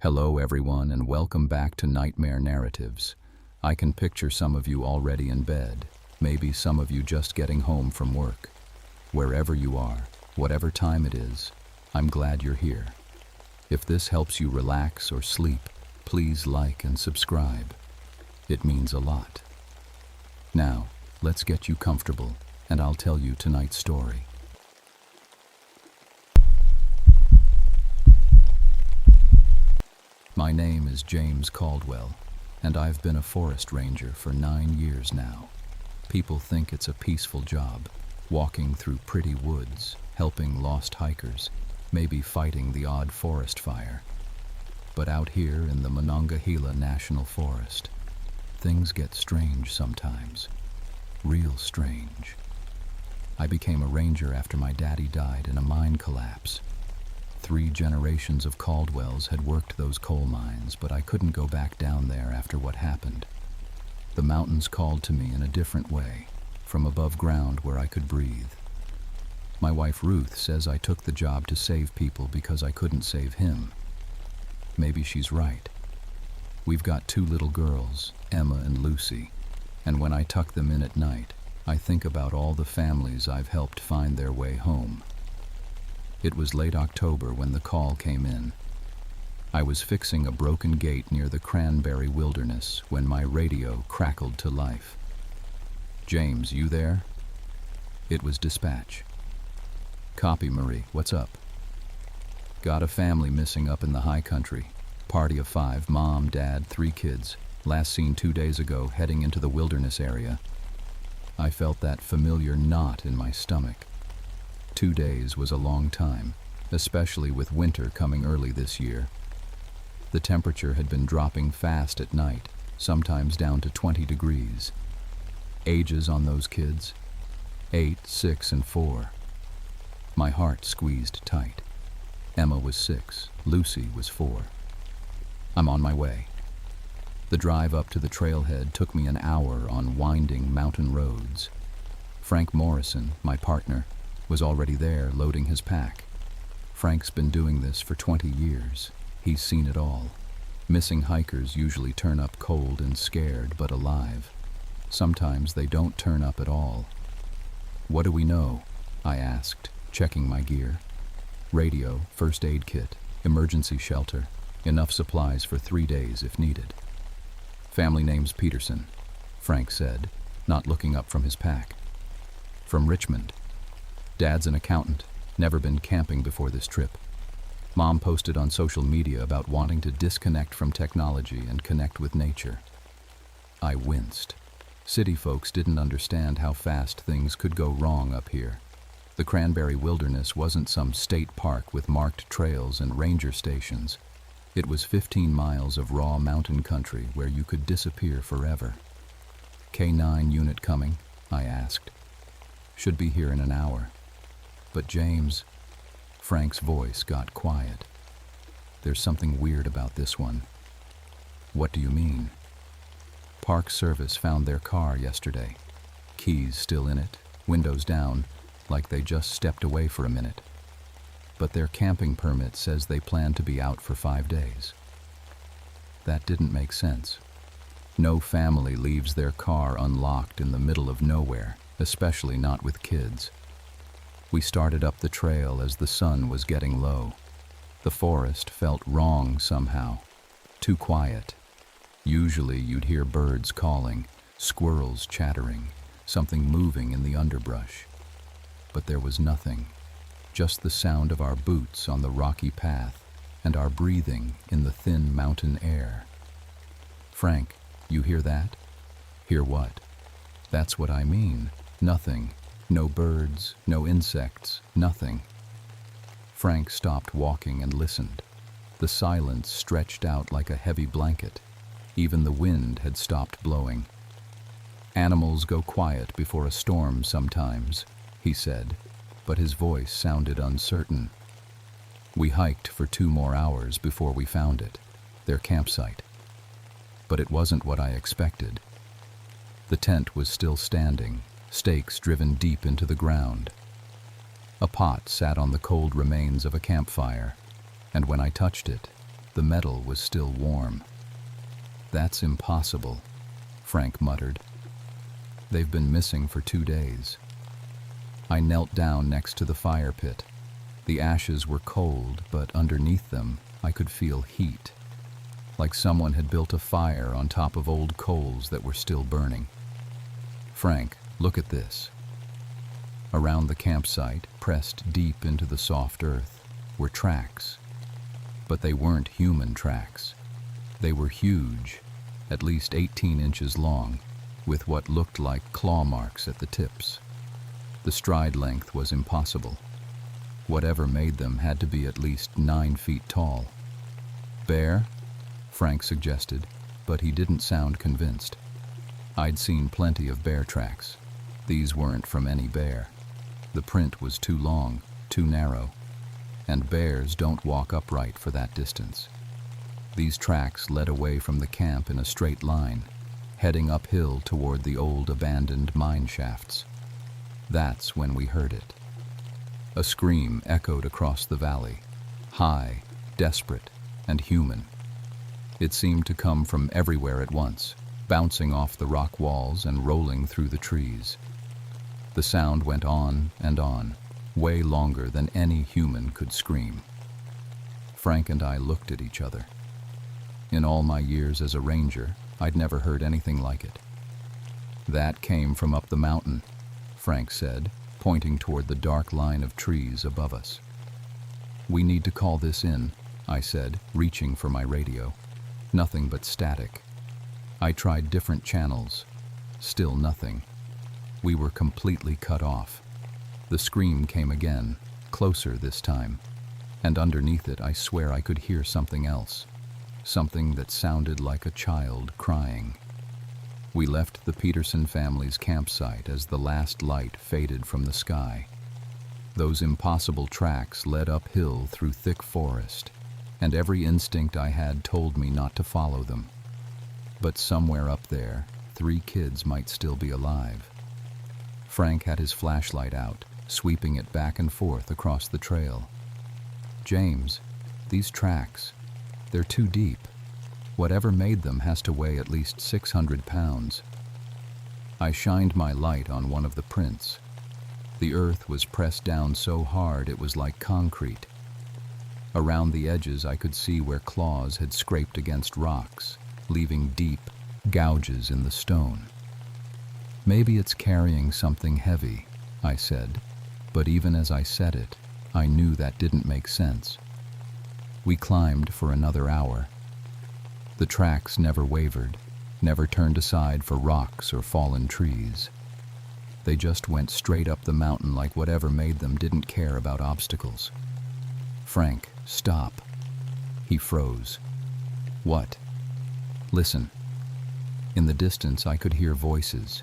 Hello everyone and welcome back to Nightmare Narratives. I can picture some of you already in bed, maybe some of you just getting home from work. Wherever you are, whatever time it is, I'm glad you're here. If this helps you relax or sleep, please like and subscribe. It means a lot. Now, let's get you comfortable and I'll tell you tonight's story. My name is James Caldwell, and I've been a forest ranger for 9 years now. People think it's a peaceful job, walking through pretty woods, helping lost hikers, maybe fighting the odd forest fire. But out here in the Monongahela National Forest, things get strange sometimes. Real strange. I became a ranger after my daddy died in a mine collapse. 3 generations of Caldwells had worked those coal mines, but I couldn't go back down there after what happened. The mountains called to me in a different way, from above ground where I could breathe. My wife Ruth says I took the job to save people because I couldn't save him. Maybe she's right. We've got 2 little girls, Emma and Lucy, and when I tuck them in at night, I think about all the families I've helped find their way home. It was late October when the call came in. I was fixing a broken gate near the cranberry wilderness when my radio crackled to life. "James, you there?" It was dispatch. "Copy, Marie. What's up?" "Got a family missing up in the high country. Party of 5, mom, dad, 3 kids. Last seen 2 days ago heading into the wilderness area." I felt that familiar knot in my stomach. 2 days was a long time, especially with winter coming early this year. The temperature had been dropping fast at night, sometimes down to 20 degrees. Ages on those kids? 8, 6, and 4. My heart squeezed tight. Emma was 6, Lucy was 4. I'm on my way. The drive up to the trailhead took me an hour on winding mountain roads. Frank Morrison, my partner, was already there loading his pack. Frank's been doing this for 20 years. He's seen it all. Missing hikers usually turn up cold and scared but alive. Sometimes they don't turn up at all. "What do we know?" I asked, checking my gear. "Radio, first aid kit, emergency shelter, enough supplies for 3 days if needed." "Family name's Peterson," Frank said, not looking up from his pack. "From Richmond. Dad's an accountant, never been camping before this trip. Mom posted on social media about wanting to disconnect from technology and connect with nature." I winced. City folks didn't understand how fast things could go wrong up here. The Cranberry Wilderness wasn't some state park with marked trails and ranger stations. It was 15 miles of raw mountain country where you could disappear forever. "K9 unit coming?" I asked. "Should be here in an hour." "But James," Frank's voice got quiet. "There's something weird about this one." "What do you mean?" "Park Service found their car yesterday. Keys still in it, windows down, like they just stepped away for a minute. But their camping permit says they plan to be out for 5 days." That didn't make sense. No family leaves their car unlocked in the middle of nowhere, especially not with kids. We started up the trail as the sun was getting low. The forest felt wrong somehow. Too quiet. Usually you'd hear birds calling, squirrels chattering, something moving in the underbrush. But there was nothing. Just the sound of our boots on the rocky path and our breathing in the thin mountain air. "Frank, you hear that?" "Hear what?" "That's what I mean. Nothing. No birds, no insects, nothing." Frank stopped walking and listened. The silence stretched out like a heavy blanket. Even the wind had stopped blowing. "Animals go quiet before a storm sometimes," he said, but his voice sounded uncertain. We hiked for 2 more hours before we found it, their campsite. But it wasn't what I expected. The tent was still standing, stakes driven deep into the ground. A pot sat on the cold remains of a campfire, and when I touched it, The metal was still warm. "That's impossible," Frank muttered. "They've been missing for 2 days." I knelt down next to the fire pit. The ashes were cold, but underneath them I could feel heat, like someone had built a fire on top of old coals that were still burning. "Frank, look at this." Around the campsite, pressed deep into the soft earth, were tracks. But they weren't human tracks. They were huge, at least 18 inches long, with what looked like claw marks at the tips. The stride length was impossible. Whatever made them had to be at least 9 feet tall. "Bear?" Frank suggested, but he didn't sound convinced. I'd seen plenty of bear tracks. These weren't from any bear. The print was too long, too narrow, and bears don't walk upright for that distance. These tracks led away from the camp in a straight line, heading uphill toward the old abandoned mine shafts. That's when we heard it. A scream echoed across the valley, high, desperate, and human. It seemed to come from everywhere at once, bouncing off the rock walls and rolling through the trees. The sound went on and on, way longer than any human could scream. Frank and I looked at each other. In all my years as a ranger, I'd never heard anything like it. "That came from up the mountain," Frank said, pointing toward the dark line of trees above us. "We need to call this in," I said, reaching for my radio. Nothing but static. I tried different channels. Still nothing. We were completely cut off. The scream came again, closer this time, and underneath it I swear I could hear something else, something that sounded like a child crying. We left the Peterson family's campsite as the last light faded from the sky. Those impossible tracks led uphill through thick forest, and every instinct I had told me not to follow them. But somewhere up there, 3 kids might still be alive. Frank had his flashlight out, sweeping it back and forth across the trail. "James, these tracks, they're too deep. Whatever made them has to weigh at least 600 pounds. I shined my light on one of the prints. The earth was pressed down so hard it was like concrete. Around the edges I could see where claws had scraped against rocks, leaving deep gouges in the stone. "Maybe it's carrying something heavy," I said, but even as I said it, I knew that didn't make sense. We climbed for another hour. The tracks never wavered, never turned aside for rocks or fallen trees. They just went straight up the mountain like whatever made them didn't care about obstacles. "Frank, stop." He froze. "What?" "Listen." In the distance I could hear voices,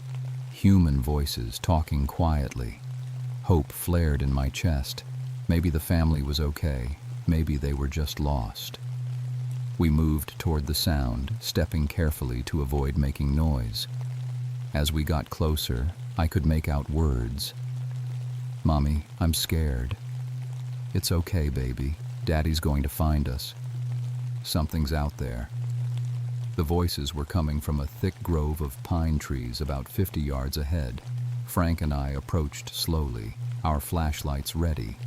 human voices talking quietly. Hope flared in my chest. Maybe the family was okay. Maybe they were just lost. We moved toward the sound, stepping carefully to avoid making noise. As we got closer, I could make out words. "Mommy, I'm scared." "It's okay, baby. Daddy's going to find us." "Something's out there." The voices were coming from a thick grove of pine trees about 50 yards ahead. Frank and I approached slowly, our flashlights ready.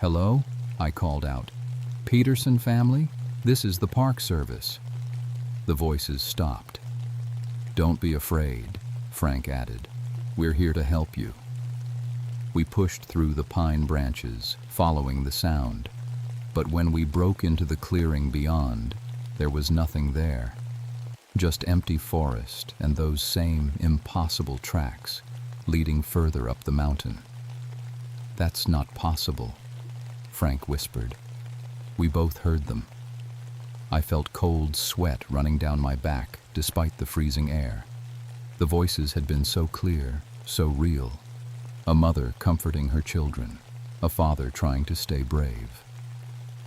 "Hello?" I called out. "Peterson family? This is the Park Service." The voices stopped. "Don't be afraid," Frank added. "We're here to help you." We pushed through the pine branches, following the sound. But when we broke into the clearing beyond, there was nothing there. Just empty forest and those same impossible tracks leading further up the mountain. "That's not possible," Frank whispered. We both heard them. I felt cold sweat running down my back despite the freezing air. The voices had been so clear, so real. A mother comforting her children, a father trying to stay brave.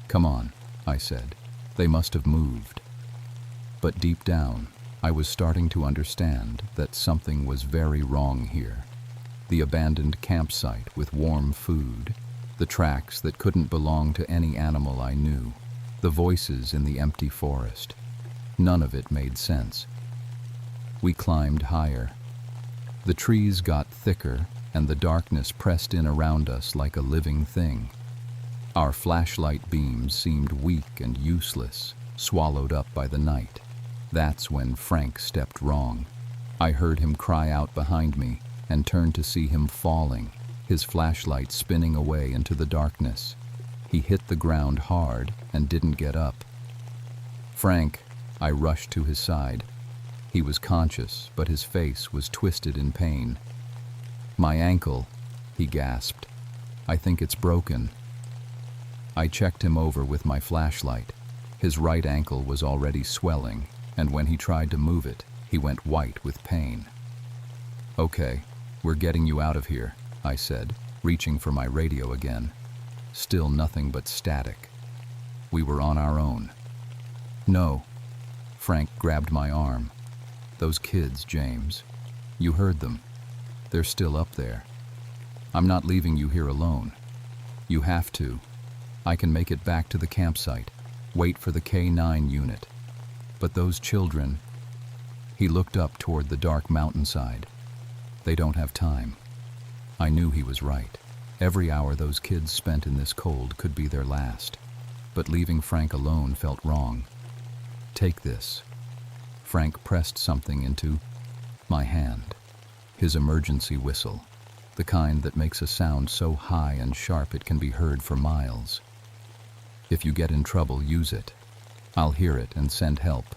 "Come on," I said. "They must have moved." But deep down, I was starting to understand that something was very wrong here. The abandoned campsite with warm food, the tracks that couldn't belong to any animal I knew, The voices in the empty forest. None of it made sense. We climbed higher. The trees got thicker, and the darkness pressed in around us like a living thing. Our flashlight beams seemed weak and useless, swallowed up by the night. That's when Frank stepped wrong. I heard him cry out behind me and turned to see him falling, his flashlight spinning away into the darkness. He hit the ground hard and didn't get up. "Frank," I rushed to his side. He was conscious, but his face was twisted in pain. "My ankle," he gasped. "I think it's broken." I checked him over with my flashlight. His right ankle was already swelling, and when he tried to move it, he went white with pain. "Okay, we're getting you out of here," I said, reaching for my radio again. Still nothing but static. We were on our own. "No." Frank grabbed my arm. "Those kids, James. You heard them. They're still up there. I'm not leaving you here alone. You have to. I can make it back to the campsite. Wait for the K9 unit. But those children..." He looked up toward the dark mountainside. "They don't have time." I knew he was right. Every hour those kids spent in this cold could be their last. But leaving Frank alone felt wrong. "Take this." Frank pressed something into my hand. His emergency whistle, the kind that makes a sound so high and sharp it can be heard for miles. "If you get in trouble, use it. I'll hear it and send help."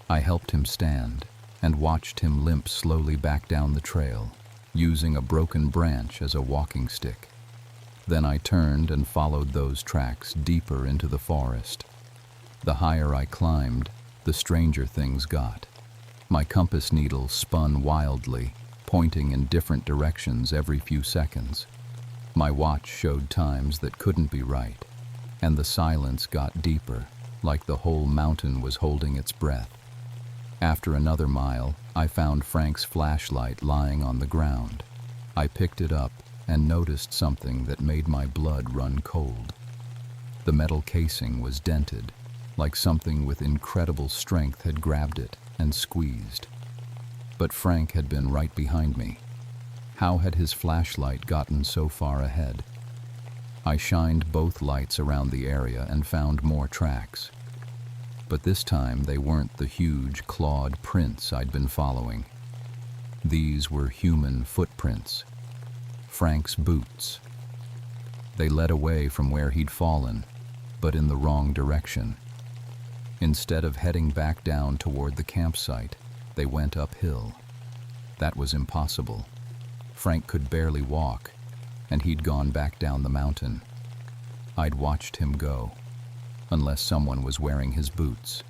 I helped him stand and watched him limp slowly back down the trail, using a broken branch as a walking stick. Then I turned and followed those tracks deeper into the forest. The higher I climbed, the stranger things got. My compass needle spun wildly, pointing in different directions every few seconds. My watch showed times that couldn't be right, and the silence got deeper, like the whole mountain was holding its breath. After another mile, I found Frank's flashlight lying on the ground. I picked it up and noticed something that made my blood run cold. The metal casing was dented, like something with incredible strength had grabbed it and squeezed. But Frank had been right behind me. How had his flashlight gotten so far ahead? I shined both lights around the area and found more tracks. But this time they weren't the huge clawed prints I'd been following. These were human footprints. Frank's boots. They led away from where he'd fallen, but in the wrong direction. Instead of heading back down toward the campsite, they went uphill. That was impossible. Frank could barely walk, and he'd gone back down the mountain. I'd watched him go, unless someone was wearing his boots.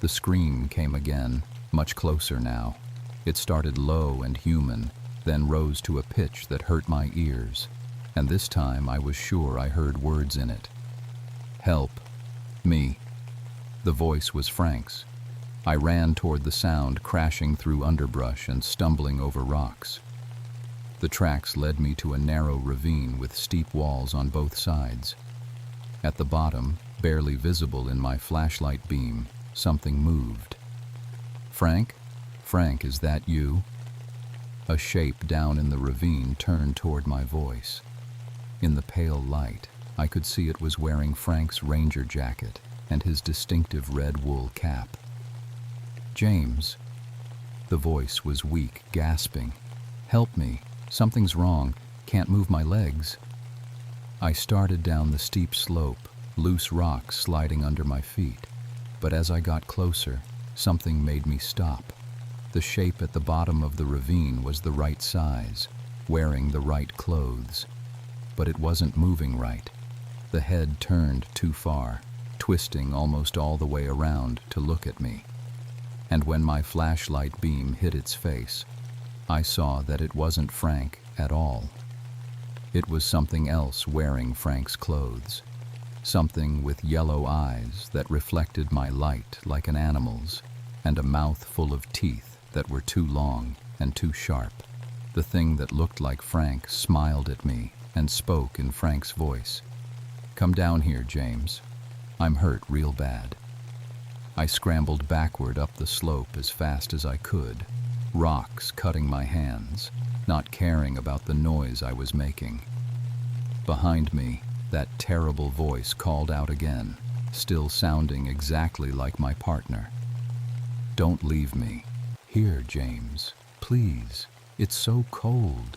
The scream came again, much closer now. It started low and human, then rose to a pitch that hurt my ears, and this time I was sure I heard words in it. "Help. Me." The voice was Frank's. I ran toward the sound, crashing through underbrush and stumbling over rocks. The tracks led me to a narrow ravine with steep walls on both sides. At the bottom, barely visible in my flashlight beam, something moved. "Frank? Frank, is that you?" A shape down in the ravine turned toward my voice. In the pale light, I could see it was wearing Frank's ranger jacket and his distinctive red wool cap. "James." The voice was weak, gasping. "Help me. Something's wrong. Can't move my legs." I started down the steep slope, loose rocks sliding under my feet. But as I got closer, something made me stop. The shape at the bottom of the ravine was the right size, wearing the right clothes. But it wasn't moving right. The head turned too far, twisting almost all the way around to look at me. And when my flashlight beam hit its face, I saw that it wasn't Frank at all. It was something else wearing Frank's clothes. Something with yellow eyes that reflected my light like an animal's, and a mouth full of teeth that were too long and too sharp. The thing that looked like Frank smiled at me and spoke in Frank's voice. "Come down here, James. I'm hurt real bad. I scrambled backward up the slope as fast as I could, rocks cutting my hands, not caring about the noise I was making. Behind me, that terrible voice called out again, still sounding exactly like my partner. "Don't leave me. Here, James, please. It's so cold."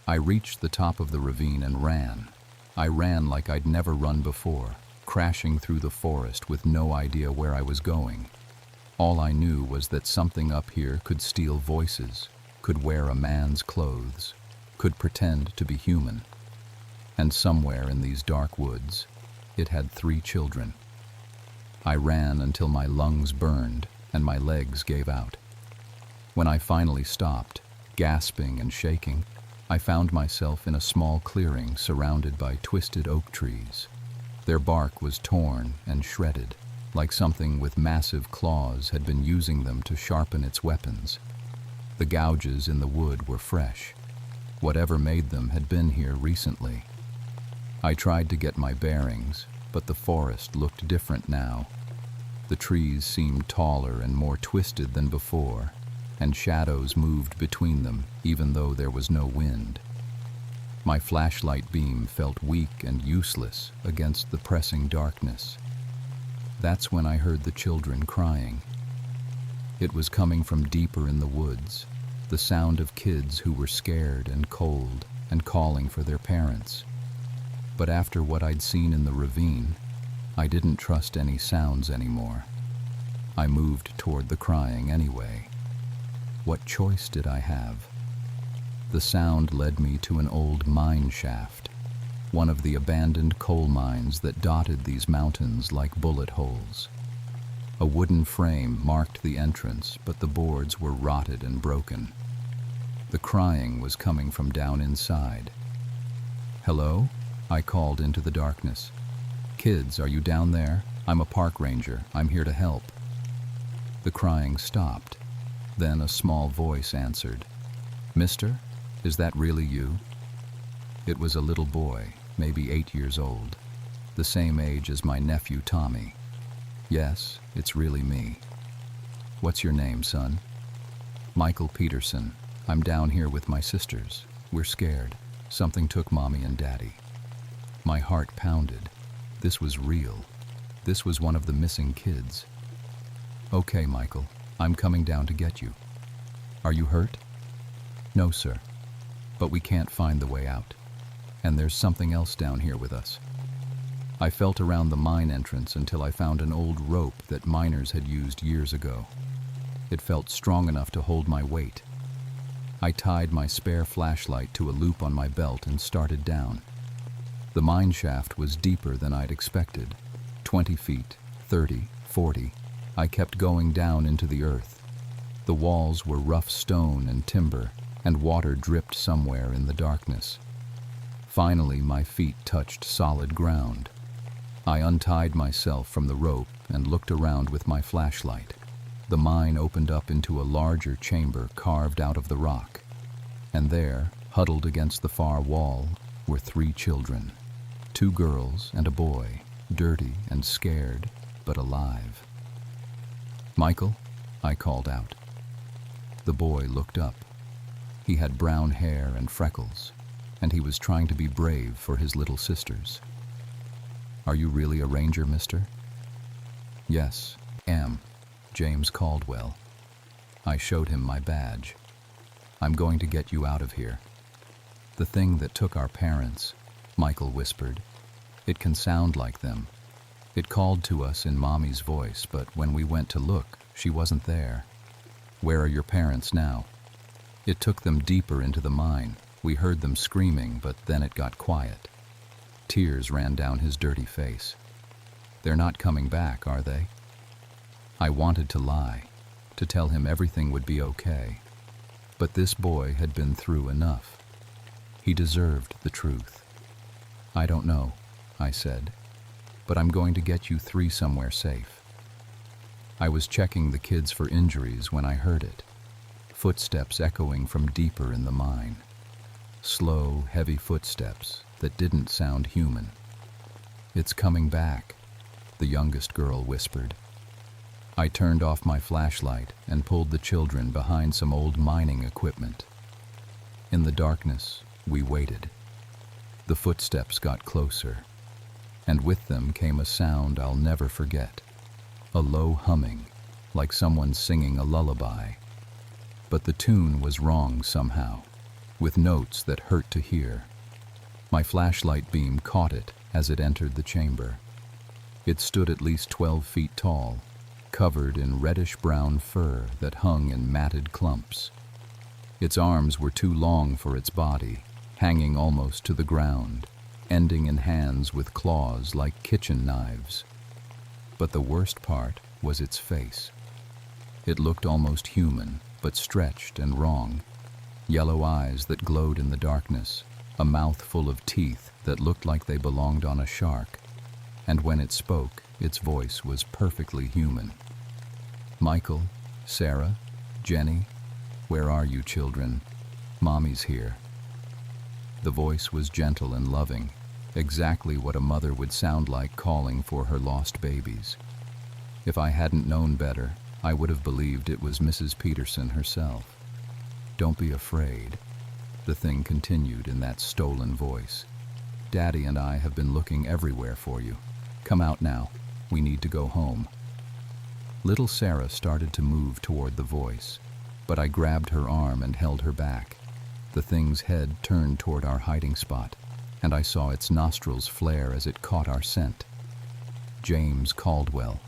I reached the top of the ravine and ran. I ran like I'd never run before, crashing through the forest with no idea where I was going. All I knew was that something up here could steal voices, could wear a man's clothes, could pretend to be human. And somewhere in these dark woods, it had 3 children. I ran until my lungs burned and my legs gave out. When I finally stopped, gasping and shaking, I found myself in a small clearing surrounded by twisted oak trees. Their bark was torn and shredded, like something with massive claws had been using them to sharpen its weapons. The gouges in the wood were fresh. Whatever made them had been here recently. I tried to get my bearings, but the forest looked different now. The trees seemed taller and more twisted than before, and shadows moved between them even though there was no wind. My flashlight beam felt weak and useless against the pressing darkness. That's when I heard the children crying. It was coming from deeper in the woods, the sound of kids who were scared and cold and calling for their parents. But after what I'd seen in the ravine, I didn't trust any sounds anymore. I moved toward the crying anyway. What choice did I have? The sound led me to an old mine shaft, one of the abandoned coal mines that dotted these mountains like bullet holes. A wooden frame marked the entrance, but the boards were rotted and broken. The crying was coming from down inside. "Hello?" I called into the darkness. "Kids, are you down there? I'm a park ranger. I'm here to help." The crying stopped. Then a small voice answered. "Mister, is that really you?" It was a little boy, maybe 8 years old, the same age as my nephew Tommy. "Yes, it's really me." "What's your name, son?" "Michael Peterson. I'm down here with my sisters. We're scared. Something took Mommy and Daddy." My heart pounded. This was real. This was one of the missing kids. "Okay, Michael, I'm coming down to get you." "Are you hurt?" "No, sir. But we can't find the way out. And there's something else down here with us." I felt around the mine entrance until I found an old rope that miners had used years ago. It felt strong enough to hold my weight. I tied my spare flashlight to a loop on my belt and started down. The mine shaft was deeper than I'd expected. 20 feet, 30, 40. I kept going down into the earth. The walls were rough stone and timber, and water dripped somewhere in the darkness. Finally, my feet touched solid ground. I untied myself from the rope and looked around with my flashlight. The mine opened up into a larger chamber carved out of the rock. And there, huddled against the far wall, were 3 children. 2 girls and a boy, dirty and scared, but alive. "Michael," I called out. The boy looked up. He had brown hair and freckles, and he was trying to be brave for his little sisters. "Are you really a ranger, mister?" "Yes, am. James Caldwell." I showed him my badge. "I'm going to get you out of here." "The thing that took our parents," Michael whispered. "It can sound like them. It called to us in Mommy's voice, but when we went to look, she wasn't there." "Where are your parents now?" "It took them deeper into the mine. We heard them screaming, but then it got quiet." Tears ran down his dirty face. "They're not coming back, are they?" I wanted to lie, to tell him everything would be okay. But this boy had been through enough. He deserved the truth. "I don't know," I said, "but I'm going to get you 3 somewhere safe." I was checking the kids for injuries when I heard it. Footsteps echoing from deeper in the mine. Slow, heavy footsteps that didn't sound human. "It's coming back," the youngest girl whispered. I turned off my flashlight and pulled the children behind some old mining equipment. In the darkness, we waited. The footsteps got closer, and with them came a sound I'll never forget. A low humming, like someone singing a lullaby. But the tune was wrong somehow, with notes that hurt to hear. My flashlight beam caught it as it entered the chamber. It stood at least 12 feet tall, covered in reddish-brown fur that hung in matted clumps. Its arms were too long for its body, hanging almost to the ground, ending in hands with claws like kitchen knives. But the worst part was its face. It looked almost human, but stretched and wrong. Yellow eyes that glowed in the darkness, a mouth full of teeth that looked like they belonged on a shark. And when it spoke, its voice was perfectly human. Michael, Sarah, Jenny, where are you, children? Mommy's here. The voice was gentle and loving, exactly what a mother would sound like calling for her lost babies. If I hadn't known better, I would have believed it was Mrs. Peterson herself. Don't be afraid, the thing continued in that stolen voice. Daddy and I have been looking everywhere for you. Come out now. We need to go home. Little Sarah started to move toward the voice, but I grabbed her arm and held her back. The thing's head turned toward our hiding spot, and I saw its nostrils flare as it caught our scent. James Caldwell,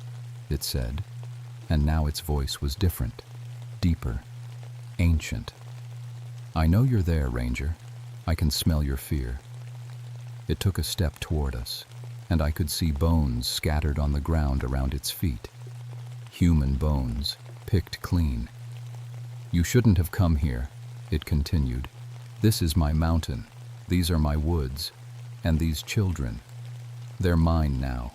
it said, and now its voice was different, deeper, ancient. I know you're there, Ranger. I can smell your fear. It took a step toward us, and I could see bones scattered on the ground around its feet. Human bones, picked clean. You shouldn't have come here, it continued. This is my mountain, these are my woods, and these children. They're mine now.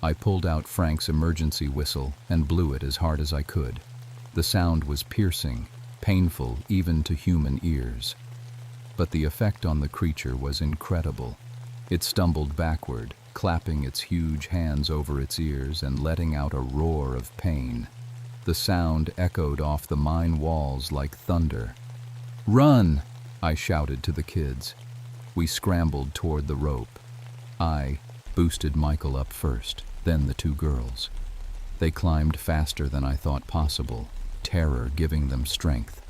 I pulled out Frank's emergency whistle and blew it as hard as I could. The sound was piercing, painful even to human ears. But the effect on the creature was incredible. It stumbled backward, clapping its huge hands over its ears and letting out a roar of pain. The sound echoed off the mine walls like thunder. "Run!" I shouted to the kids. We scrambled toward the rope. I boosted Michael up first, then the two girls. They climbed faster than I thought possible, terror giving them strength.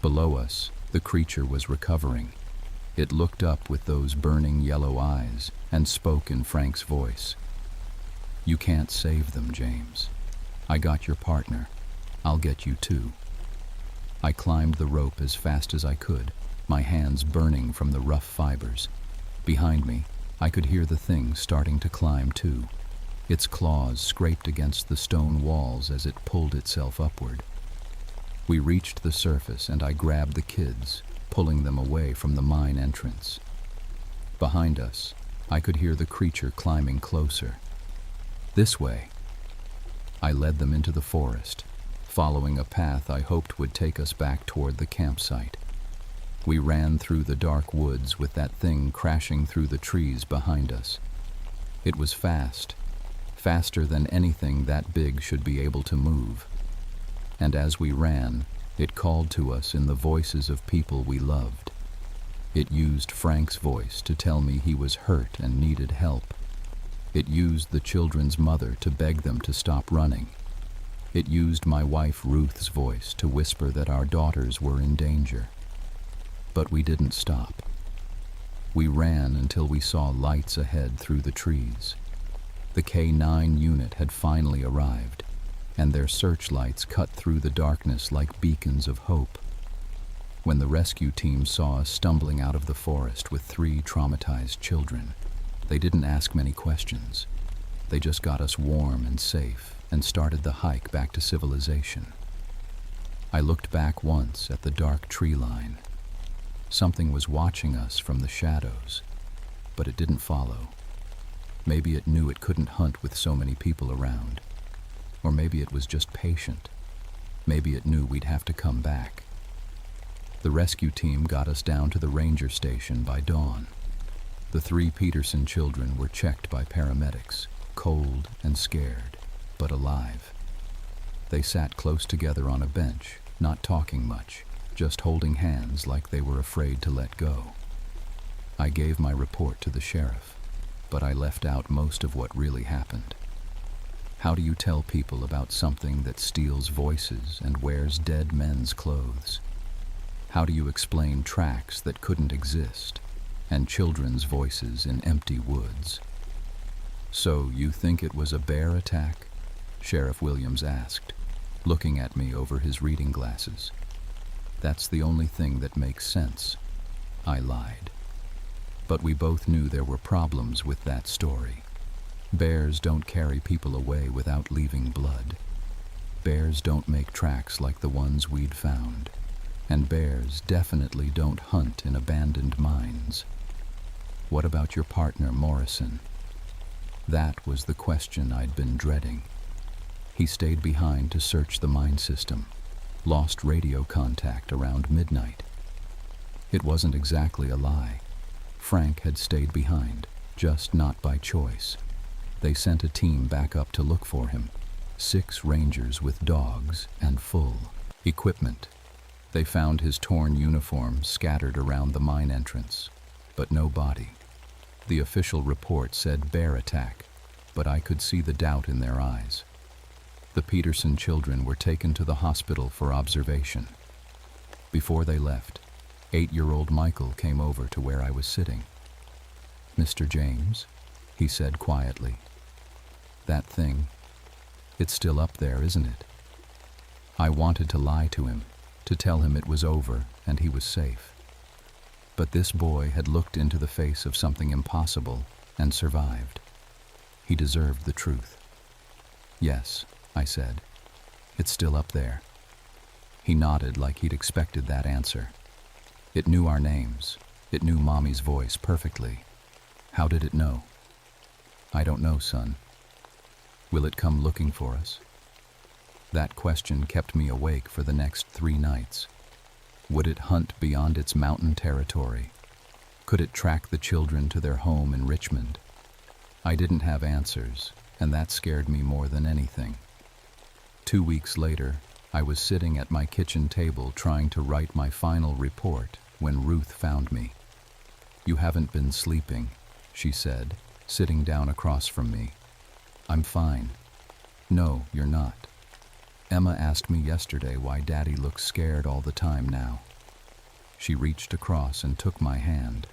Below us, the creature was recovering. It looked up with those burning yellow eyes and spoke in Frank's voice. You can't save them, James. I got your partner. I'll get you too. I climbed the rope as fast as I could, my hands burning from the rough fibers. Behind me, I could hear the thing starting to climb too. Its claws scraped against the stone walls as it pulled itself upward. We reached the surface and I grabbed the kids, pulling them away from the mine entrance. Behind us, I could hear the creature climbing closer. This way. I led them into the forest, following a path I hoped would take us back toward the campsite. We ran through the dark woods with that thing crashing through the trees behind us. It was fast, faster than anything that big should be able to move. And as we ran, it called to us in the voices of people we loved. It used Frank's voice to tell me he was hurt and needed help. It used the children's mother to beg them to stop running. It used my wife Ruth's voice to whisper that our daughters were in danger. But we didn't stop. We ran until we saw lights ahead through the trees. The K-9 unit had finally arrived, and their searchlights cut through the darkness like beacons of hope. When the rescue team saw us stumbling out of the forest with 3 traumatized children, they didn't ask many questions. They just got us warm and safe and started the hike back to civilization. I looked back once at the dark tree line. Something was watching us from the shadows, but it didn't follow. Maybe it knew it couldn't hunt with so many people around. Or maybe it was just patient. Maybe it knew we'd have to come back. The rescue team got us down to the ranger station by dawn. The 3 Peterson children were checked by paramedics, cold and scared, but alive. They sat close together on a bench, not talking much, just holding hands like they were afraid to let go. I gave my report to the sheriff, but I left out most of what really happened. How do you tell people about something that steals voices and wears dead men's clothes? How do you explain tracks that couldn't exist and children's voices in empty woods? So you think it was a bear attack? Sheriff Williams asked, looking at me over his reading glasses. That's the only thing that makes sense. I lied. But we both knew there were problems with that story. Bears don't carry people away without leaving blood. Bears don't make tracks like the ones we'd found. And bears definitely don't hunt in abandoned mines. What about your partner, Morrison? That was the question I'd been dreading. He stayed behind to search the mine system, lost radio contact around midnight. It wasn't exactly a lie. Frank had stayed behind, just not by choice. They sent a team back up to look for him, 6 rangers with dogs and full equipment. They found his torn uniform scattered around the mine entrance, but no body. The official report said bear attack, but I could see the doubt in their eyes. The Peterson children were taken to the hospital for observation. Before they left, 8-year-old Michael came over to where I was sitting. "Mr. James," he said quietly, "that thing, it's still up there, isn't it?" I wanted to lie to him, to tell him it was over and he was safe. But this boy had looked into the face of something impossible and survived. He deserved the truth. "Yes," I said, "it's still up there." He nodded like he'd expected that answer. It knew our names. It knew Mommy's voice perfectly. How did it know? "I don't know, son." "Will it come looking for us?" That question kept me awake for the next 3 nights. Would it hunt beyond its mountain territory? Could it track the children to their home in Richmond? I didn't have answers, and that scared me more than anything. 2 weeks later, I was sitting at my kitchen table trying to write my final report when Ruth found me. "You haven't been sleeping," she said, sitting down across from me. "I'm fine." "No, you're not. Emma asked me yesterday why Daddy looks scared all the time now." She reached across and took my hand.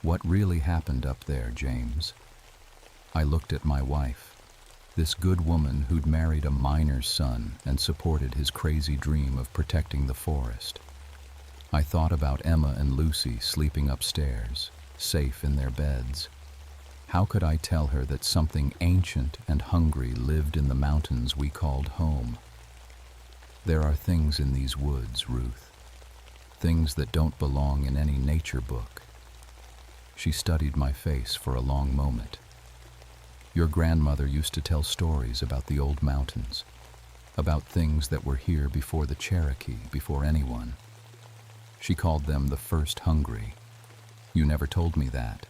"What really happened up there, James?" I looked at my wife, this good woman who'd married a miner's son and supported his crazy dream of protecting the forest. I thought about Emma and Lucy sleeping upstairs, safe in their beds. How could I tell her that something ancient and hungry lived in the mountains we called home? There are things in these woods, Ruth. Things that don't belong in any nature book. She studied my face for a long moment. "Your grandmother used to tell stories about the old mountains, about things that were here before the Cherokee, before anyone. She called them the first hungry. You never told me that,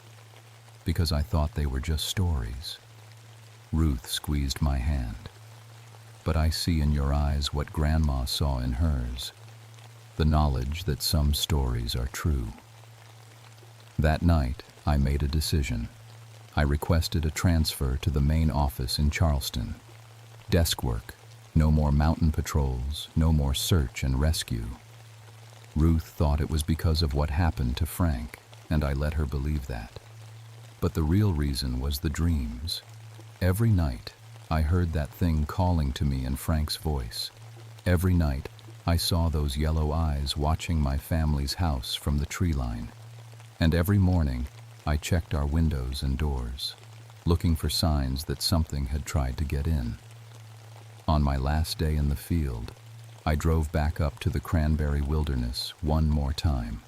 because I thought they were just stories." Ruth squeezed my hand. "But I see in your eyes what Grandma saw in hers, the knowledge that some stories are true." That night, I made a decision. I requested a transfer to the main office in Charleston. Desk work, no more mountain patrols, no more search and rescue. Ruth thought it was because of what happened to Frank, and I let her believe that. But the real reason was the dreams. Every night, I heard that thing calling to me in Frank's voice. Every night, I saw those yellow eyes watching my family's house from the tree line. And every morning, I checked our windows and doors, looking for signs that something had tried to get in. On my last day in the field, I drove back up to the cranberry wilderness one more time.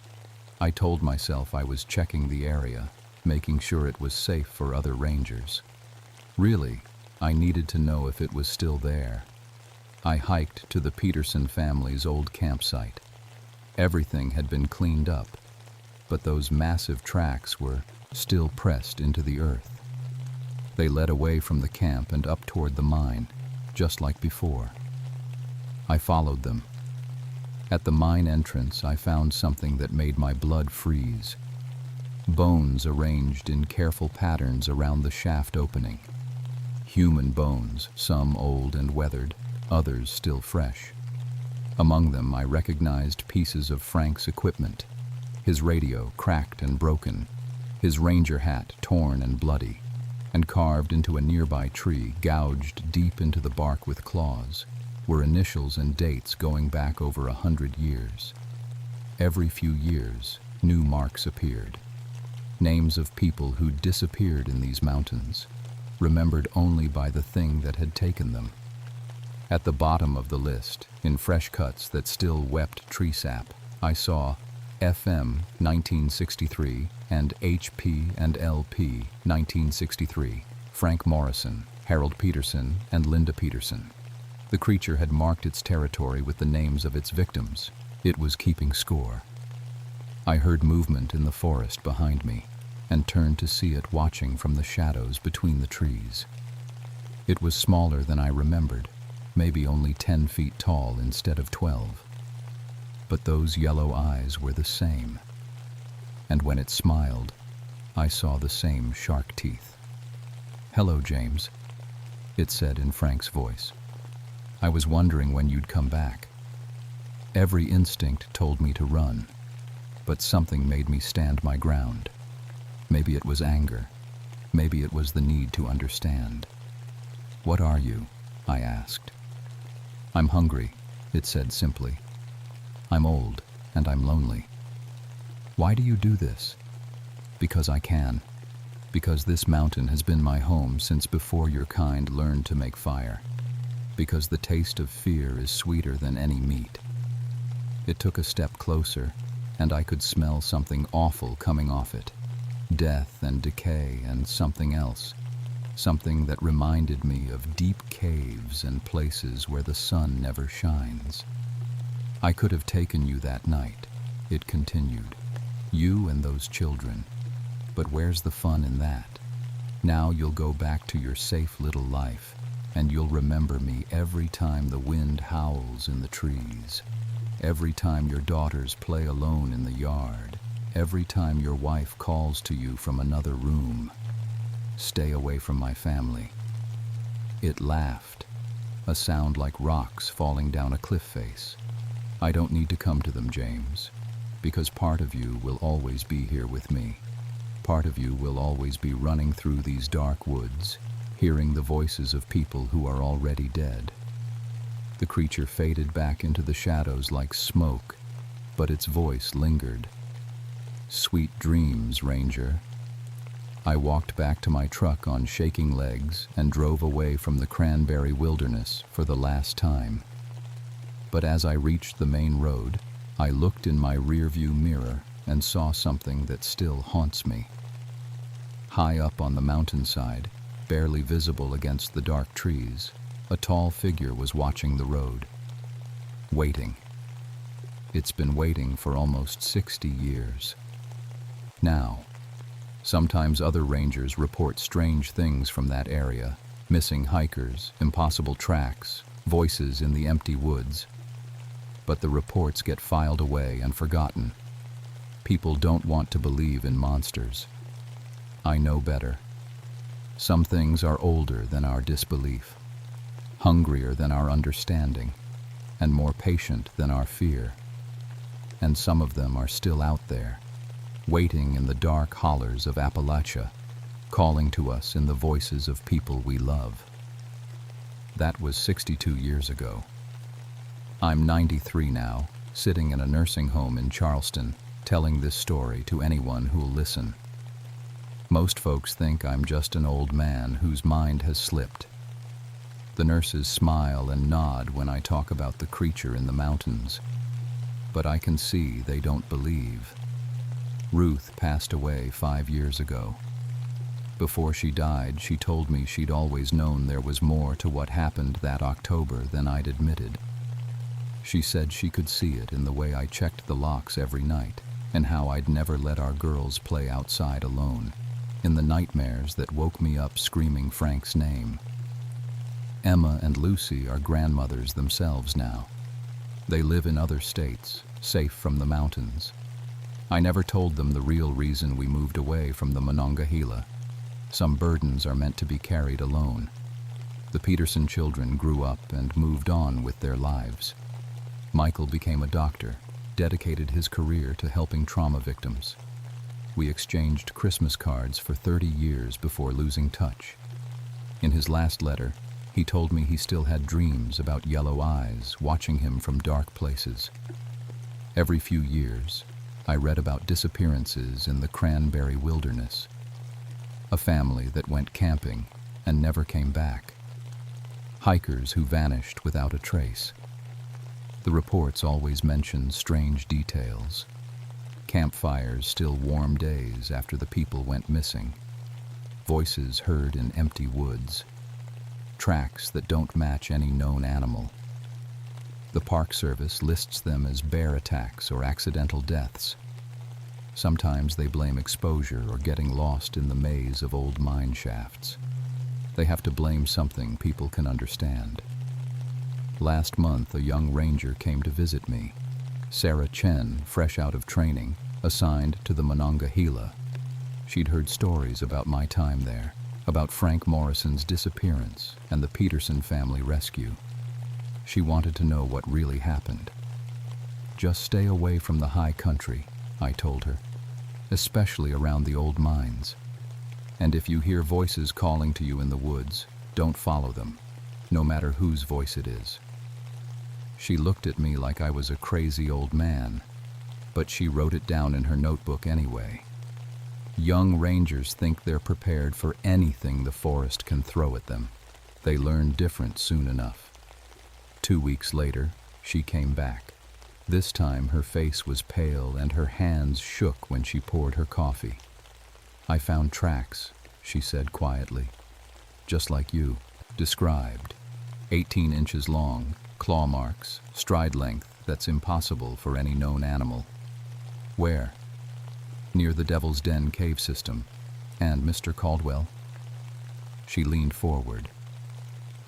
I told myself I was checking the area, making sure it was safe for other rangers. Really, I needed to know if it was still there. I hiked to the Peterson family's old campsite. Everything had been cleaned up, but those massive tracks were still pressed into the earth. They led away from the camp and up toward the mine, just like before. I followed them. At the mine entrance, I found something that made my blood freeze. Bones arranged in careful patterns around the shaft opening. Human bones, some old and weathered, others still fresh. Among them, I recognized pieces of Frank's equipment, his radio cracked and broken, his ranger hat torn and bloody, and carved into a nearby tree, gouged deep into the bark with claws, were initials and dates going back over 100 years. Every few years, new marks appeared. Names of people who disappeared in these mountains, remembered only by the thing that had taken them. At the bottom of the list, in fresh cuts that still wept tree sap, I saw FM 1963 and HP and LP 1963, Frank Morrison, Harold Peterson, and Linda Peterson. The creature had marked its territory with the names of its victims. It was keeping score. I heard movement in the forest behind me and turned to see it watching from the shadows between the trees. It was smaller than I remembered, maybe only 10 feet tall instead of 12. But those yellow eyes were the same. And when it smiled, I saw the same shark teeth. "Hello, James," it said in Frank's voice. "I was wondering when you'd come back. Every instinct told me to run, but something made me stand my ground. Maybe it was anger. Maybe it was the need to understand." "What are you?" I asked. "I'm hungry," it said simply. "I'm old, and I'm lonely." "Why do you do this?" "Because I can. Because this mountain has been my home since before your kind learned to make fire. Because the taste of fear is sweeter than any meat." It took a step closer, and I could smell something awful coming off it. Death and decay and something else. Something that reminded me of deep caves and places where the sun never shines. "I could have taken you that night," it continued. "You and those children. But where's the fun in that? Now you'll go back to your safe little life, and you'll remember me every time the wind howls in the trees, every time your daughters play alone in the yard, every time your wife calls to you from another room. Stay away from my family." It laughed, a sound like rocks falling down a cliff face. "I don't need to come to them, James, because part of you will always be here with me. Part of you will always be running through these dark woods, hearing the voices of people who are already dead." The creature faded back into the shadows like smoke, but its voice lingered. "Sweet dreams, Ranger." I walked back to my truck on shaking legs and drove away from the cranberry wilderness for the last time. But as I reached the main road, I looked in my rearview mirror and saw something that still haunts me. High up on the mountainside, barely visible against the dark trees, a tall figure was watching the road. Waiting. It's been waiting for almost 60 years. Now, sometimes other rangers report strange things from that area, missing hikers, impossible tracks, voices in the empty woods. But the reports get filed away and forgotten. People don't want to believe in monsters. I know better. Some things are older than our disbelief, hungrier than our understanding, and more patient than our fear. And some of them are still out there, waiting in the dark hollers of Appalachia, calling to us in the voices of people we love. That was 62 years ago. I'm 93 now, sitting in a nursing home in Charleston, telling this story to anyone who'll listen. Most folks think I'm just an old man whose mind has slipped. The nurses smile and nod when I talk about the creature in the mountains, but I can see they don't believe. Ruth passed away 5 years ago. Before she died, she told me she'd always known there was more to what happened that October than I'd admitted. She said she could see it in the way I checked the locks every night, and how I'd never let our girls play outside alone, in the nightmares that woke me up screaming Frank's name. Emma and Lucy are grandmothers themselves now. They live in other states, safe from the mountains. I never told them the real reason we moved away from the Monongahela. Some burdens are meant to be carried alone. The Peterson children grew up and moved on with their lives. Michael became a doctor, dedicated his career to helping trauma victims. We exchanged Christmas cards for 30 years before losing touch. In his last letter, he told me he still had dreams about yellow eyes watching him from dark places. Every few years, I read about disappearances in the Cranberry Wilderness. A family that went camping and never came back. Hikers who vanished without a trace. The reports always mention strange details. Campfires still warm days after the people went missing. Voices heard in empty woods. Tracks that don't match any known animal. The Park Service lists them as bear attacks or accidental deaths. Sometimes they blame exposure or getting lost in the maze of old mine shafts. They have to blame something people can understand. Last month, a young ranger came to visit me. Sarah Chen, fresh out of training, assigned to the Monongahela. She'd heard stories about my time there, about Frank Morrison's disappearance and the Peterson family rescue. She wanted to know what really happened. Just stay away from the high country, I told her, especially around the old mines. And if you hear voices calling to you in the woods, don't follow them, no matter whose voice it is. She looked at me like I was a crazy old man, but she wrote it down in her notebook anyway. Young rangers think they're prepared for anything the forest can throw at them. They learn different soon enough. 2 weeks later, she came back. This time her face was pale and her hands shook when she poured her coffee. I found tracks, she said quietly. Just like you described. 18 inches long, claw marks, stride length that's impossible for any known animal. Where? Near the Devil's Den cave system. And Mr. Caldwell? She leaned forward.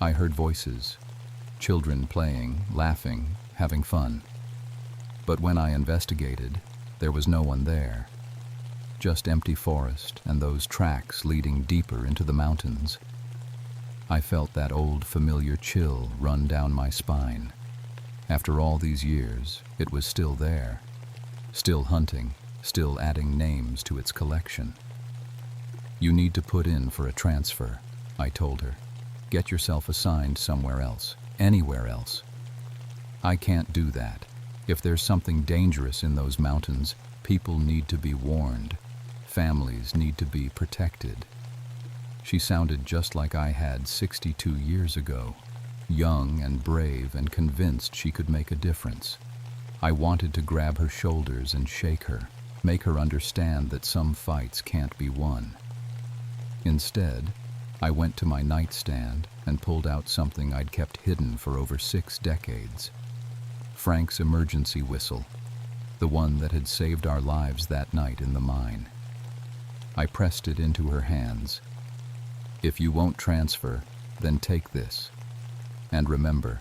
I heard voices, children playing, laughing, having fun. But when I investigated, there was no one there. Just empty forest and those tracks leading deeper into the mountains. I felt that old familiar chill run down my spine. After all these years, it was still there. Still hunting, still adding names to its collection. You need to put in for a transfer, I told her. Get yourself assigned somewhere else, anywhere else. I can't do that. If there's something dangerous in those mountains, people need to be warned. Families need to be protected. She sounded just like I had 62 years ago, young and brave and convinced she could make a difference. I wanted to grab her shoulders and shake her, make her understand that some fights can't be won. Instead, I went to my nightstand and pulled out something I'd kept hidden for over 6 decades. Frank's emergency whistle, the one that had saved our lives that night in the mine. I pressed it into her hands. If you won't transfer, then take this. And remember,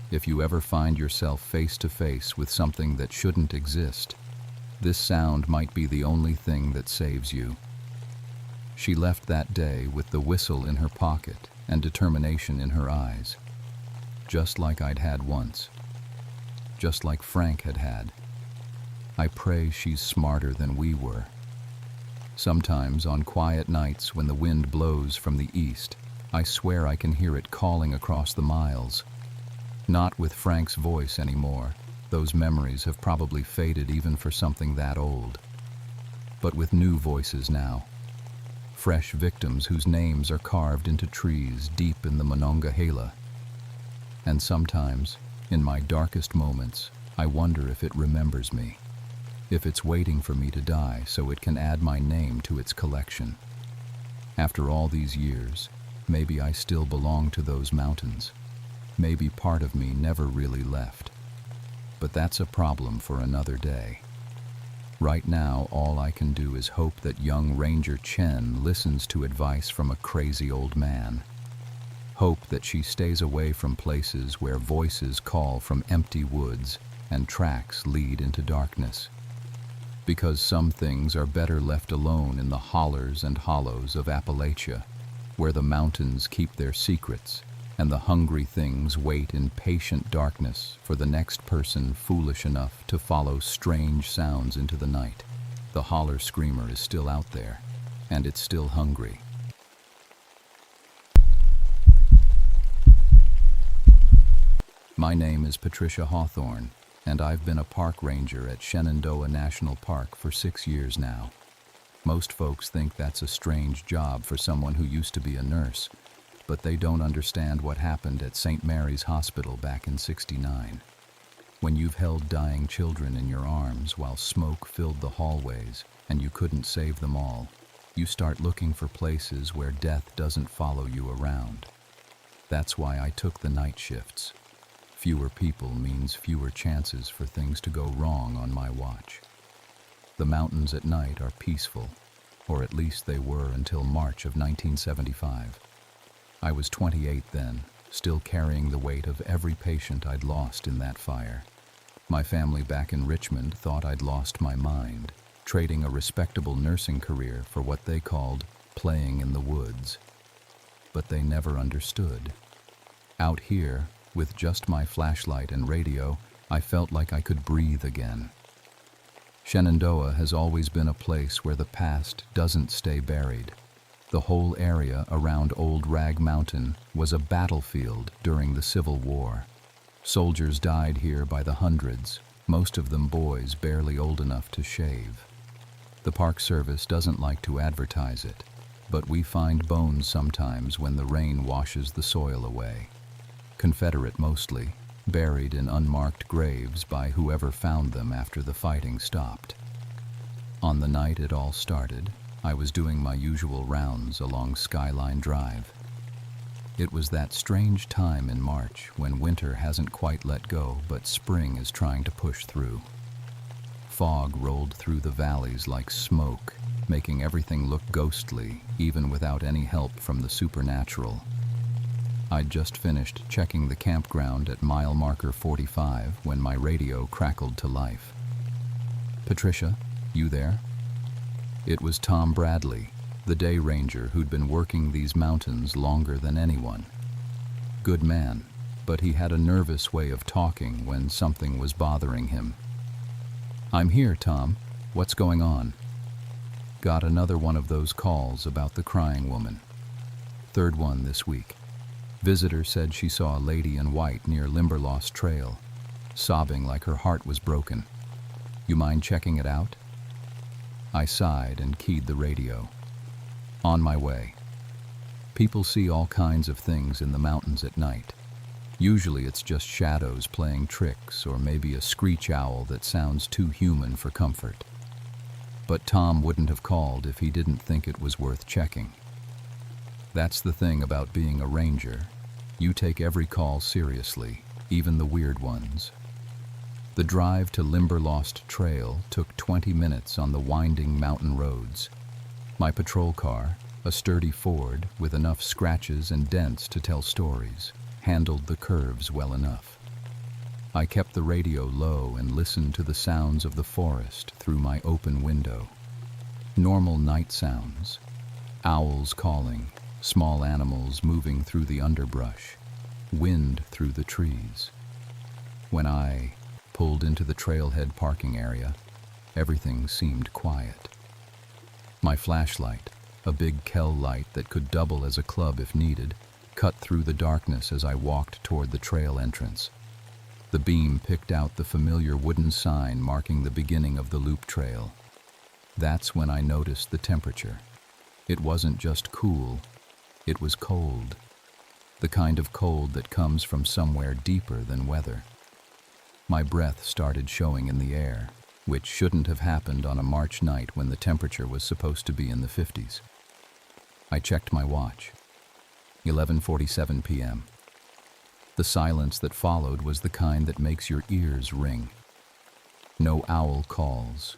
if you ever find yourself face to face with something that shouldn't exist, this sound might be the only thing that saves you. She left that day with the whistle in her pocket and determination in her eyes, just like I'd had once, just like Frank had had. I pray she's smarter than we were. Sometimes on quiet nights when the wind blows from the east, I swear I can hear it calling across the miles. Not with Frank's voice anymore. Those memories have probably faded even for something that old. But with new voices now. Fresh victims whose names are carved into trees deep in the Monongahela. And sometimes, in my darkest moments, I wonder if it remembers me. If it's waiting for me to die so it can add my name to its collection. After all these years, maybe I still belong to those mountains. Maybe part of me never really left. But that's a problem for another day. Right now, all I can do is hope that young Ranger Chen listens to advice from a crazy old man. Hope that she stays away from places where voices call from empty woods and tracks lead into darkness. Because some things are better left alone in the hollers and hollows of Appalachia, where the mountains keep their secrets and the hungry things wait in patient darkness for the next person foolish enough to follow strange sounds into the night. The holler screamer is still out there, and it's still hungry. My name is Patricia Hawthorne, and I've been a park ranger at Shenandoah National Park for 6 years now. Most folks think that's a strange job for someone who used to be a nurse, but they don't understand what happened at St. Mary's Hospital back in '69. When you've held dying children in your arms while smoke filled the hallways and you couldn't save them all, you start looking for places where death doesn't follow you around. That's why I took the night shifts. Fewer people means fewer chances for things to go wrong on my watch. The mountains at night are peaceful, or at least they were until March of 1975. I was 28 then, still carrying the weight of every patient I'd lost in that fire. My family back in Richmond thought I'd lost my mind, trading a respectable nursing career for what they called playing in the woods. But they never understood. Out here, with just my flashlight and radio, I felt like I could breathe again. Shenandoah has always been a place where the past doesn't stay buried. The whole area around Old Rag Mountain was a battlefield during the Civil War. Soldiers died here by the hundreds, most of them boys barely old enough to shave. The Park Service doesn't like to advertise it, but we find bones sometimes when the rain washes the soil away. Confederate mostly, buried in unmarked graves by whoever found them after the fighting stopped. On the night it all started, I was doing my usual rounds along Skyline Drive. It was that strange time in March when winter hasn't quite let go, but spring is trying to push through. Fog rolled through the valleys like smoke, making everything look ghostly, even without any help from the supernatural. I'd just finished checking the campground at mile marker 45 when my radio crackled to life. "Patricia, you there?" It was Tom Bradley, the day ranger who'd been working these mountains longer than anyone. Good man, but he had a nervous way of talking when something was bothering him. "I'm here, Tom. What's going on?" Got another one of those calls about the crying woman. Third one this week. Visitor said she saw a lady in white near Limberlost Trail, sobbing like her heart was broken. "You mind checking it out?" I sighed and keyed the radio. On my way. People see all kinds of things in the mountains at night. Usually it's just shadows playing tricks or maybe a screech owl that sounds too human for comfort. But Tom wouldn't have called if he didn't think it was worth checking. That's the thing about being a ranger. You take every call seriously, even the weird ones. The drive to Limberlost Trail took 20 minutes on the winding mountain roads. My patrol car, a sturdy Ford with enough scratches and dents to tell stories, handled the curves well enough. I kept the radio low and listened to the sounds of the forest through my open window. Normal night sounds. Owls calling, small animals moving through the underbrush, wind through the trees. When I pulled into the trailhead parking area, everything seemed quiet. My flashlight, a big Kell light that could double as a club if needed, cut through the darkness as I walked toward the trail entrance. The beam picked out the familiar wooden sign marking the beginning of the loop trail. That's when I noticed the temperature. It wasn't just cool, it was cold. The kind of cold that comes from somewhere deeper than weather. My breath started showing in the air, which shouldn't have happened on a March night when the temperature was supposed to be in the 50s. I checked my watch. 11:47 p.m. The silence that followed was the kind that makes your ears ring. No owl calls.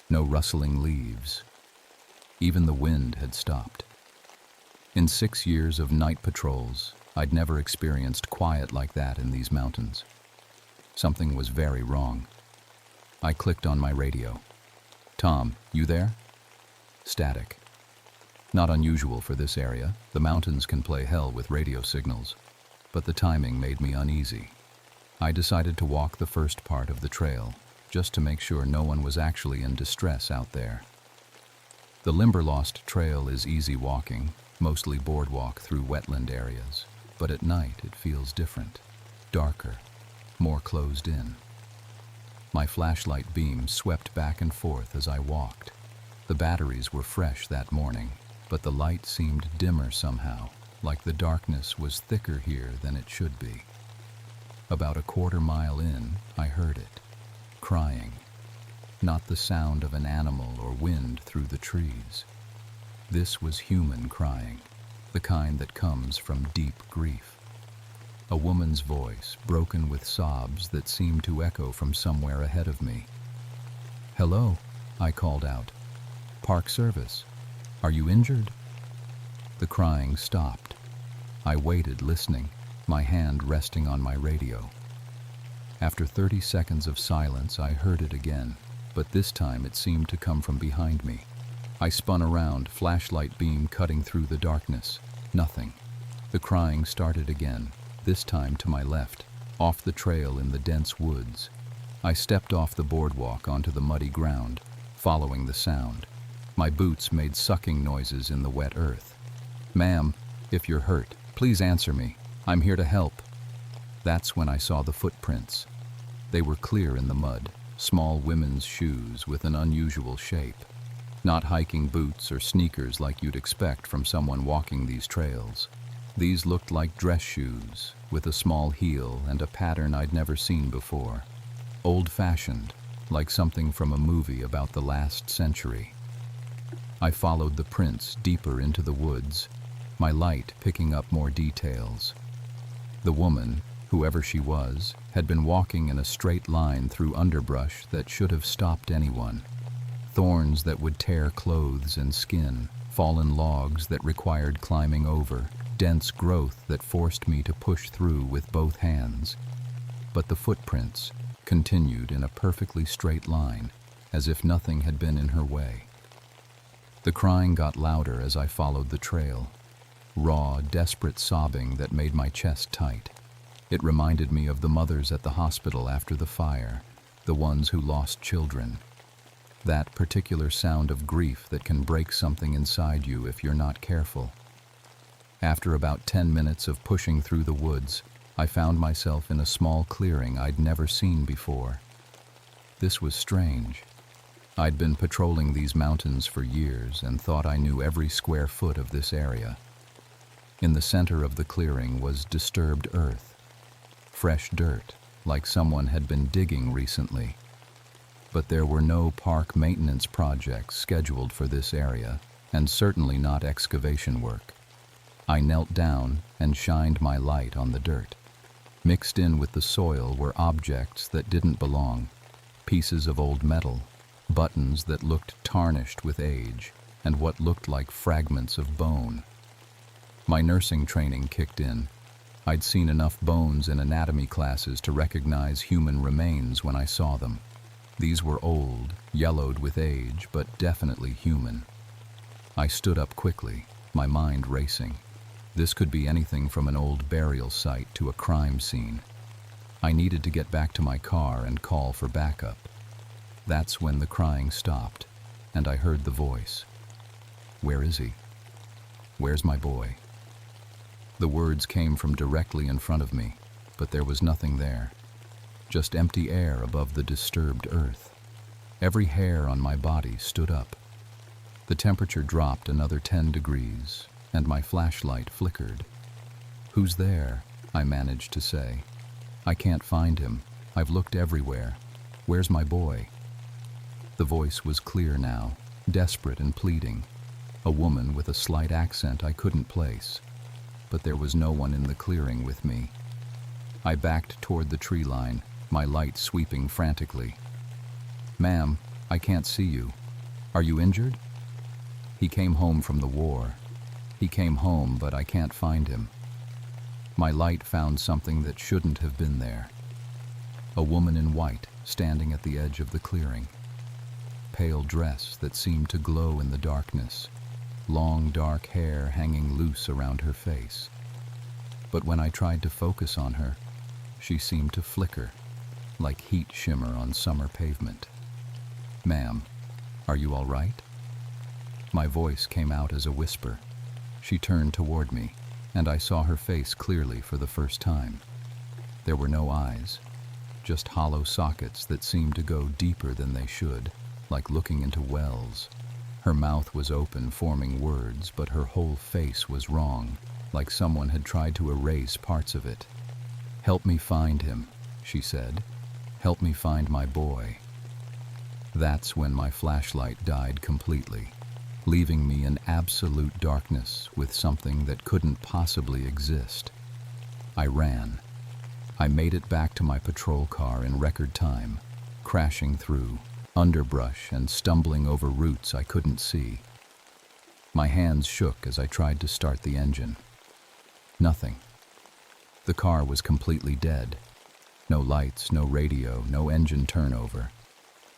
no rustling leaves. Even the wind had stopped. In 6 years of night patrols, I'd never experienced quiet like that in these mountains. Something was very wrong. I clicked on my radio. "Tom, you there?" Static. Not unusual for this area. The mountains can play hell with radio signals, but the timing made me uneasy. I decided to walk the first part of the trail, just to make sure no one was actually in distress out there. The Limberlost Trail is easy walking, mostly boardwalk through wetland areas, but at night it feels different, darker, more closed in. My flashlight beam swept back and forth as I walked. The batteries were fresh that morning, but the light seemed dimmer somehow, like the darkness was thicker here than it should be. About a quarter mile in, I heard it, crying. Not the sound of an animal or wind through the trees. This was human crying, the kind that comes from deep grief. A woman's voice, broken with sobs that seemed to echo from somewhere ahead of me. "Hello," I called out. "Park Service. Are you injured?" The crying stopped. I waited, listening, my hand resting on my radio. After 30 seconds of silence, I heard it again, but this time it seemed to come from behind me. I spun around, flashlight beam cutting through the darkness. Nothing. The crying started again, this time to my left, off the trail in the dense woods. I stepped off the boardwalk onto the muddy ground, following the sound. My boots made sucking noises in the wet earth. "Ma'am, if you're hurt, please answer me. I'm here to help." That's when I saw the footprints. They were clear in the mud, small women's shoes with an unusual shape. Not hiking boots or sneakers like you'd expect from someone walking these trails. These looked like dress shoes, with a small heel and a pattern I'd never seen before. Old-fashioned, like something from a movie about the last century. I followed the prints deeper into the woods, my light picking up more details. The woman, whoever she was, had been walking in a straight line through underbrush that should have stopped anyone. Thorns that would tear clothes and skin, fallen logs that required climbing over, dense growth that forced me to push through with both hands. But the footprints continued in a perfectly straight line, as if nothing had been in her way. The crying got louder as I followed the trail. Raw, desperate sobbing that made my chest tight. It reminded me of the mothers at the hospital after the fire, the ones who lost children. That particular sound of grief that can break something inside you if you're not careful. After about 10 minutes of pushing through the woods, I found myself in a small clearing I'd never seen before. This was strange. I'd been patrolling these mountains for years and thought I knew every square foot of this area. In the center of the clearing was disturbed earth. Fresh dirt, like someone had been digging recently. But there were no park maintenance projects scheduled for this area, and certainly not excavation work. I knelt down and shined my light on the dirt. Mixed in with the soil were objects that didn't belong, pieces of old metal, buttons that looked tarnished with age, and what looked like fragments of bone. My nursing training kicked in. I'd seen enough bones in anatomy classes to recognize human remains when I saw them. These were old, yellowed with age, but definitely human. I stood up quickly, my mind racing. This could be anything from an old burial site to a crime scene. I needed to get back to my car and call for backup. That's when the crying stopped, and I heard the voice. "Where is he? Where's my boy?" The words came from directly in front of me, but there was nothing there. Just empty air above the disturbed earth. Every hair on my body stood up. The temperature dropped another 10 degrees, and my flashlight flickered. "Who's there?" I managed to say. "I can't find him. I've looked everywhere. Where's my boy?" The voice was clear now, desperate and pleading. A woman with a slight accent I couldn't place. But there was no one in the clearing with me. I backed toward the tree line, my light sweeping frantically. "Ma'am, I can't see you. Are you injured? He came home from the war. He came home, but I can't find him. My light found something that shouldn't have been there. A woman in white standing at the edge of the clearing. Pale dress that seemed to glow in the darkness. Long dark hair hanging loose around her face. But when I tried to focus on her, she seemed to flicker, like heat shimmer on summer pavement. "Ma'am, are you all right?" My voice came out as a whisper. She turned toward me, and I saw her face clearly for the first time. There were no eyes, just hollow sockets that seemed to go deeper than they should, like looking into wells. Her mouth was open, forming words, but her whole face was wrong, like someone had tried to erase parts of it. "Help me find him," she said. "Help me find my boy." That's when my flashlight died completely, leaving me in absolute darkness with something that couldn't possibly exist. I ran. I made it back to my patrol car in record time, crashing through underbrush and stumbling over roots I couldn't see. My hands shook as I tried to start the engine. Nothing. The car was completely dead. No lights, no radio, no engine turnover.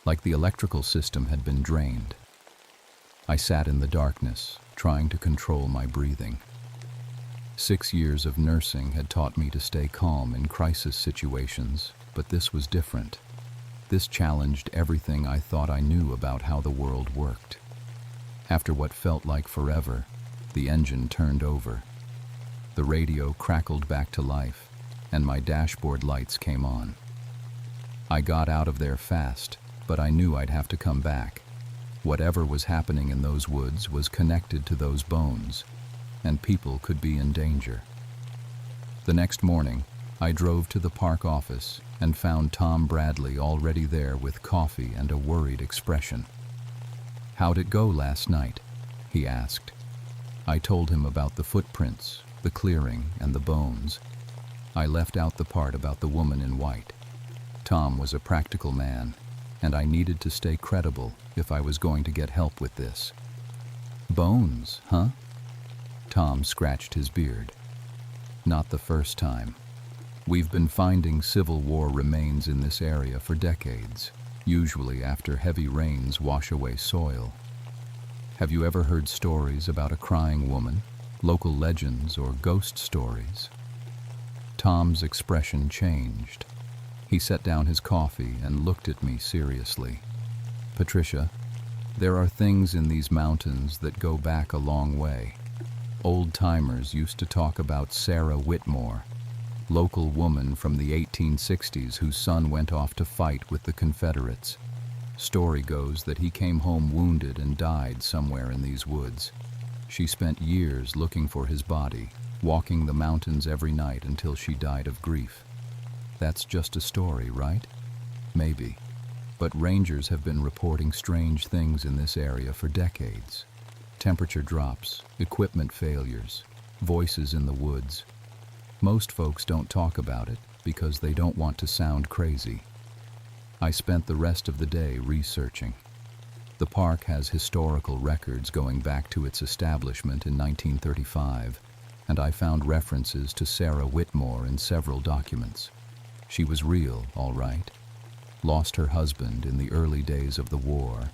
Like the electrical system had been drained. I sat in the darkness, trying to control my breathing. 6 years of nursing had taught me to stay calm in crisis situations, but this was different. This challenged everything I thought I knew about how the world worked. After what felt like forever, the engine turned over. The radio crackled back to life, and my dashboard lights came on. I got out of there fast, but I knew I'd have to come back. Whatever was happening in those woods was connected to those bones, and people could be in danger. The next morning, I drove to the park office and found Tom Bradley already there with coffee and a worried expression. "How'd it go last night?" he asked. I told him about the footprints, the clearing, and the bones. I left out the part about the woman in white. Tom was a practical man, and I needed to stay credible if I was going to get help with this. "Bones, huh?" Tom scratched his beard. "Not the first time. We've been finding Civil War remains in this area for decades, usually after heavy rains wash away soil. Have you ever heard stories about a crying woman, local legends, or ghost stories?" Tom's expression changed. He set down his coffee and looked at me seriously. "Patricia, there are things in these mountains that go back a long way. Old-timers used to talk about Sarah Whitmore, local woman from the 1860s whose son went off to fight with the Confederates. Story goes that he came home wounded and died somewhere in these woods. She spent years looking for his body, walking the mountains every night until she died of grief. That's just a story, right? Maybe. But rangers have been reporting strange things in this area for decades. Temperature drops, equipment failures, voices in the woods. Most folks don't talk about it because they don't want to sound crazy. I spent the rest of the day researching. The park has historical records going back to its establishment in 1935, and I found references to Sarah Whitmore in several documents. She was real, all right. Lost her husband in the early days of the war.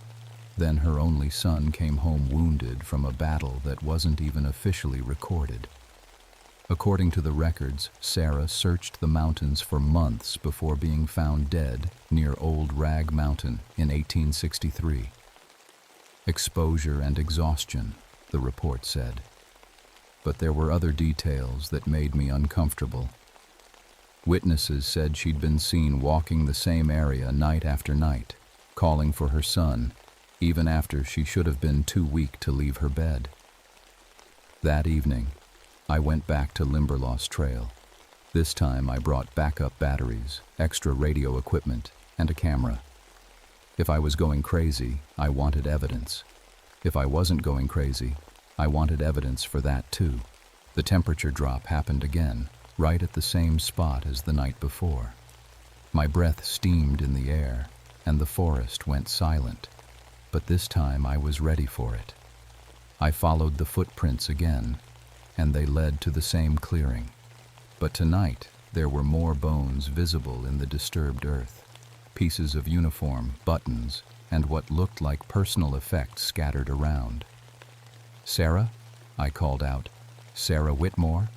Then her only son came home wounded from a battle that wasn't even officially recorded. According to the records, Sarah searched the mountains for months before being found dead near Old Rag Mountain in 1863. Exposure and exhaustion, the report said. But there were other details that made me uncomfortable. Witnesses said she'd been seen walking the same area night after night, calling for her son, even after she should have been too weak to leave her bed. That evening, I went back to Limberlost Trail. This time I brought backup batteries, extra radio equipment, and a camera. If I was going crazy, I wanted evidence. If I wasn't going crazy, I wanted evidence for that too. The temperature drop happened again, right at the same spot as the night before. My breath steamed in the air, and the forest went silent. but this time I was ready for it. I followed the footprints again, and they led to the same clearing. But tonight, there were more bones visible in the disturbed earth. Pieces of uniform, buttons, and what looked like personal effects scattered around. "Sarah?" I called out. "Sarah Whitmore?"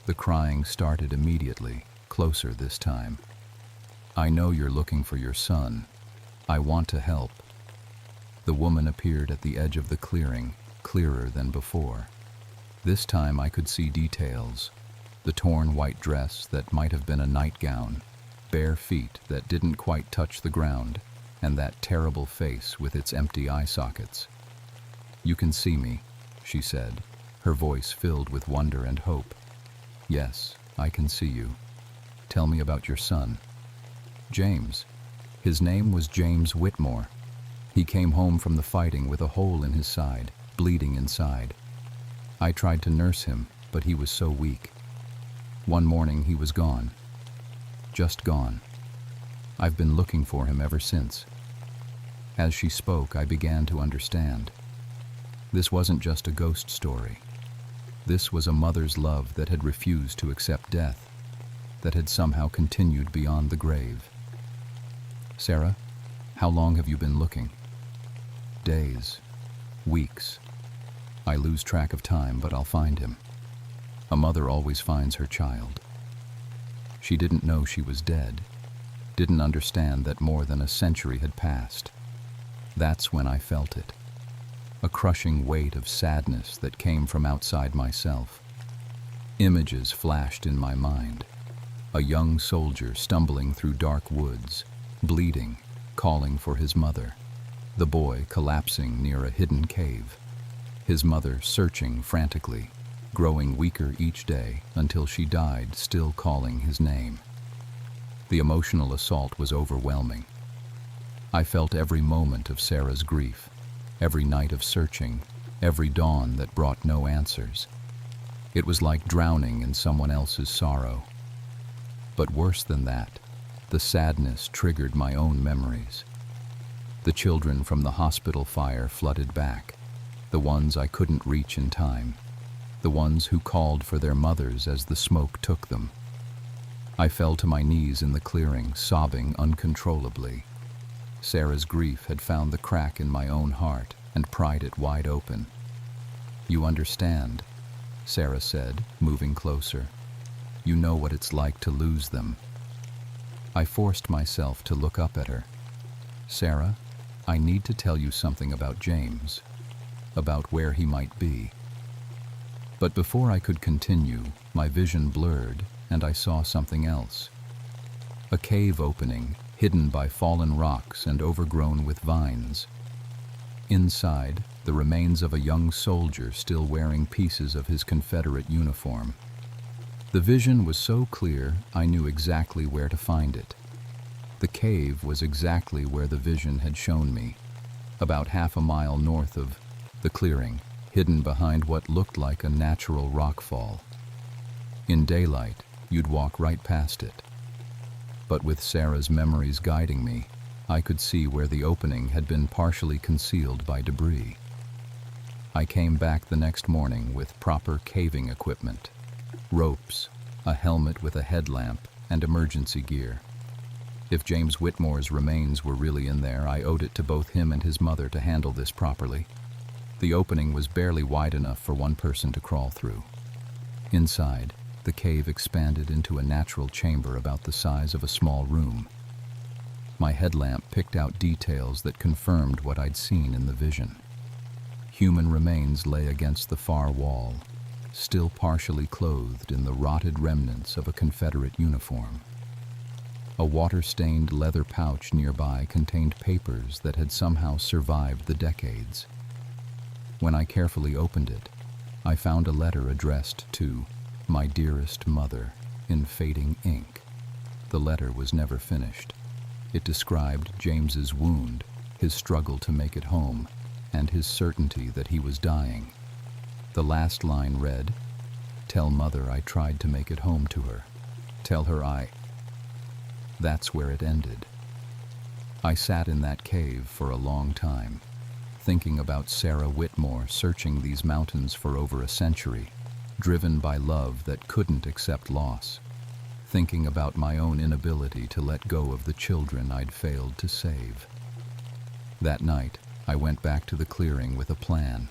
The crying started immediately, closer this time. "I know you're looking for your son. I want to help." The woman appeared at the edge of the clearing, clearer than before. This time I could see details. The torn white dress that might have been a nightgown, bare feet that didn't quite touch the ground, and that terrible face with its empty eye sockets. "You can see me," she said, her voice filled with wonder and hope. "Yes, I can see you. Tell me about your son." "James. His name was James Whitmore. He came home from the fighting with a hole in his side, bleeding inside. I tried to nurse him, but he was so weak. One morning he was gone. Just gone. I've been looking for him ever since." As she spoke, I began to understand. This wasn't just a ghost story. This was a mother's love that had refused to accept death, that had somehow continued beyond the grave. "Sarah, how long have you been looking?" "Days. Weeks. I lose track of time, but I'll find him. A mother always finds her child." She didn't know she was dead, didn't understand that more than a century had passed. That's when I felt it. A crushing weight of sadness that came from outside myself. Images flashed in my mind. A young soldier stumbling through dark woods, bleeding, calling for his mother. The boy collapsing near a hidden cave. His mother searching frantically, growing weaker each day until she died still calling his name. The emotional assault was overwhelming. I felt every moment of Sarah's grief, every night of searching, every dawn that brought no answers. It was like drowning in someone else's sorrow. But worse than that, the sadness triggered my own memories. The children from the hospital fire flooded back, the ones I couldn't reach in time, the ones who called for their mothers as the smoke took them. I fell to my knees in the clearing, sobbing uncontrollably. Sarah's grief had found the crack in my own heart and pried it wide open. "You understand," Sarah said, moving closer. "You know what it's like to lose them." I forced myself to look up at her. "Sarah, I need to tell you something about James, about where he might be." But before I could continue, my vision blurred and I saw something else. A cave opening, hidden by fallen rocks and overgrown with vines. Inside, the remains of a young soldier still wearing pieces of his Confederate uniform. The vision was so clear, I knew exactly where to find it. The cave was exactly where the vision had shown me, about half a mile north of the clearing, hidden behind what looked like a natural rockfall. In daylight, you'd walk right past it. But with Sarah's memories guiding me, I could see where the opening had been partially concealed by debris. I came back the next morning with proper caving equipment, ropes, a helmet with a headlamp, and emergency gear. If James Whitmore's remains were really in there, I owed it to both him and his mother to handle this properly. The opening was barely wide enough for one person to crawl through. Inside, the cave expanded into a natural chamber about the size of a small room. My headlamp picked out details that confirmed what I'd seen in the vision. Human remains lay against the far wall, still partially clothed in the rotted remnants of a Confederate uniform. A water-stained leather pouch nearby contained papers that had somehow survived the decades. When I carefully opened it, I found a letter addressed to "My dearest mother" in fading ink. The letter was never finished. It described James's wound, his struggle to make it home, and his certainty that he was dying. The last line read, "Tell Mother I tried to make it home to her. Tell her I..." That's where it ended. I sat in that cave for a long time, thinking about Sarah Whitmore searching these mountains for over a century, driven by love that couldn't accept loss, thinking about my own inability to let go of the children I'd failed to save. That night, I went back to the clearing with a plan.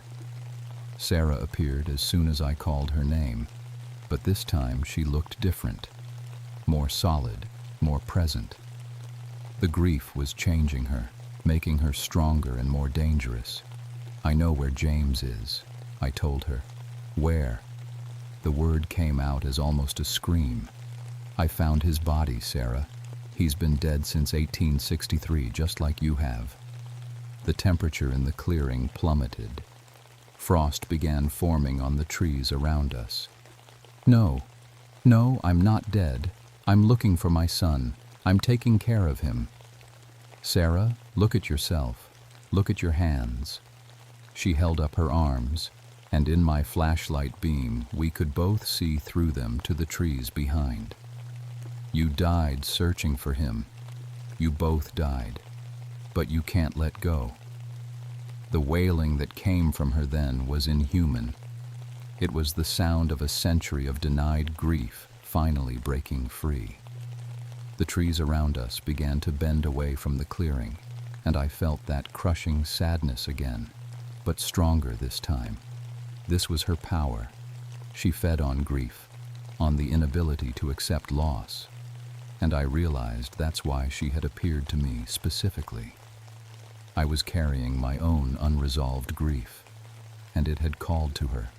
Sarah appeared as soon as I called her name, but this time she looked different, more solid, more present. The grief was changing her, making her stronger and more dangerous. "I know where James is," I told her. "Where?" The word came out as almost a scream. "I found his body, Sarah. He's been dead since 1863, just like you have." The temperature in the clearing plummeted. Frost began forming on the trees around us. No, I'm not dead. I'm looking for my son. I'm taking care of him." "Sarah, look at yourself. Look at your hands." She held up her arms, and in my flashlight beam we could both see through them to the trees behind. "You died searching for him. You both died. But you can't let go." The wailing that came from her then was inhuman. It was the sound of a century of denied grief finally breaking free. The trees around us began to bend away from the clearing, and I felt that crushing sadness again, but stronger this time. This was her power. She fed on grief, on the inability to accept loss, and I realized that's why she had appeared to me specifically. I was carrying my own unresolved grief, and it had called to her.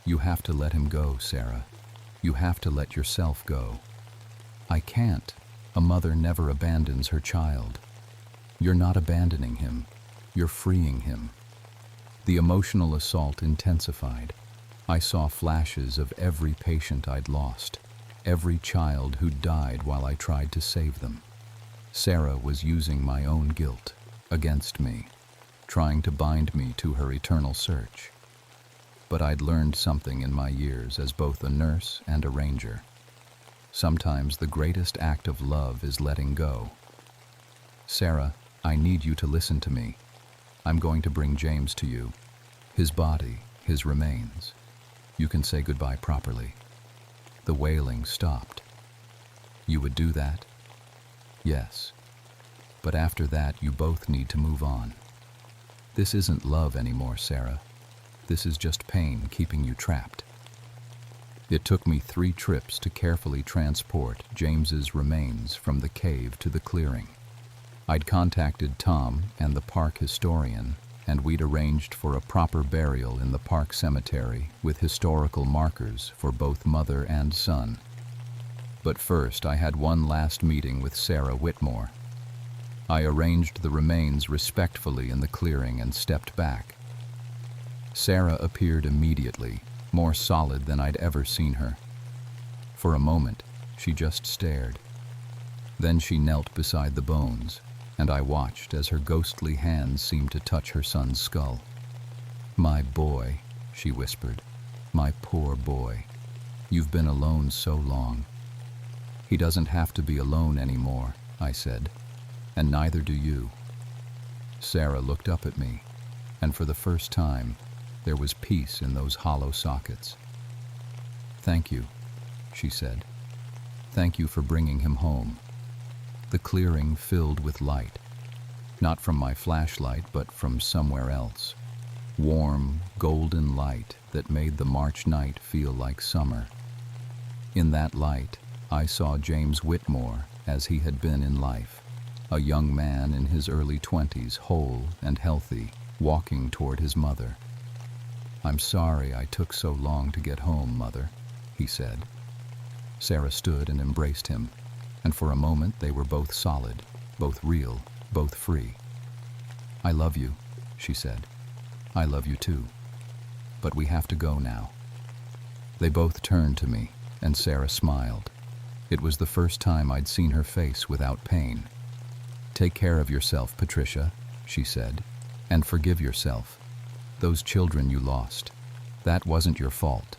"You have to let him go, Sarah. You have to let yourself go." "I can't. A mother never abandons her child." "You're not abandoning him. You're freeing him." The emotional assault intensified. I saw flashes of every patient I'd lost, every child who'd died while I tried to save them. Sarah was using my own guilt against me, trying to bind me to her eternal search. But I'd learned something in my years as both a nurse and a ranger. Sometimes the greatest act of love is letting go. "Sarah, I need you to listen to me. I'm going to bring James to you. His body, his remains. You can say goodbye properly." The wailing stopped. "You would do that?" "Yes. But after that, you both need to move on. This isn't love anymore, Sarah. This is just pain keeping you trapped." It took me 3 trips to carefully transport James's remains from the cave to the clearing. I'd contacted Tom and the park historian, and we'd arranged for a proper burial in the park cemetery with historical markers for both mother and son. But first, I had one last meeting with Sarah Whitmore. I arranged the remains respectfully in the clearing and stepped back. Sarah appeared immediately, more solid than I'd ever seen her. For a moment, she just stared. Then she knelt beside the bones, and I watched as her ghostly hands seemed to touch her son's skull. "My boy," she whispered. "My poor boy. You've been alone so long." "He doesn't have to be alone anymore," I said, "and neither do you." Sarah looked up at me, and for the first time, there was peace in those hollow sockets. "Thank you," she said. "Thank you for bringing him home." The clearing filled with light, not from my flashlight, but from somewhere else. Warm, golden light that made the March night feel like summer. In that light, I saw James Whitmore as he had been in life, a young man in his early 20s, whole and healthy, walking toward his mother. "I'm sorry I took so long to get home, Mother," he said. Sarah stood and embraced him, and for a moment they were both solid, both real, both free. "I love you," she said. "I love you too. But we have to go now." They both turned to me, and Sarah smiled. It was the first time I'd seen her face without pain. "Take care of yourself, Patricia," she said, "and forgive yourself. Those children you lost, that wasn't your fault.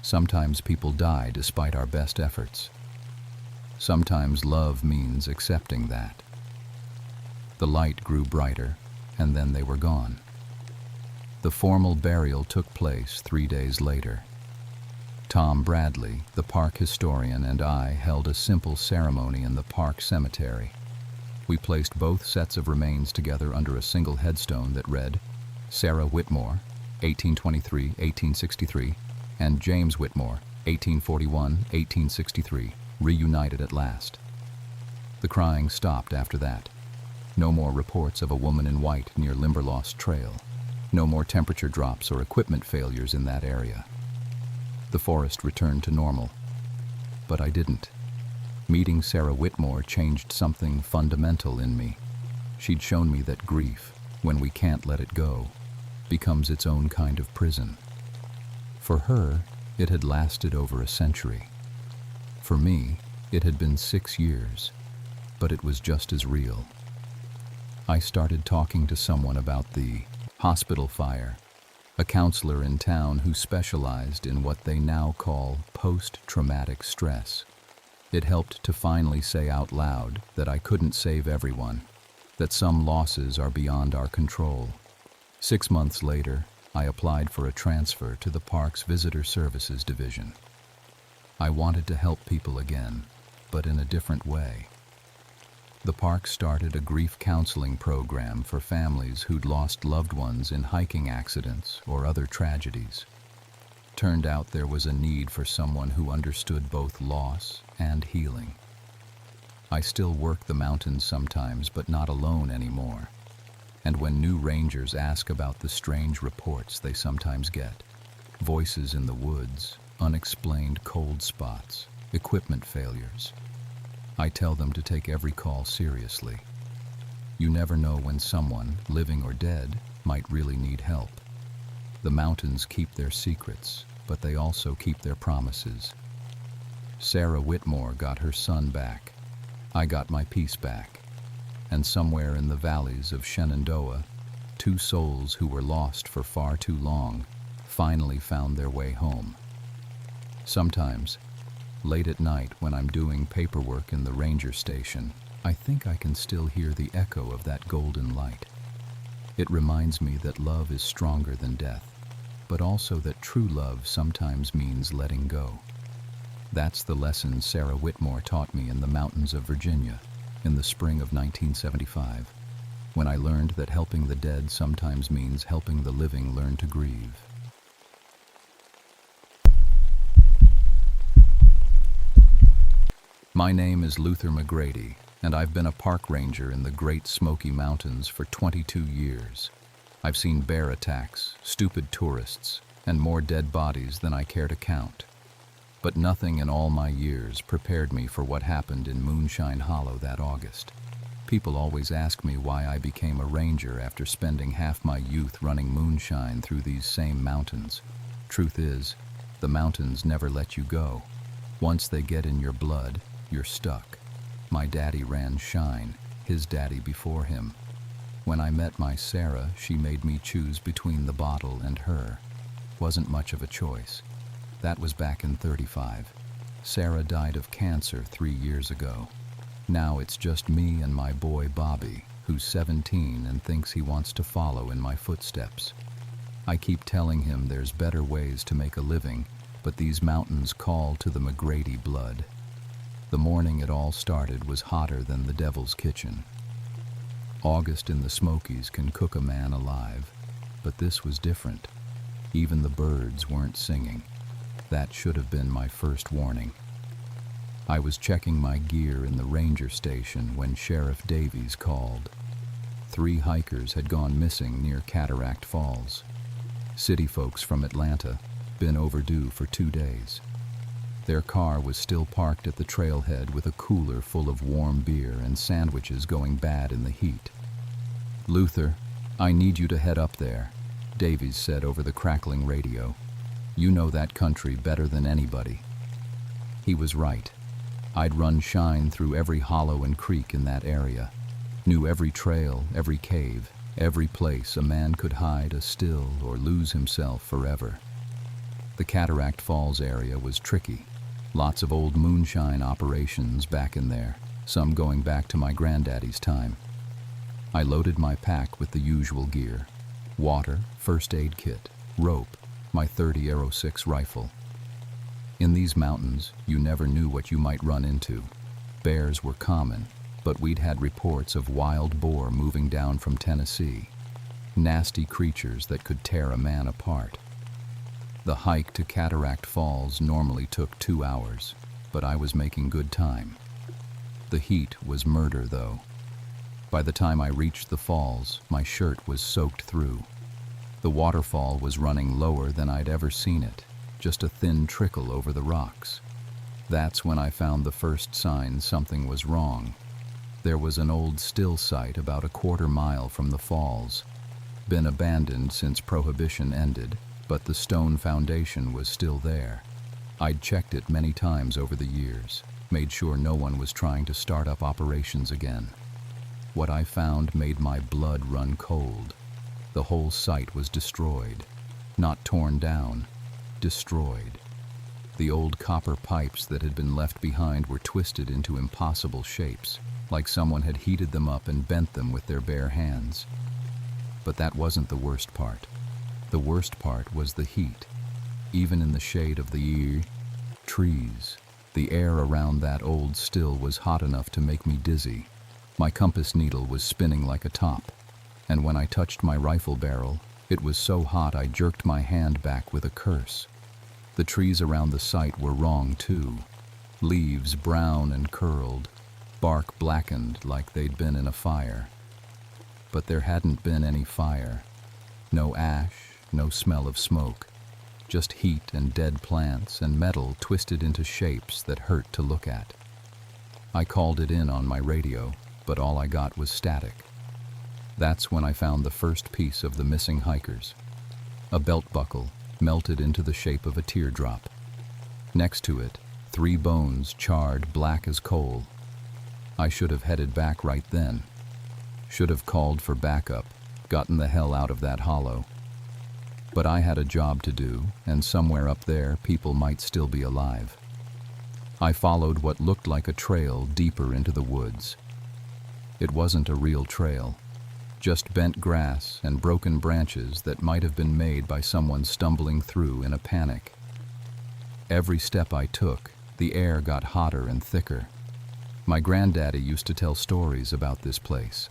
Sometimes people die despite our best efforts. Sometimes love means accepting that." The light grew brighter, and then they were gone. The formal burial took place 3 days later. Tom Bradley, the park historian, and I held a simple ceremony in the park cemetery. We placed both sets of remains together under a single headstone that read, Sarah Whitmore, 1823-1863, and James Whitmore, 1841-1863, reunited at last. The crying stopped after that. No more reports of a woman in white near Limberlost Trail. No more temperature drops or equipment failures in that area. The forest returned to normal. But I didn't. Meeting Sarah Whitmore changed something fundamental in me. She'd shown me that grief, when we can't let it go, becomes its own kind of prison. For her, it had lasted over a century. For me, it had been 6 years, but it was just as real. I started talking to someone about the hospital fire, a counselor in town who specialized in what they now call post-traumatic stress. It helped to finally say out loud that I couldn't save everyone, that some losses are beyond our control. 6 months later, I applied for a transfer to the park's visitor services division. I wanted to help people again, but in a different way. The park started a grief counseling program for families who'd lost loved ones in hiking accidents or other tragedies. Turned out there was a need for someone who understood both loss and healing. I still work the mountains sometimes, but not alone anymore. And when new rangers ask about the strange reports they sometimes get, voices in the woods, unexplained cold spots, equipment failures, I tell them to take every call seriously. You never know when someone, living or dead, might really need help. The mountains keep their secrets, but they also keep their promises. Sarah Whitmore got her son back. I got my peace back. And somewhere in the valleys of Shenandoah, 2 souls who were lost for far too long finally found their way home. Sometimes, late at night when I'm doing paperwork in the ranger station, I think I can still hear the echo of that golden light. It reminds me that love is stronger than death, but also that true love sometimes means letting go. That's the lesson Sarah Whitmore taught me in the mountains of Virginia in the spring of 1975, when I learned that helping the dead sometimes means helping the living learn to grieve. My name is Luther McGrady, and I've been a park ranger in the Great Smoky Mountains for 22 years. I've seen bear attacks, stupid tourists, and more dead bodies than I care to count. But nothing in all my years prepared me for what happened in Moonshine Hollow that August. People always ask me why I became a ranger after spending half my youth running moonshine through these same mountains. Truth is, the mountains never let you go. Once they get in your blood, you're stuck. My daddy ran shine, his daddy before him. When I met my Sarah, she made me choose between the bottle and her. Wasn't much of a choice. That was back in '35. Sarah died of cancer 3 years ago. Now it's just me and my boy Bobby, who's 17 and thinks he wants to follow in my footsteps. I keep telling him there's better ways to make a living, but these mountains call to the McGrady blood. The morning it all started was hotter than the devil's kitchen. August in the Smokies can cook a man alive, but this was different. Even the birds weren't singing. That should have been my first warning. I was checking my gear in the ranger station when Sheriff Davies called. 3 hikers had gone missing near Cataract Falls. City folks from Atlanta, been overdue for 2 days. Their car was still parked at the trailhead with a cooler full of warm beer and sandwiches going bad in the heat. "Luther, I need you to head up there," Davies said over the crackling radio. "You know that country better than anybody." He was right. I'd run shine through every hollow and creek in that area. Knew every trail, every cave, every place a man could hide a still or lose himself forever. The Cataract Falls area was tricky. Lots of old moonshine operations back in there, some going back to my granddaddy's time. I loaded my pack with the usual gear: water, first aid kit, rope, my .30 Aero 6 rifle. In these mountains, you never knew what you might run into. Bears were common, but we'd had reports of wild boar moving down from Tennessee. Nasty creatures that could tear a man apart. The hike to Cataract Falls normally took 2 hours, but I was making good time. The heat was murder, though. By the time I reached the falls, my shirt was soaked through. The waterfall was running lower than I'd ever seen it, just a thin trickle over the rocks. That's when I found the first sign something was wrong. There was an old still site about a quarter mile from the falls. Been abandoned since Prohibition ended, but the stone foundation was still there. I'd checked it many times over the years, made sure no one was trying to start up operations again. What I found made my blood run cold. The whole site was destroyed. Not torn down, destroyed. The old copper pipes that had been left behind were twisted into impossible shapes, like someone had heated them up and bent them with their bare hands. But that wasn't the worst part. The worst part was the heat. Even in the shade of the trees, the air around that old still was hot enough to make me dizzy. My compass needle was spinning like a top, and when I touched my rifle barrel, it was so hot I jerked my hand back with a curse. The trees around the site were wrong too. Leaves brown and curled, bark blackened like they'd been in a fire. But there hadn't been any fire. No ash, no smell of smoke. Just heat and dead plants and metal twisted into shapes that hurt to look at. I called it in on my radio, but all I got was static. That's when I found the first piece of the missing hikers. A belt buckle melted into the shape of a teardrop. Next to it, 3 bones charred black as coal. I should have headed back right then. Should have called for backup, gotten the hell out of that hollow. But I had a job to do, and somewhere up there people might still be alive. I followed what looked like a trail deeper into the woods. It wasn't a real trail, just bent grass and broken branches that might have been made by someone stumbling through in a panic. Every step I took, the air got hotter and thicker. My granddaddy used to tell stories about this place.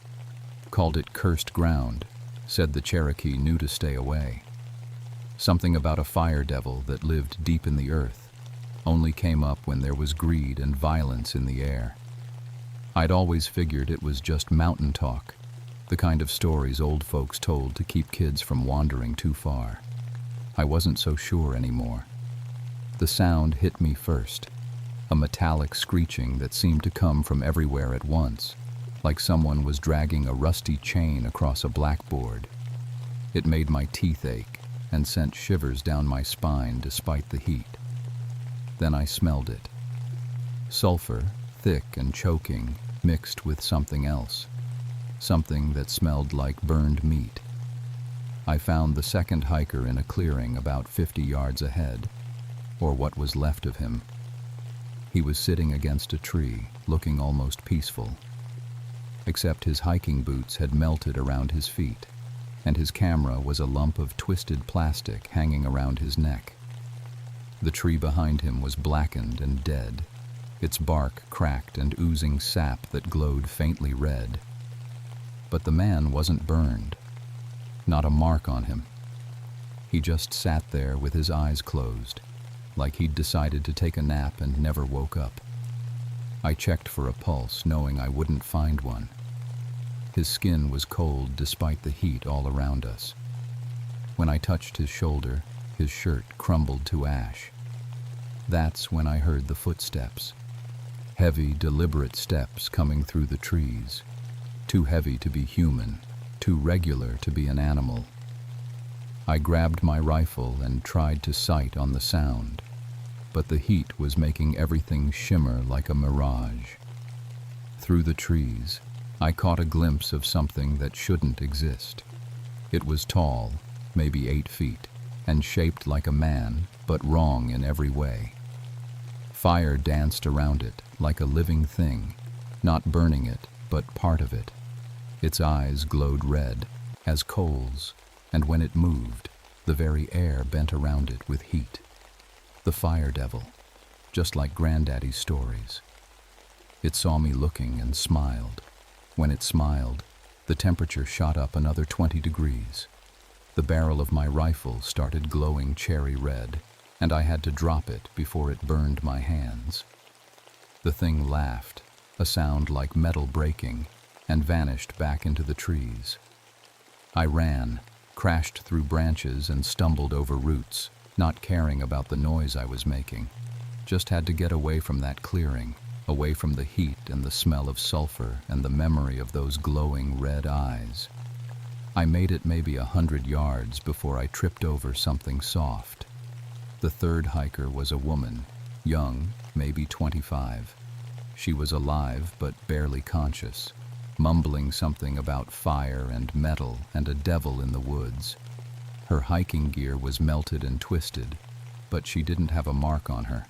Called it cursed ground, said the Cherokee knew to stay away. Something about a fire devil that lived deep in the earth, only came up when there was greed and violence in the air. I'd always figured it was just mountain talk, the kind of stories old folks told to keep kids from wandering too far. I wasn't so sure anymore. The sound hit me first, a metallic screeching that seemed to come from everywhere at once, like someone was dragging a rusty chain across a blackboard. It made my teeth ache and sent shivers down my spine despite the heat. Then I smelled it. Sulfur, thick and choking, mixed with something else. Something that smelled like burned meat. I found the second hiker in a clearing about 50 yards ahead, or what was left of him. He was sitting against a tree, looking almost peaceful. Except his hiking boots had melted around his feet, and his camera was a lump of twisted plastic hanging around his neck. The tree behind him was blackened and dead, its bark cracked and oozing sap that glowed faintly red. But the man wasn't burned. Not a mark on him. He just sat there with his eyes closed, like he'd decided to take a nap and never woke up. I checked for a pulse, knowing I wouldn't find one. His skin was cold despite the heat all around us. When I touched his shoulder, his shirt crumbled to ash. That's when I heard the footsteps. Heavy, deliberate steps coming through the trees. Too heavy to be human, too regular to be an animal. I grabbed my rifle and tried to sight on the sound, but the heat was making everything shimmer like a mirage. Through the trees, I caught a glimpse of something that shouldn't exist. It was tall, maybe 8 feet, and shaped like a man, but wrong in every way. Fire danced around it like a living thing, not burning it, but part of it. Its eyes glowed red, as coals, and when it moved, the very air bent around it with heat. The fire devil, just like Granddaddy's stories. It saw me looking and smiled. When it smiled, the temperature shot up another 20 degrees. The barrel of my rifle started glowing cherry red, and I had to drop it before it burned my hands. The thing laughed, a sound like metal breaking, and vanished back into the trees. I ran, crashed through branches and stumbled over roots, not caring about the noise I was making. Just had to get away from that clearing, away from the heat and the smell of sulfur and the memory of those glowing red eyes. I made it maybe 100 yards before I tripped over something soft. The third hiker was a woman, young, maybe 25. She was alive but barely conscious, mumbling something about fire and metal and a devil in the woods. Her hiking gear was melted and twisted, but she didn't have a mark on her.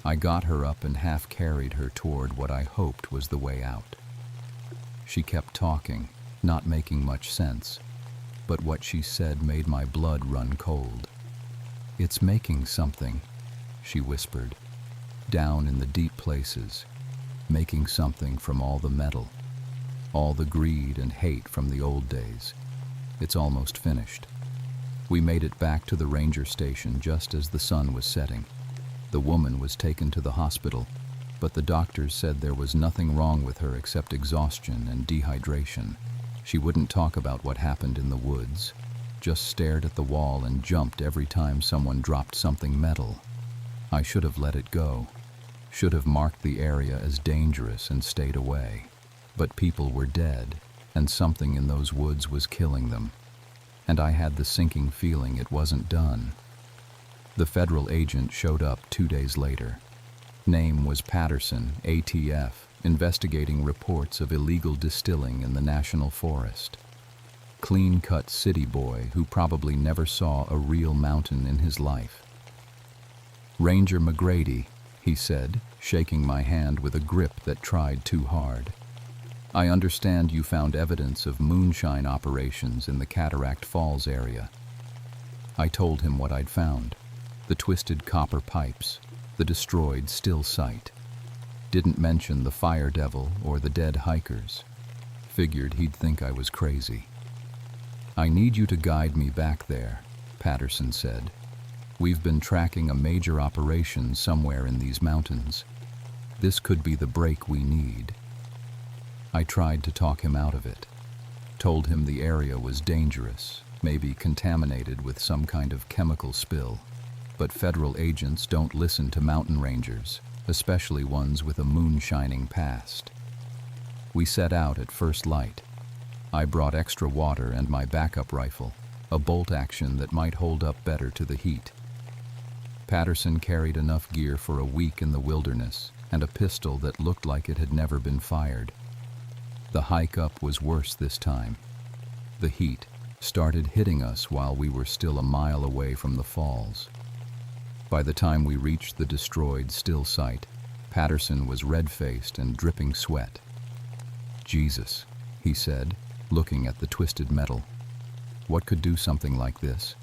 I got her up and half carried her toward what I hoped was the way out. She kept talking, not making much sense, but what she said made my blood run cold. "It's making something," she whispered, "down in the deep places, making something from all the metal, all the greed and hate from the old days. It's almost finished." We made it back to the ranger station just as the sun was setting. The woman was taken to the hospital, but the doctors said there was nothing wrong with her except exhaustion and dehydration. She wouldn't talk about what happened in the woods, just stared at the wall and jumped every time someone dropped something metal. I should have let it go, should have marked the area as dangerous and stayed away. But people were dead, and something in those woods was killing them. And I had the sinking feeling it wasn't done. The federal agent showed up 2 days later. Name was Patterson, ATF, investigating reports of illegal distilling in the National Forest. Clean-cut city boy who probably never saw a real mountain in his life. "Ranger McGrady," he said, shaking my hand with a grip that tried too hard. "I understand you found evidence of moonshine operations in the Cataract Falls area." I told him what I'd found. The twisted copper pipes, the destroyed still site. Didn't mention the fire devil or the dead hikers. Figured he'd think I was crazy. "I need you to guide me back there," Patterson said. "We've been tracking a major operation somewhere in these mountains. This could be the break we need." I tried to talk him out of it. Told him the area was dangerous, maybe contaminated with some kind of chemical spill. But federal agents don't listen to mountain rangers, especially ones with a moonshining past. We set out at first light. I brought extra water and my backup rifle, a bolt action that might hold up better to the heat. Patterson carried enough gear for a week in the wilderness and a pistol that looked like it had never been fired. The hike up was worse this time. The heat started hitting us while we were still a mile away from the falls. By the time we reached the destroyed still site, Patterson was red-faced and dripping sweat. "Jesus," he said, looking at the twisted metal. "What could do something like this?"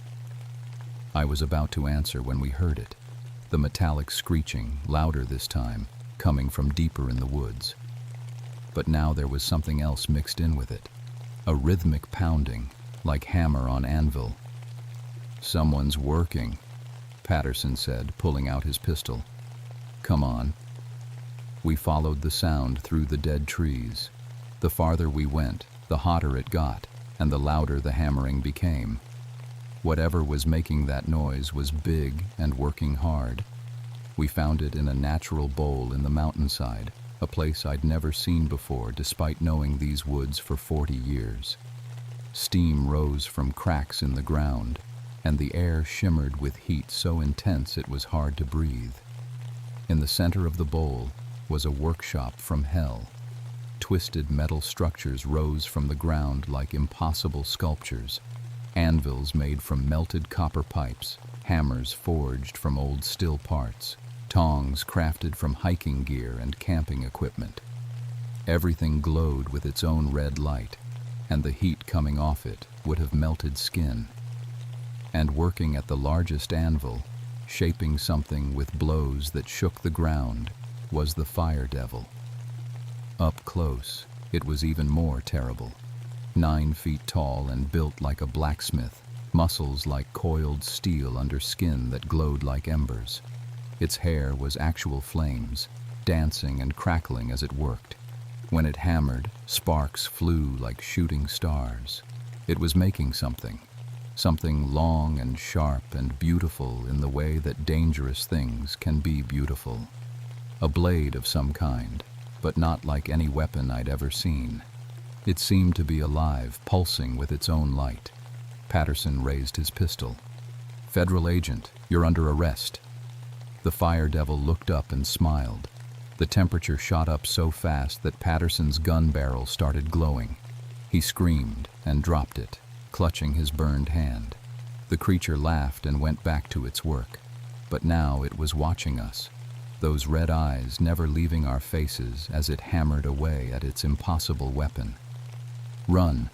I was about to answer when we heard it, the metallic screeching, louder this time, coming from deeper in the woods. But now there was something else mixed in with it, a rhythmic pounding, like hammer on anvil. "Someone's working," Patterson said, pulling out his pistol. "Come on." We followed the sound through the dead trees. The farther we went, the hotter it got, and the louder the hammering became. Whatever was making that noise was big and working hard. We found it in a natural bowl in the mountainside, a place I'd never seen before despite knowing these woods for 40 years. Steam rose from cracks in the ground, and the air shimmered with heat so intense it was hard to breathe. In the center of the bowl was a workshop from hell. Twisted metal structures rose from the ground like impossible sculptures. Anvils made from melted copper pipes, hammers forged from old steel parts, tongs crafted from hiking gear and camping equipment. Everything glowed with its own red light, and the heat coming off it would have melted skin. And working at the largest anvil, shaping something with blows that shook the ground, was the fire devil. Up close, it was even more terrible. 9 feet tall and built like a blacksmith, muscles like coiled steel under skin that glowed like embers. Its hair was actual flames, dancing and crackling as it worked. When it hammered, sparks flew like shooting stars. It was making something long and sharp and beautiful in the way that dangerous things can be beautiful. A blade of some kind, but not like any weapon I'd ever seen. It seemed to be alive, pulsing with its own light. Patterson raised his pistol. "Federal agent, you're under arrest." The fire devil looked up and smiled. The temperature shot up so fast that Patterson's gun barrel started glowing. He screamed and dropped it, clutching his burned hand. The creature laughed and went back to its work. But now it was watching us, those red eyes never leaving our faces as it hammered away at its impossible weapon. "Run,"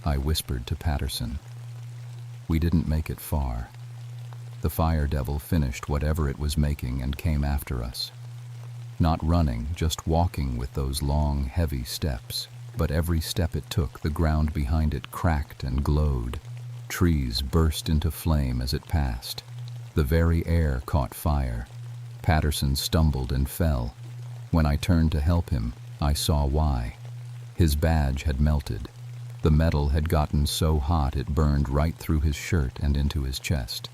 I whispered to Patterson. We didn't make it far. The fire devil finished whatever it was making and came after us. Not running, just walking with those long, heavy steps. But every step it took, the ground behind it cracked and glowed. Trees burst into flame as it passed. The very air caught fire. Patterson stumbled and fell. When I turned to help him, I saw why. His badge had melted. The metal had gotten so hot it burned right through his shirt and into his chest.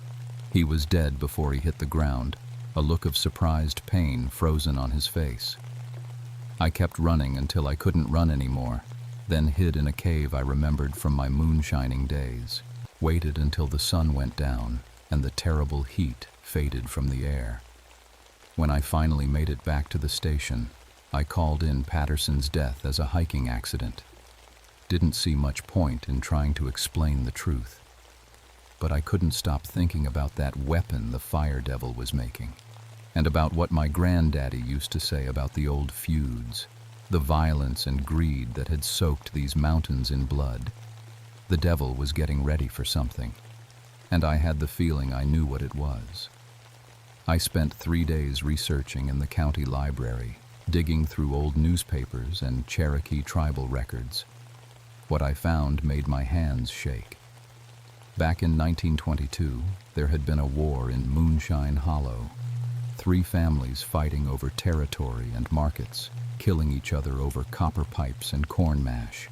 He was dead before he hit the ground, a look of surprised pain frozen on his face. I kept running until I couldn't run anymore, then hid in a cave I remembered from my moonshining days, waited until the sun went down and the terrible heat faded from the air. When I finally made it back to the station, I called in Patterson's death as a hiking accident. Didn't see much point in trying to explain the truth. But I couldn't stop thinking about that weapon the fire devil was making, and about what my granddaddy used to say about the old feuds, the violence and greed that had soaked these mountains in blood. The devil was getting ready for something, and I had the feeling I knew what it was. I spent 3 days researching in the county library, digging through old newspapers and Cherokee tribal records. What I found made my hands shake. Back in 1922, there had been a war in Moonshine Hollow. 3 families fighting over territory and markets, killing each other over copper pipes and corn mash.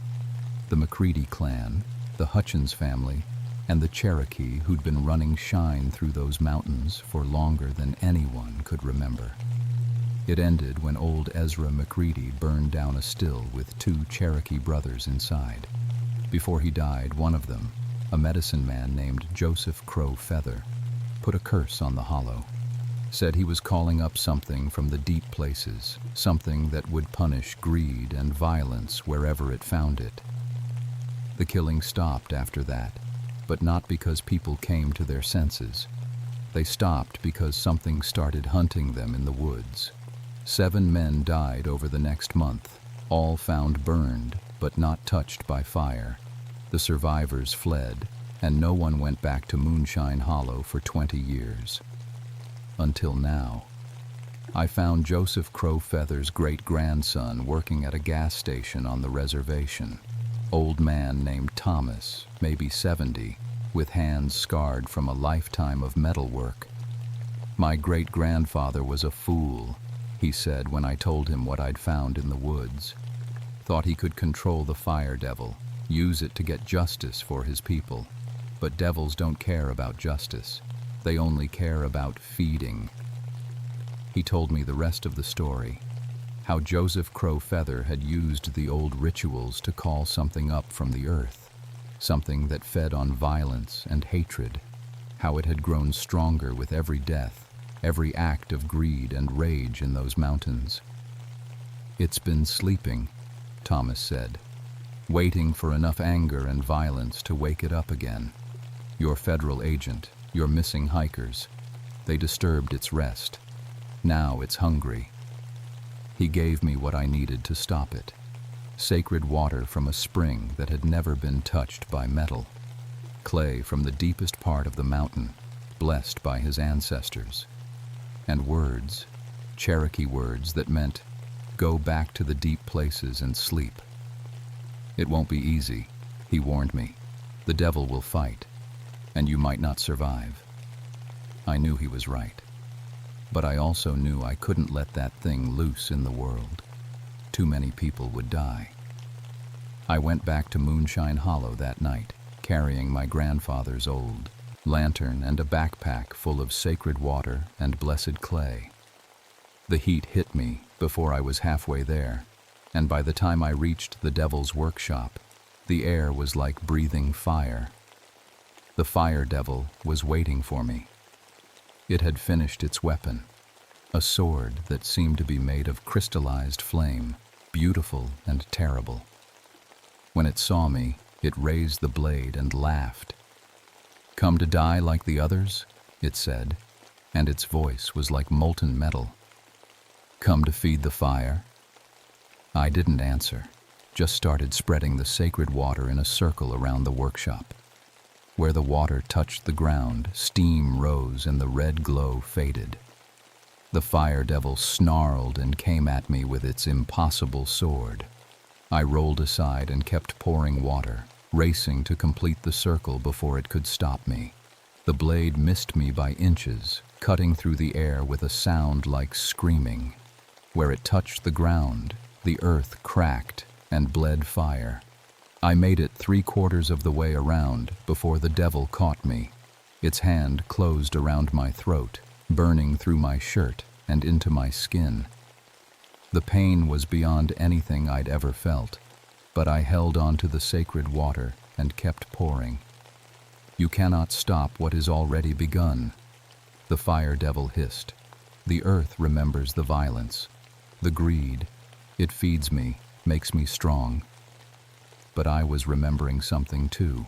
The McCready clan, the Hutchins family, and the Cherokee who'd been running shine through those mountains for longer than anyone could remember. It ended when old Ezra McCready burned down a still with 2 Cherokee brothers inside. Before he died, one of them, a medicine man named Joseph Crow Feather, put a curse on the hollow. Said he was calling up something from the deep places, something that would punish greed and violence wherever it found it. The killing stopped after that, but not because people came to their senses. They stopped because something started hunting them in the woods. 7 men died over the next month, all found burned, but not touched by fire. The survivors fled, and no one went back to Moonshine Hollow for 20 years. Until now. I found Joseph Crow Feather's great-grandson working at a gas station on the reservation. Old man named Thomas, maybe 70, with hands scarred from a lifetime of metalwork. "My great-grandfather was a fool," he said when I told him what I'd found in the woods. Thought he could control the fire devil, use it to get justice for his people. But devils don't care about justice. They only care about feeding. He told me the rest of the story, how Joseph Crow Feather had used the old rituals to call something up from the earth, something that fed on violence and hatred, how it had grown stronger with every death, every act of greed and rage in those mountains. "It's been sleeping," Thomas said, "waiting for enough anger and violence to wake it up again. Your federal agent, your missing hikers, they disturbed its rest. Now it's hungry." He gave me what I needed to stop it. sacred water from a spring that had never been touched by metal, clay from the deepest part of the mountain, blessed by his ancestors, and words, Cherokee words that meant, "Go back to the deep places and sleep." "It won't be easy," he warned me. "The devil will fight, and you might not survive." I knew he was right, but I also knew I couldn't let that thing loose in the world. Too many people would die. I went back to Moonshine Hollow that night, carrying my grandfather's old lantern and a backpack full of sacred water and blessed clay. The heat hit me before I was halfway there, and by the time I reached the devil's workshop, the air was like breathing fire. The fire devil was waiting for me. It had finished its weapon, a sword that seemed to be made of crystallized flame, beautiful and terrible. When it saw me, it raised the blade and laughed. "Come to die like the others?" it said, and its voice was like molten metal. "Come to feed the fire?" I didn't answer, just started spreading the sacred water in a circle around the workshop. Where the water touched the ground, steam rose and the red glow faded. The fire devil snarled and came at me with its impossible sword. I rolled aside and kept pouring water, racing to complete the circle before it could stop me. The blade missed me by inches, cutting through the air with a sound like screaming. Where it touched the ground, the earth cracked and bled fire. I made it 3/4 of the way around before the devil caught me. Its hand closed around my throat, burning through my shirt and into my skin. The pain was beyond anything I'd ever felt, but I held on to the sacred water and kept pouring. "You cannot stop what is already begun," the fire devil hissed. "The earth remembers the violence, the greed. It feeds me, makes me strong." But I was remembering something too,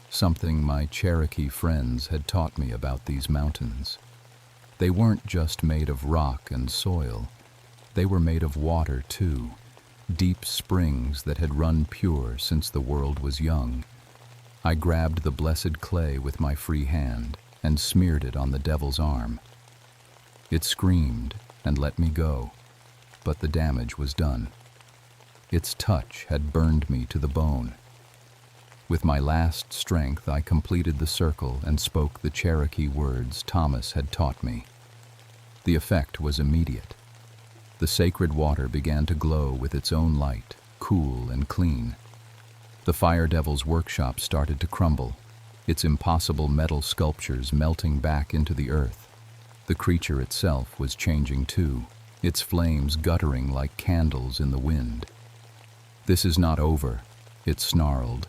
something my Cherokee friends had taught me about these mountains. They weren't just made of rock and soil. They were made of water too, deep springs that had run pure since the world was young. I grabbed the blessed clay with my free hand and smeared it on the devil's arm. It screamed and let me go, but the damage was done. Its touch had burned me to the bone. With my last strength, I completed the circle and spoke the Cherokee words Thomas had taught me. The effect was immediate. The sacred water began to glow with its own light, cool and clean. The fire devil's workshop started to crumble, its impossible metal sculptures melting back into the earth. The creature itself was changing too, its flames guttering like candles in the wind. "This is not over," it snarled.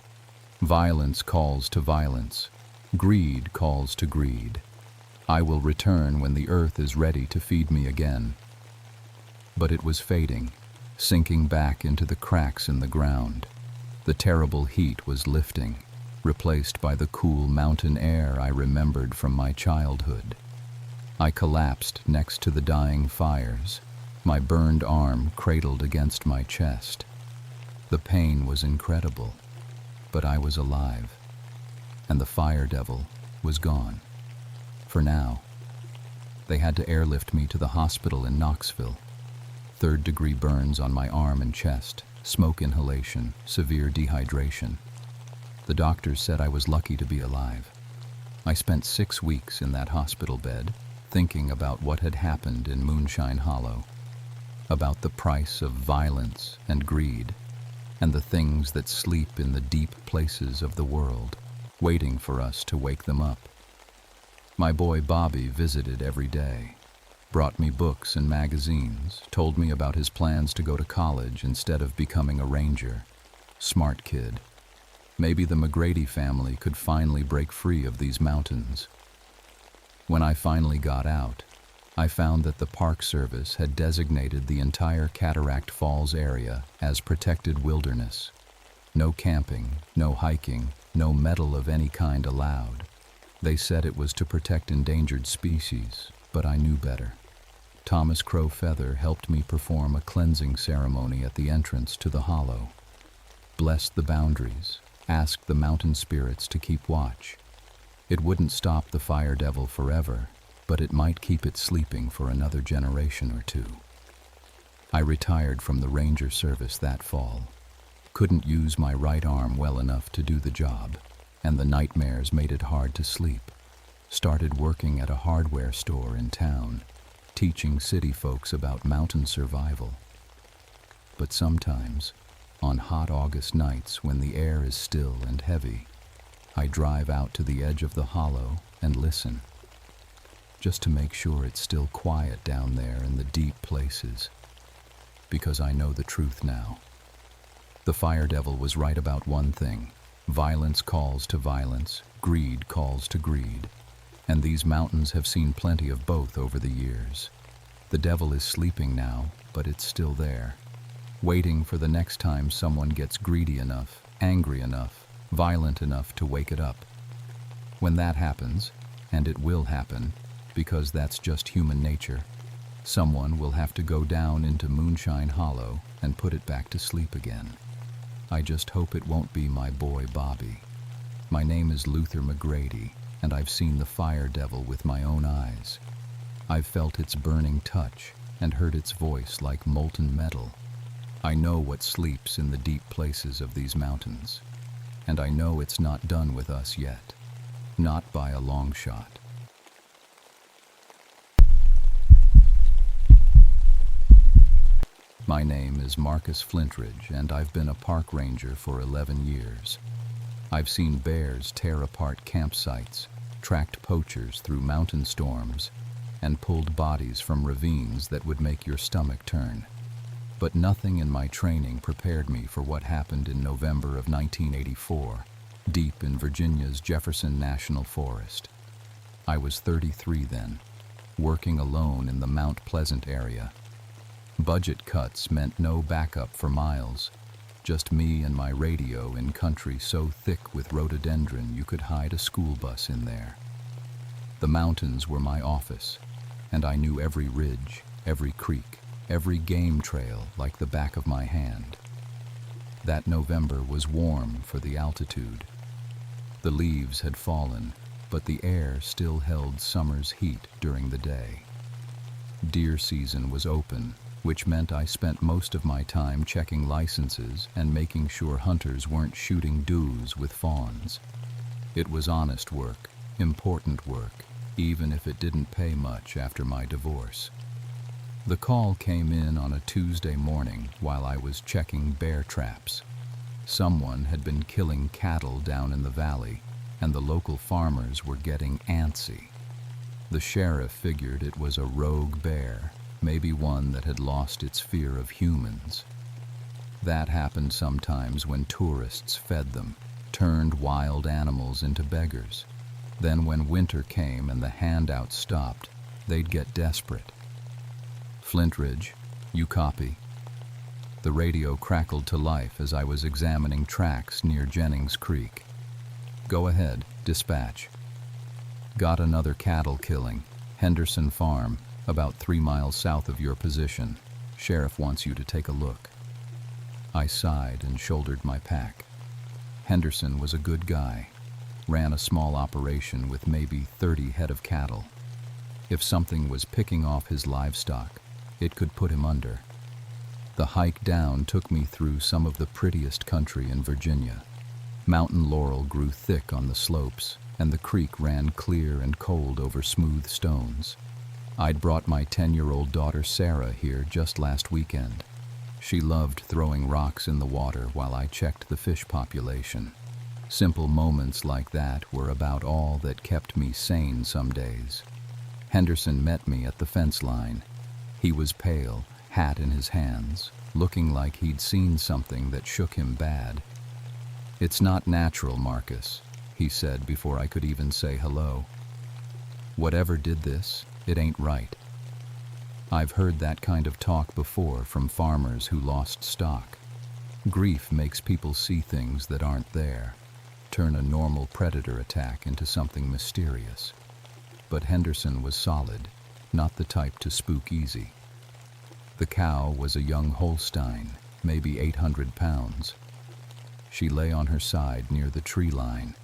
"Violence calls to violence. Greed calls to greed. I will return when the earth is ready to feed me again." But it was fading, sinking back into the cracks in the ground. The terrible heat was lifting, replaced by the cool mountain air I remembered from my childhood. I collapsed next to the dying fires, my burned arm cradled against my chest. The pain was incredible, but I was alive, and the fire devil was gone. For now. They had to airlift me to the hospital in Knoxville. 3rd-degree burns on my arm and chest, smoke inhalation, severe dehydration. The doctors said I was lucky to be alive. I spent 6 weeks in that hospital bed, thinking about what had happened in Moonshine Hollow, about the price of violence and greed, and the things that sleep in the deep places of the world, waiting for us to wake them up. My boy Bobby visited every day, brought me books and magazines, told me about his plans to go to college instead of becoming a ranger. Smart kid. Maybe the McGrady family could finally break free of these mountains. When I finally got out, I found that the Park Service had designated the entire Cataract Falls area as protected wilderness. No camping, no hiking, no metal of any kind allowed. They said it was to protect endangered species, but I knew better. Thomas Crow Feather helped me perform a cleansing ceremony at the entrance to the hollow. Blessed the boundaries, asked the mountain spirits to keep watch. It wouldn't stop the fire devil forever, but it might keep it sleeping for another generation or two. I retired from the ranger service that fall. Couldn't use my right arm well enough to do the job, and the nightmares made it hard to sleep. Started working at a hardware store in town, teaching city folks about mountain survival. But sometimes, on hot August nights when the air is still and heavy, I drive out to the edge of the hollow and listen, just to make sure it's still quiet down there in the deep places, because I know the truth now. The fire devil was right about one thing: violence calls to violence, greed calls to greed. And these mountains have seen plenty of both over the years. The devil is sleeping now, but it's still there, waiting for the next time someone gets greedy enough, angry enough, violent enough to wake it up. When that happens, and it will happen, because that's just human nature, someone will have to go down into Moonshine Hollow and put it back to sleep again. I just hope it won't be my boy Bobby. My name is Luther McGrady, and I've seen the fire devil with my own eyes. I've felt its burning touch and heard its voice like molten metal. I know what sleeps in the deep places of these mountains, and I know it's not done with us yet, not by a long shot. My name is Marcus Flintridge, and I've been a park ranger for 11 years. I've seen bears tear apart campsites, tracked poachers through mountain storms, and pulled bodies from ravines that would make your stomach turn. But nothing in my training prepared me for what happened in November of 1984, deep in Virginia's Jefferson National Forest. I was 33 then, working alone in the Mount Pleasant area. Budget cuts meant no backup for miles, just me and my radio in country so thick with rhododendron you could hide a school bus in there. The mountains were my office, and I knew every ridge, every creek, every game trail like the back of my hand. That November was warm for the altitude. The leaves had fallen, but the air still held summer's heat during the day. Deer season was open, which meant I spent most of my time checking licenses and making sure hunters weren't shooting does with fawns. It was honest work, important work, even if it didn't pay much after my divorce. The call came in on a Tuesday morning while I was checking bear traps. Someone had been killing cattle down in the valley, and the local farmers were getting antsy. The sheriff figured it was a rogue bear, maybe one that had lost its fear of humans. That happened sometimes when tourists fed them, turned wild animals into beggars. Then when winter came and the handouts stopped, they'd get desperate. Flintridge, you copy? The radio crackled to life as I was examining tracks near Jennings Creek. Go ahead, dispatch. Got another cattle killing, Henderson Farm, about 3 miles south of your position. Sheriff wants you to take a look. I sighed and shouldered my pack. Henderson was a good guy, ran a small operation with maybe 30 head of cattle. If something was picking off his livestock, it could put him under. The hike down took me through some of the prettiest country in Virginia. Mountain laurel grew thick on the slopes, and the creek ran clear and cold over smooth stones. I'd brought my 10-year-old daughter Sarah here just last weekend. She loved throwing rocks in the water while I checked the fish population. Simple moments like that were about all that kept me sane some days. Henderson met me at the fence line. He was pale, hat in his hands, looking like he'd seen something that shook him bad. "It's not natural, Marcus," he said before I could even say hello. "Whatever did this, it ain't right." I've heard that kind of talk before from farmers who lost stock. Grief makes people see things that aren't there, turn a normal predator attack into something mysterious. But Henderson was solid. not the type to spook easy. The cow was a young Holstein, maybe 800 pounds. She lay on her side near the tree line,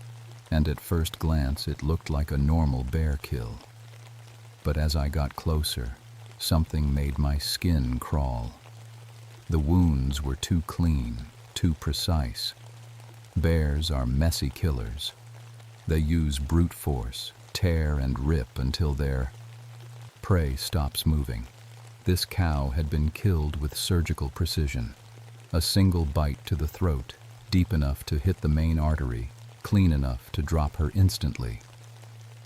and at first glance it looked like a normal bear kill. But as I got closer, something made my skin crawl. The wounds were too clean, too precise. Bears are messy killers. They use brute force, tear and rip until their prey stops moving. This cow had been killed with surgical precision. A single bite to the throat, deep enough to hit the main artery, clean enough to drop her instantly.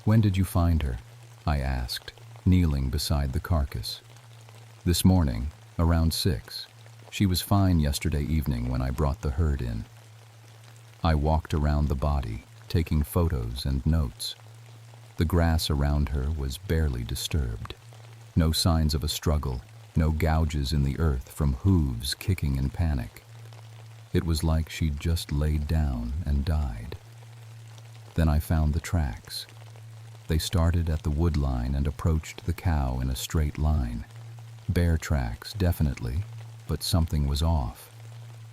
"When did you find her?" I asked, kneeling beside the carcass. "This morning, around 6. She was fine yesterday evening when I brought the herd in." I walked around the body, taking photos and notes. The grass around her was barely disturbed. No signs of a struggle, no gouges in the earth from hooves kicking in panic. It was like she'd just laid down and died. Then I found the tracks. They started at the wood line and approached the cow in a straight line. Bear tracks, definitely, but something was off.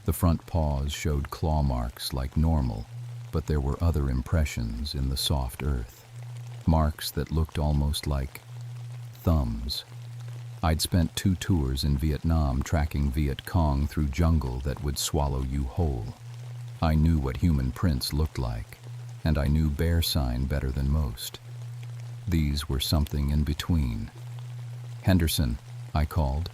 The front paws showed claw marks like normal, but there were other impressions in the soft earth. Marks that looked almost like thumbs. I'd spent 2 tours in Vietnam tracking Viet Cong through jungle that would swallow you whole. I knew what human prints looked like, and I knew bear sign better than most. These were something in between. "Henderson," I called.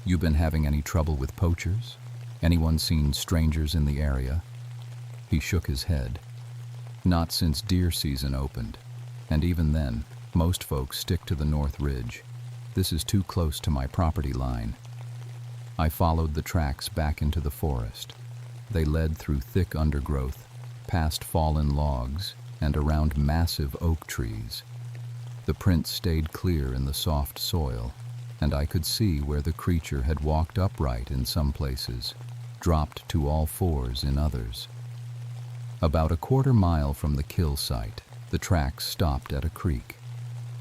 "You been having any trouble with poachers? Anyone seen strangers in the area?" He shook his head. "Not since deer season opened, and even then, most folks stick to the North Ridge. This is too close to my property line." I followed the tracks back into the forest. They led through thick undergrowth, past fallen logs, and around massive oak trees. The prints stayed clear in the soft soil, and I could see where the creature had walked upright in some places, dropped to all fours in others. About a quarter mile from the kill site, the tracks stopped at a creek.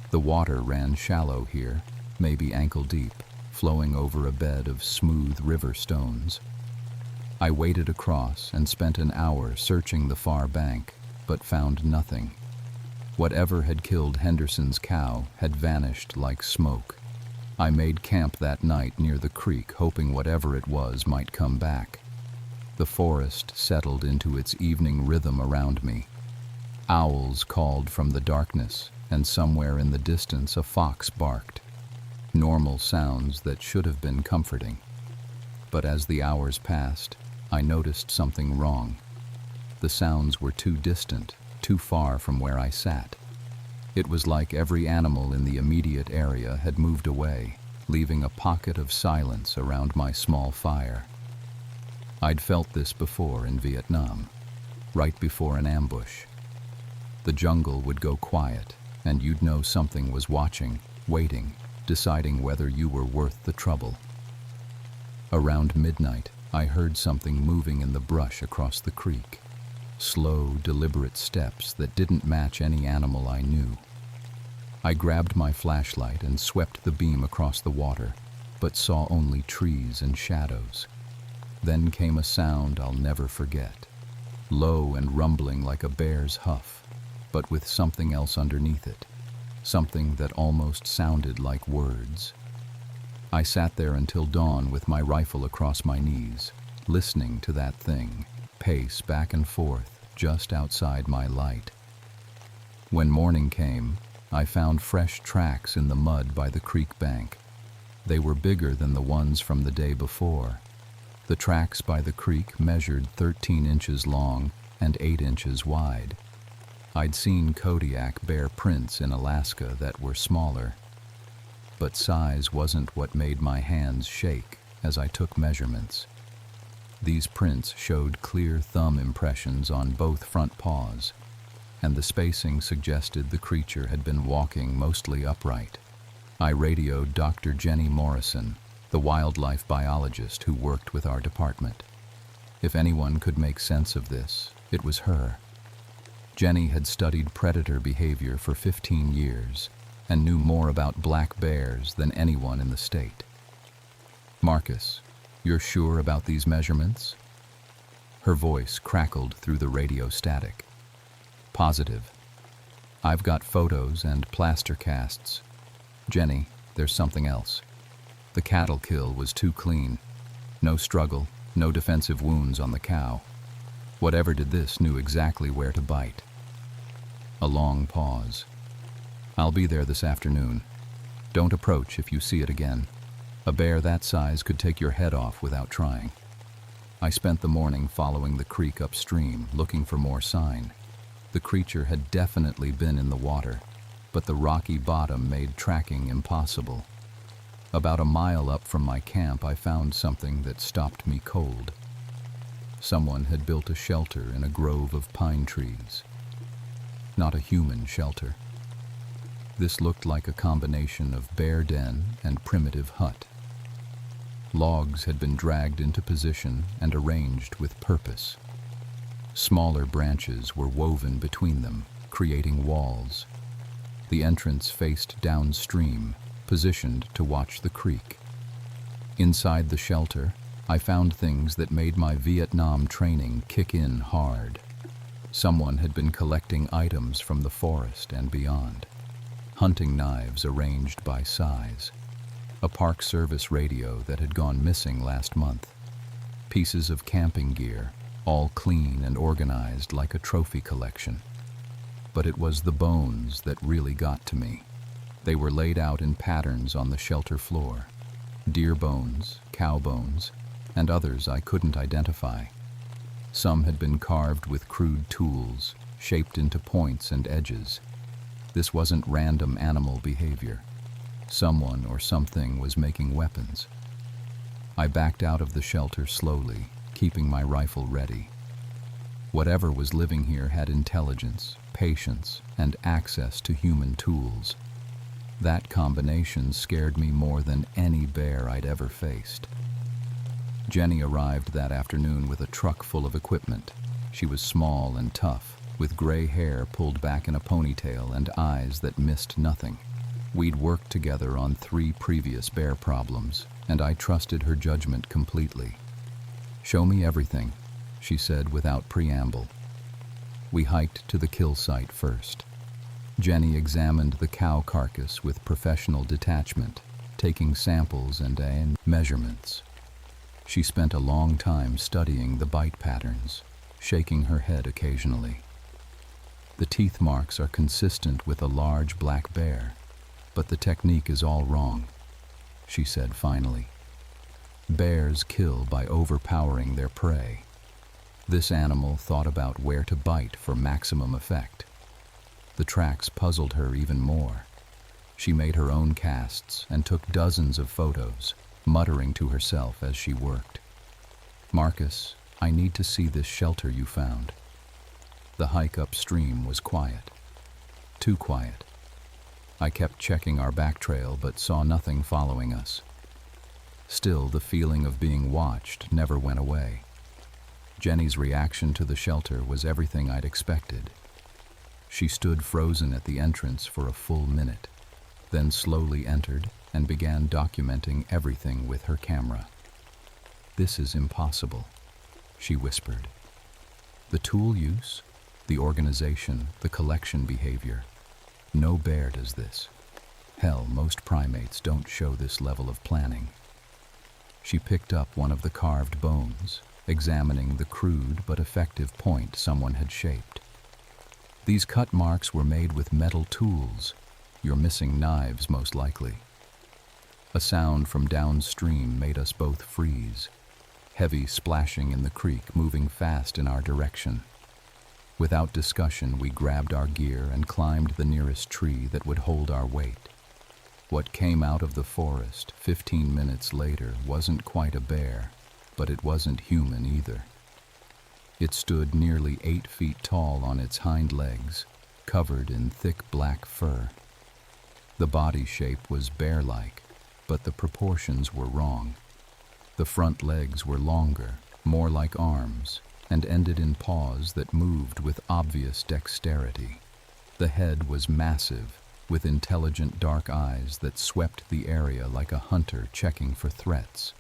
The water ran shallow here, maybe ankle deep, flowing over a bed of smooth river stones. I waded across and spent an hour searching the far bank, but found nothing. Whatever had killed Henderson's cow had vanished like smoke. I made camp that night near the creek, hoping whatever it was might come back. The forest settled into its evening rhythm around me. Owls called from the darkness, and somewhere in the distance a fox barked. Normal sounds that should have been comforting. But as the hours passed, I noticed something wrong. The sounds were too distant, too far from where I sat. It was like every animal in the immediate area had moved away, leaving a pocket of silence around my small fire. I'd felt this before in Vietnam, right before an ambush. The jungle would go quiet, and you'd know something was watching, waiting, deciding whether you were worth the trouble. Around midnight, I heard something moving in the brush across the creek. Slow, deliberate steps that didn't match any animal I knew. I grabbed my flashlight and swept the beam across the water, but saw only trees and shadows. Then came a sound I'll never forget. Low and rumbling like a bear's huff, but with something else underneath it. Something that almost sounded like words. I sat there until dawn with my rifle across my knees, listening to that thing pace back and forth just outside my light. When morning came, I found fresh tracks in the mud by the creek bank. They were bigger than the ones from the day before. The tracks by the creek measured 13 inches long and 8 inches wide. I'd seen Kodiak bear prints in Alaska that were smaller, but size wasn't what made my hands shake as I took measurements. These prints showed clear thumb impressions on both front paws, and the spacing suggested the creature had been walking mostly upright. I radioed Dr. Jenny Morrison, the wildlife biologist who worked with our department. If anyone could make sense of this, it was her. Jenny had studied predator behavior for 15 years, and knew more about black bears than anyone in the state. "Marcus, you're sure about these measurements?" Her voice crackled through the radio static. "Positive. I've got photos and plaster casts. Jenny, there's something else. The cattle kill was too clean. No struggle, no defensive wounds on the cow. Whatever did this knew exactly where to bite." A long pause. "I'll be there this afternoon. Don't approach if you see it again. A bear that size could take your head off without trying." I spent the morning following the creek upstream, looking for more sign. The creature had definitely been in the water, but the rocky bottom made tracking impossible. About a mile up from my camp, I found something that stopped me cold. Someone had built a shelter in a grove of pine trees. Not a human shelter. This looked like a combination of bear den and primitive hut. Logs had been dragged into position and arranged with purpose. Smaller branches were woven between them, creating walls. The entrance faced downstream, positioned to watch the creek. Inside the shelter, I found things that made my Vietnam training kick in hard. Someone had been collecting items from the forest and beyond. Hunting knives arranged by size. A Park Service radio that had gone missing last month. Pieces of camping gear, all clean and organized like a trophy collection. But it was the bones that really got to me. They were laid out in patterns on the shelter floor. Deer bones, cow bones, and others I couldn't identify. Some had been carved with crude tools, shaped into points and edges. This wasn't random animal behavior. Someone or something was making weapons. I backed out of the shelter slowly, keeping my rifle ready. Whatever was living here had intelligence, patience, and access to human tools. That combination scared me more than any bear I'd ever faced. Jenny arrived that afternoon with a truck full of equipment. She was small and tough, with gray hair pulled back in a ponytail and eyes that missed nothing. We'd worked together on 3 previous bear problems, and I trusted her judgment completely. "Show me everything," she said without preamble. We hiked to the kill site first. Jenny examined the cow carcass with professional detachment, taking samples and measurements. She spent a long time studying the bite patterns, shaking her head occasionally. "The teeth marks are consistent with a large black bear, but the technique is all wrong," she said finally. "Bears kill by overpowering their prey. This animal thought about where to bite for maximum effect." The tracks puzzled her even more. She made her own casts and took dozens of photos, muttering to herself as she worked. "Marcus, I need to see this shelter you found." The hike upstream was quiet. Too quiet. I kept checking our back trail but saw nothing following us. Still, the feeling of being watched never went away. Jenny's reaction to the shelter was everything I'd expected. She stood frozen at the entrance for a full minute, then slowly entered and began documenting everything with her camera. "This is impossible," she whispered. "The tool use, the organization, the collection behavior. No bear does this. Hell, most primates don't show this level of planning." She picked up one of the carved bones, examining the crude but effective point someone had shaped. "These cut marks were made with metal tools. You're missing knives, most likely." A sound from downstream made us both freeze. Heavy splashing in the creek, moving fast in our direction. Without discussion, we grabbed our gear and climbed the nearest tree that would hold our weight. What came out of the forest 15 minutes later wasn't quite a bear, but it wasn't human either. It stood nearly 8 feet tall on its hind legs, covered in thick black fur. The body shape was bear-like, but the proportions were wrong. The front legs were longer, more like arms, and ended in paws that moved with obvious dexterity. The head was massive, with intelligent dark eyes that swept the area like a hunter checking for threats.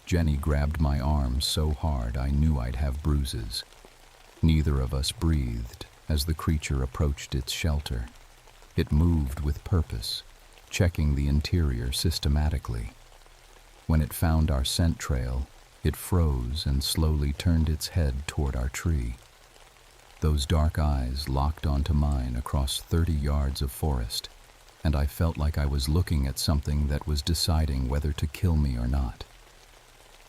Jenny grabbed my arm so hard I knew I'd have bruises. Neither of us breathed as the creature approached its shelter. It moved with purpose, checking the interior systematically. When it found our scent trail, it froze and slowly turned its head toward our tree. Those dark eyes locked onto mine across 30 yards of forest, and I felt like I was looking at something that was deciding whether to kill me or not.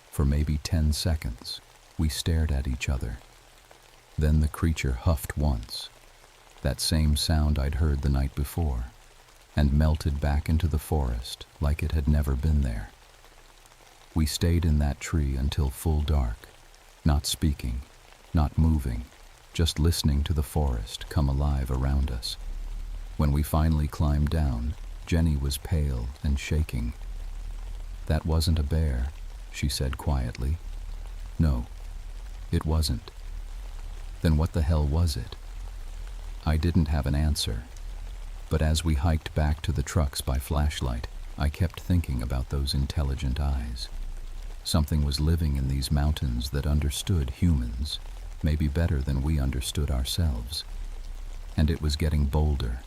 For maybe 10 seconds, we stared at each other. Then the creature huffed once, that same sound I'd heard the night before, and melted back into the forest like it had never been there. We stayed in that tree until full dark, not speaking, not moving, just listening to the forest come alive around us. When we finally climbed down, Jenny was pale and shaking. "That wasn't a bear," she said quietly. "No, it wasn't." "Then what the hell was it?" I didn't have an answer, but as we hiked back to the trucks by flashlight, I kept thinking about those intelligent eyes. Something was living in these mountains that understood humans, maybe better than we understood ourselves. And it was getting bolder.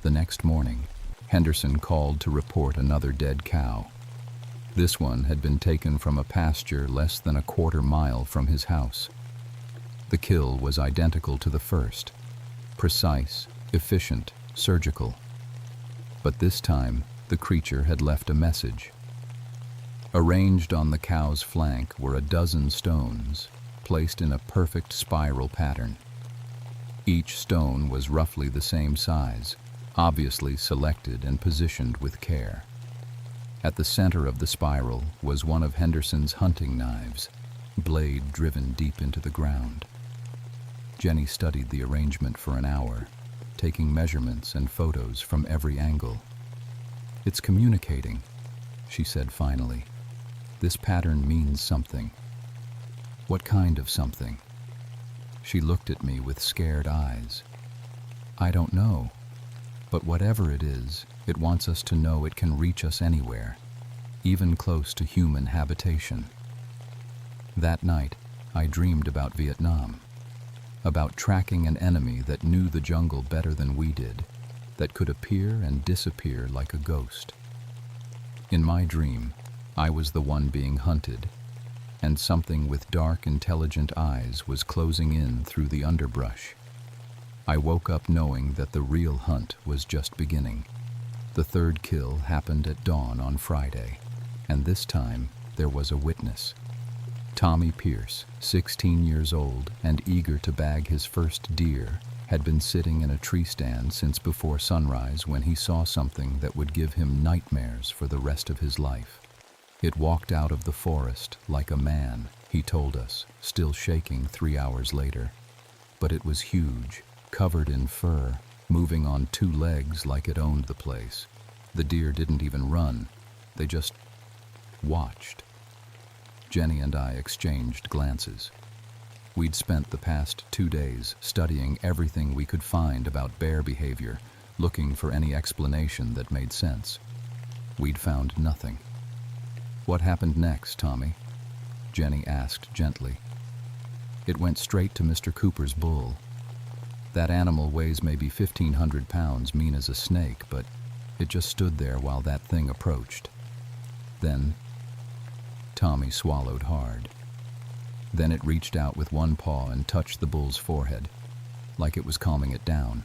The next morning, Henderson called to report another dead cow. This one had been taken from a pasture less than a quarter mile from his house. The kill was identical to the first, precise, efficient, surgical. But this time, the creature had left a message. Arranged on the cow's flank were a dozen stones, placed in a perfect spiral pattern. Each stone was roughly the same size, obviously selected and positioned with care. At the center of the spiral was one of Henderson's hunting knives, blade driven deep into the ground. Jenny studied the arrangement for an hour, taking measurements and photos from every angle. "It's communicating," she said finally. "This pattern means something." "What kind of something?" She looked at me with scared eyes. "I don't know, but whatever it is, it wants us to know it can reach us anywhere, even close to human habitation." That night, I dreamed about Vietnam, about tracking an enemy that knew the jungle better than we did, that could appear and disappear like a ghost. In my dream, I was the one being hunted, and something with dark, intelligent eyes was closing in through the underbrush. I woke up knowing that the real hunt was just beginning. The third kill happened at dawn on Friday, and this time there was a witness. Tommy Pierce, 16 years old and eager to bag his first deer, had been sitting in a tree stand since before sunrise when he saw something that would give him nightmares for the rest of his life. It walked out of the forest like a man, he told us, still shaking 3 hours later. But it was huge, covered in fur, moving on 2 legs like it owned the place. The deer didn't even run, they just watched. Jenny and I exchanged glances. We'd spent the past 2 days studying everything we could find about bear behavior, looking for any explanation that made sense. We'd found nothing. "What happened next, Tommy?" Jenny asked gently. "It went straight to Mr. Cooper's bull. That animal weighs maybe 1,500 pounds, mean as a snake, but it just stood there while that thing approached. Then," Tommy swallowed hard. "Then it reached out with one paw and touched the bull's forehead, like it was calming it down."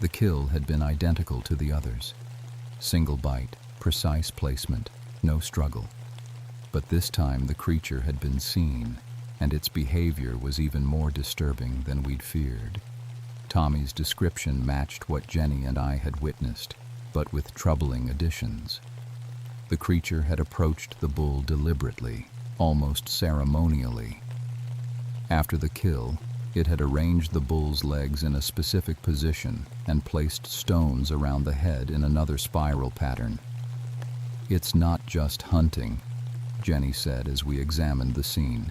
The kill had been identical to the others. Single bite, precise placement, no struggle. But this time the creature had been seen, and its behavior was even more disturbing than we'd feared. Tommy's description matched what Jenny and I had witnessed, but with troubling additions. The creature had approached the bull deliberately, almost ceremonially. After the kill, it had arranged the bull's legs in a specific position and placed stones around the head in another spiral pattern. "It's not just hunting," Jenny said as we examined the scene.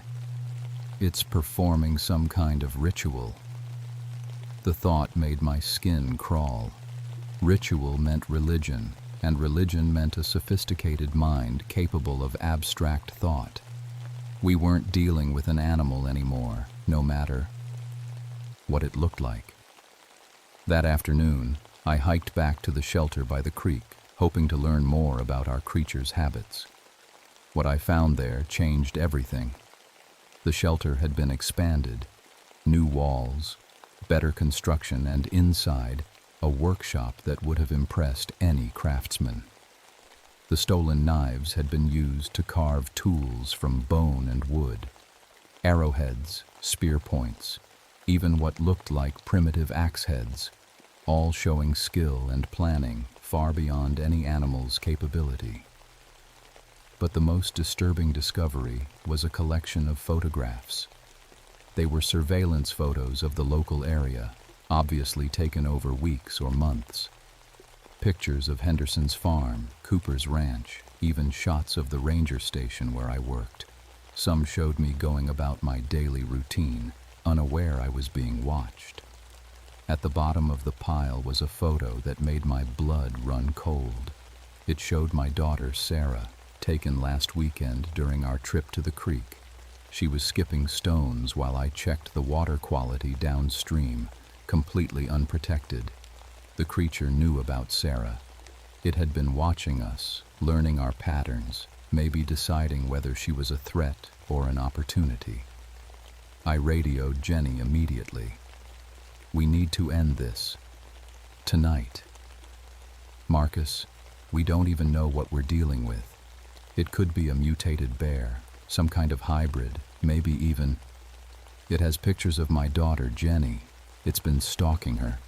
"It's performing some kind of ritual." The thought made my skin crawl. Ritual meant religion, and religion meant a sophisticated mind capable of abstract thought. We weren't dealing with an animal anymore, no matter what it looked like. That afternoon, I hiked back to the shelter by the creek, hoping to learn more about our creature's habits. What I found there changed everything. The shelter had been expanded, new walls, better construction, and inside, a workshop that would have impressed any craftsman. The stolen knives had been used to carve tools from bone and wood. Arrowheads, spear points, even what looked like primitive axe heads, all showing skill and planning far beyond any animal's capability. But the most disturbing discovery was a collection of photographs. They were surveillance photos of the local area, obviously taken over weeks or months. Pictures of Henderson's farm, Cooper's ranch, even shots of the ranger station where I worked. Some showed me going about my daily routine, unaware I was being watched. At the bottom of the pile was a photo that made my blood run cold. It showed my daughter, Sarah, taken last weekend during our trip to the creek. She was skipping stones while I checked the water quality downstream, completely unprotected. The creature knew about Sarah. It had been watching us, learning our patterns, maybe deciding whether she was a threat or an opportunity. I radioed Jenny immediately. "We need to end this. Tonight." "Marcus, we don't even know what we're dealing with. It could be a mutated bear, some kind of hybrid, maybe even. It has pictures of my daughter, Jenny. It's been stalking her."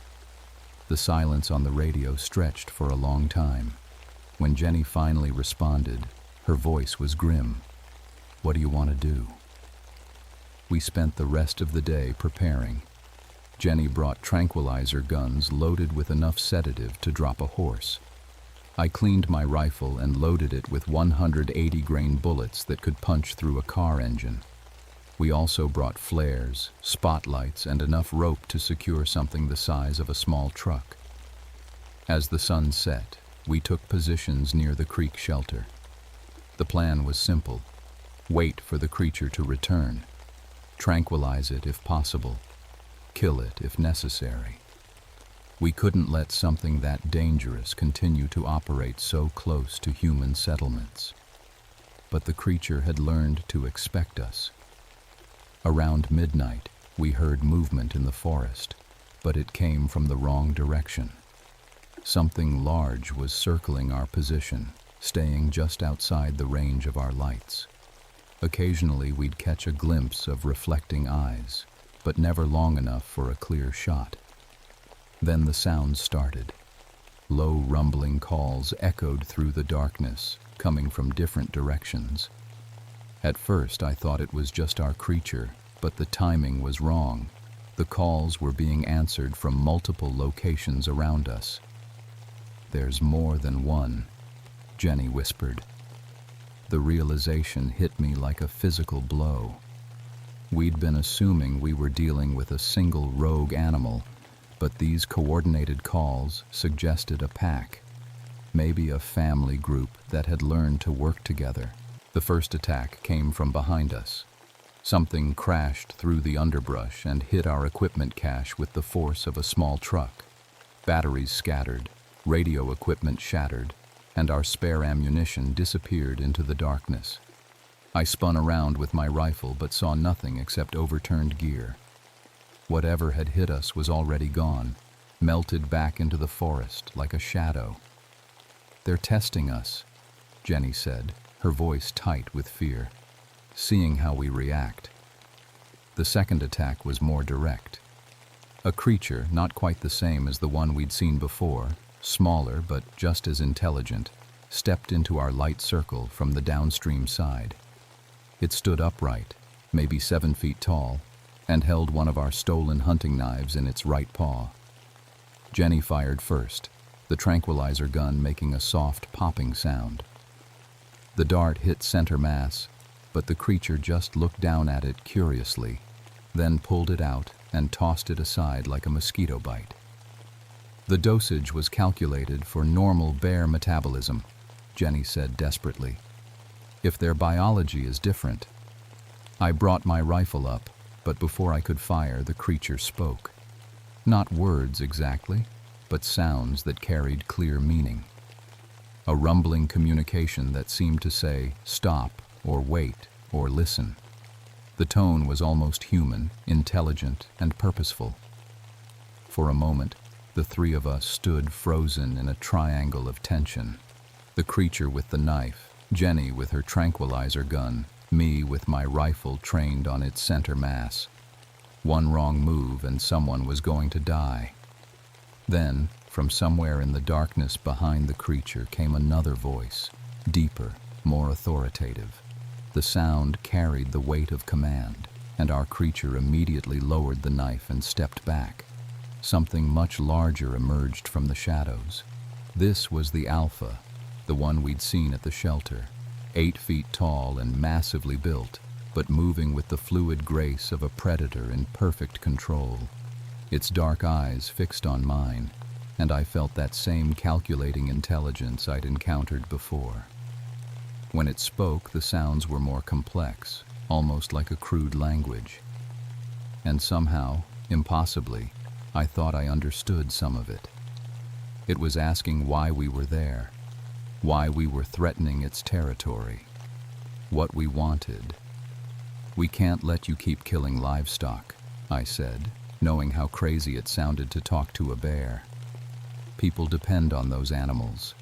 The silence on the radio stretched for a long time. When Jenny finally responded, her voice was grim. "What do you want to do?" We spent the rest of the day preparing. Jenny brought tranquilizer guns loaded with enough sedative to drop a horse. I cleaned my rifle and loaded it with 180-grain bullets that could punch through a car engine. We also brought flares, spotlights, and enough rope to secure something the size of a small truck. As the sun set, we took positions near the creek shelter. The plan was simple: wait for the creature to return, tranquilize it if possible, kill it if necessary. We couldn't let something that dangerous continue to operate so close to human settlements. But the creature had learned to expect us. Around midnight, we heard movement in the forest, but it came from the wrong direction. Something large was circling our position, staying just outside the range of our lights. Occasionally, we'd catch a glimpse of reflecting eyes, but never long enough for a clear shot. Then the sounds started. Low rumbling calls echoed through the darkness, coming from different directions. At first, I thought it was just our creature, but the timing was wrong. The calls were being answered from multiple locations around us. "There's more than one," Jenny whispered. The realization hit me like a physical blow. We'd been assuming we were dealing with a single rogue animal, but these coordinated calls suggested a pack, maybe a family group that had learned to work together. The first attack came from behind us. Something crashed through the underbrush and hit our equipment cache with the force of a small truck. Batteries scattered, radio equipment shattered, and our spare ammunition disappeared into the darkness. I spun around with my rifle but saw nothing except overturned gear. Whatever had hit us was already gone, melted back into the forest like a shadow. "They're testing us," Jenny said, her voice tight with fear, "seeing how we react." The second attack was more direct. A creature not quite the same as the one we'd seen before, smaller but just as intelligent, stepped into our light circle from the downstream side. It stood upright, maybe 7 feet tall, and held one of our stolen hunting knives in its right paw. Jenny fired first, the tranquilizer gun making a soft popping sound. The dart hit center mass, but the creature just looked down at it curiously, then pulled it out and tossed it aside like a mosquito bite. The dosage was calculated for normal bear metabolism, Jenny said desperately. If their biology is different. I brought my rifle up, but before I could fire, the creature spoke. Not words exactly, but sounds that carried clear meaning. A rumbling communication that seemed to say, stop, or wait, or listen. The tone was almost human, intelligent, and purposeful. For a moment, the three of us stood frozen in a triangle of tension. The creature with the knife, Jenny with her tranquilizer gun, me with my rifle trained on its center mass. One wrong move and someone was going to die. Then, from somewhere in the darkness behind the creature came another voice, deeper, more authoritative. The sound carried the weight of command, and our creature immediately lowered the knife and stepped back. Something much larger emerged from the shadows. This was the Alpha, the one we'd seen at the shelter, 8 feet tall and massively built, but moving with the fluid grace of a predator in perfect control. Its dark eyes fixed on mine, and I felt that same calculating intelligence I'd encountered before. When it spoke, the sounds were more complex, almost like a crude language. And somehow, impossibly, I thought I understood some of it. It was asking why we were there, why we were threatening its territory, what we wanted. We can't let you keep killing livestock, I said, knowing how crazy it sounded to talk to a bear. People depend on those animals.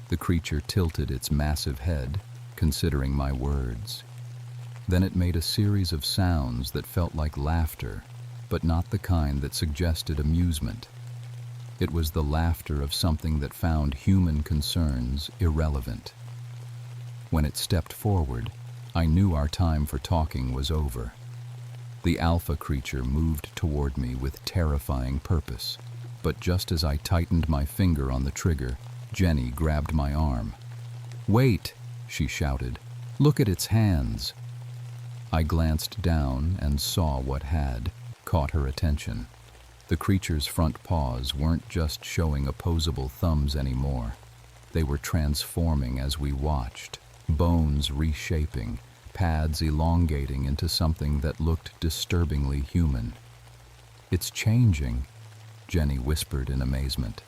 The creature tilted its massive head, considering my words. Then it made a series of sounds that felt like laughter, but not the kind that suggested amusement. It was the laughter of something that found human concerns irrelevant. When it stepped forward, I knew our time for talking was over. The Alpha creature moved toward me with terrifying purpose, but just as I tightened my finger on the trigger, Jenny grabbed my arm. "Wait," she shouted. "Look at its hands." I glanced down and saw what had caught her attention. The creature's front paws weren't just showing opposable thumbs anymore. They were transforming as we watched, bones reshaping, pads elongating into something that looked disturbingly human. "It's changing," Jenny whispered in amazement.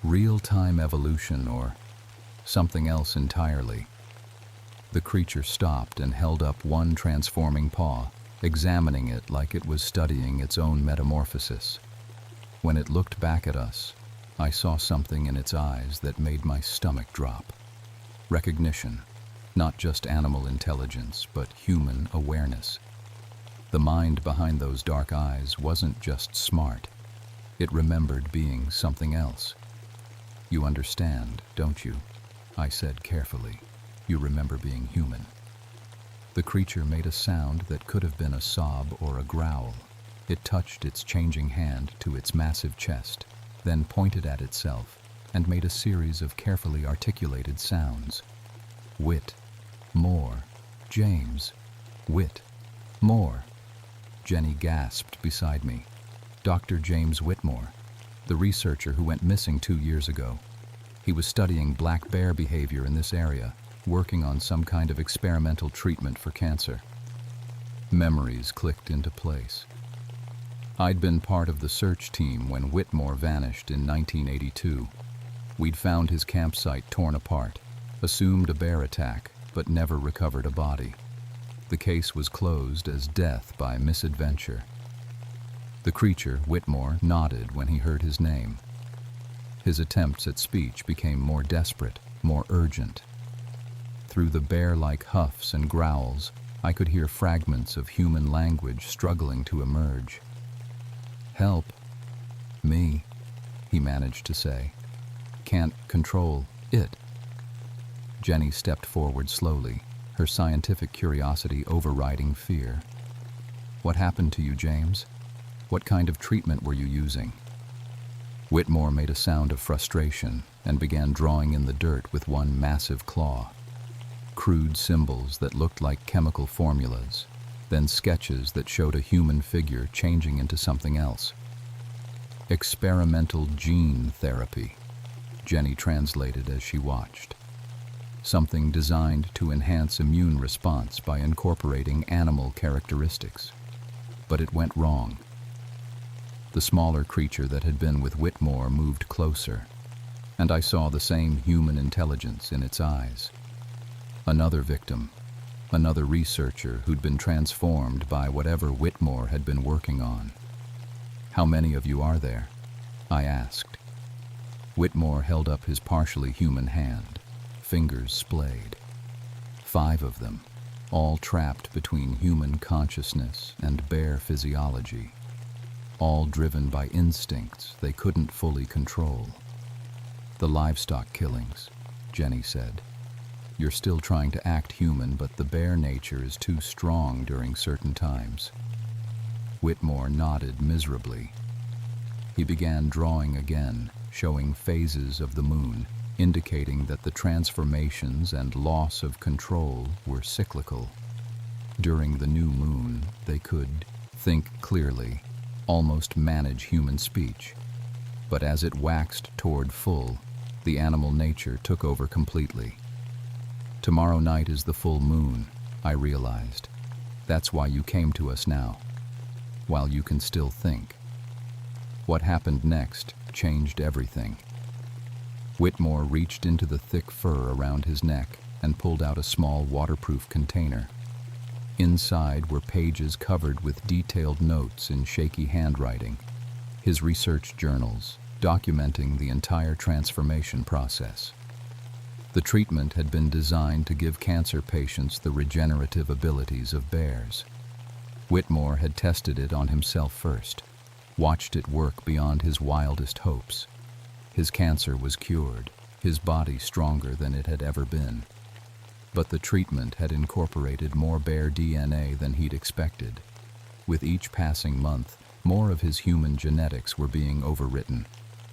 "Real-time evolution or something else entirely." The creature stopped and held up one transforming paw, examining it like it was studying its own metamorphosis. When it looked back at us, I saw something in its eyes that made my stomach drop. Recognition, not just animal intelligence, but human awareness. The mind behind those dark eyes wasn't just smart. It remembered being something else. "You understand, don't you?" I said carefully. "You remember being human." The creature made a sound that could have been a sob or a growl. It touched its changing hand to its massive chest, then pointed at itself and made a series of carefully articulated sounds. "Whit, more, James, Whit, more." Jenny gasped beside me. "Dr. James Whitmore, the researcher who went missing 2 years ago. He was studying black bear behavior in this area, working on some kind of experimental treatment for cancer." Memories clicked into place. I'd been part of the search team when Whitmore vanished in 1982. We'd found his campsite torn apart, assumed a bear attack, but never recovered a body. The case was closed as death by misadventure. The creature, Whitmore, nodded when he heard his name. His attempts at speech became more desperate, more urgent. Through the bear-like huffs and growls, I could hear fragments of human language struggling to emerge. "Help. Me," he managed to say. "Can't control it." Jenny stepped forward slowly, her scientific curiosity overriding fear. "What happened to you, James? What kind of treatment were you using?" Whitmore made a sound of frustration and began drawing in the dirt with one massive claw. Crude symbols that looked like chemical formulas, then sketches that showed a human figure changing into something else. Experimental gene therapy, Jenny translated as she watched. Something designed to enhance immune response by incorporating animal characteristics. But it went wrong. The smaller creature that had been with Whitmore moved closer, and I saw the same human intelligence in its eyes. Another victim, another researcher who'd been transformed by whatever Whitmore had been working on. "How many of you are there?" I asked. Whitmore held up his partially human hand, fingers splayed. 5 of them, all trapped between human consciousness and bare physiology, all driven by instincts they couldn't fully control. "The livestock killings," Jenny said. "You're still trying to act human, but the bear nature is too strong during certain times." Whitmore nodded miserably. He began drawing again, showing phases of the moon, indicating that the transformations and loss of control were cyclical. During the new moon, they could think clearly, almost manage human speech. But as it waxed toward full, the animal nature took over completely. "Tomorrow night is the full moon," I realized. "That's why you came to us now, while you can still think." What happened next changed everything. Whitmore reached into the thick fur around his neck and pulled out a small waterproof container. Inside were pages covered with detailed notes in shaky handwriting, his research journals documenting the entire transformation process. The treatment had been designed to give cancer patients the regenerative abilities of bears. Whitmore had tested it on himself first, watched it work beyond his wildest hopes. His cancer was cured, his body stronger than it had ever been. But the treatment had incorporated more bear DNA than he'd expected. With each passing month, more of his human genetics were being overwritten.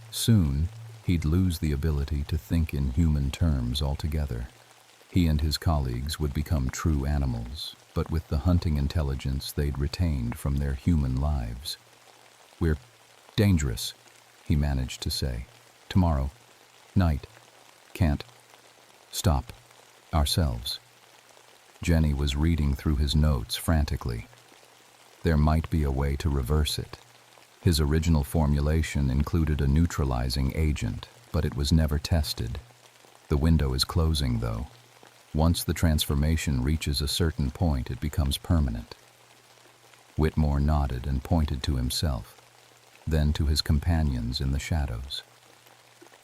Soon, he'd lose the ability to think in human terms altogether. He and his colleagues would become true animals, but with the hunting intelligence they'd retained from their human lives. "We're dangerous," he managed to say. "Tomorrow night. Can't stop ourselves." Jenny was reading through his notes frantically. There might be a way to reverse it. His original formulation included a neutralizing agent, but it was never tested. The window is closing, though. Once the transformation reaches a certain point, it becomes permanent. Whitmore nodded and pointed to himself, then to his companions in the shadows.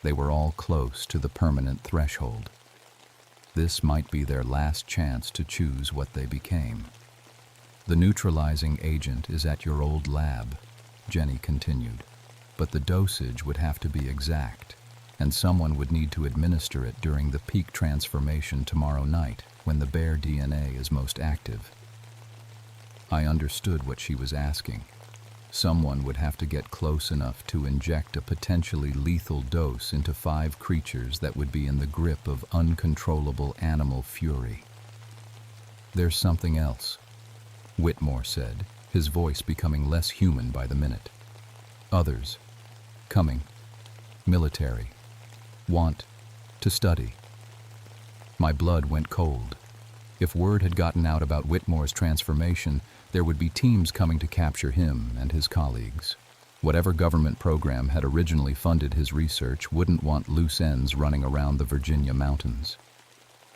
They were all close to the permanent threshold. This might be their last chance to choose what they became. "The neutralizing agent is at your old lab," Jenny continued, "but the dosage would have to be exact, and someone would need to administer it during the peak transformation tomorrow night, when the bear DNA is most active." I understood what she was asking. Someone would have to get close enough to inject a potentially lethal dose into 5 creatures that would be in the grip of uncontrollable animal fury. "There's something else," Whitmore said, his voice becoming less human by the minute. "Others, coming, military, want to study." My blood went cold. If word had gotten out about Whitmore's transformation, there would be teams coming to capture him and his colleagues. Whatever government program had originally funded his research wouldn't want loose ends running around the Virginia mountains.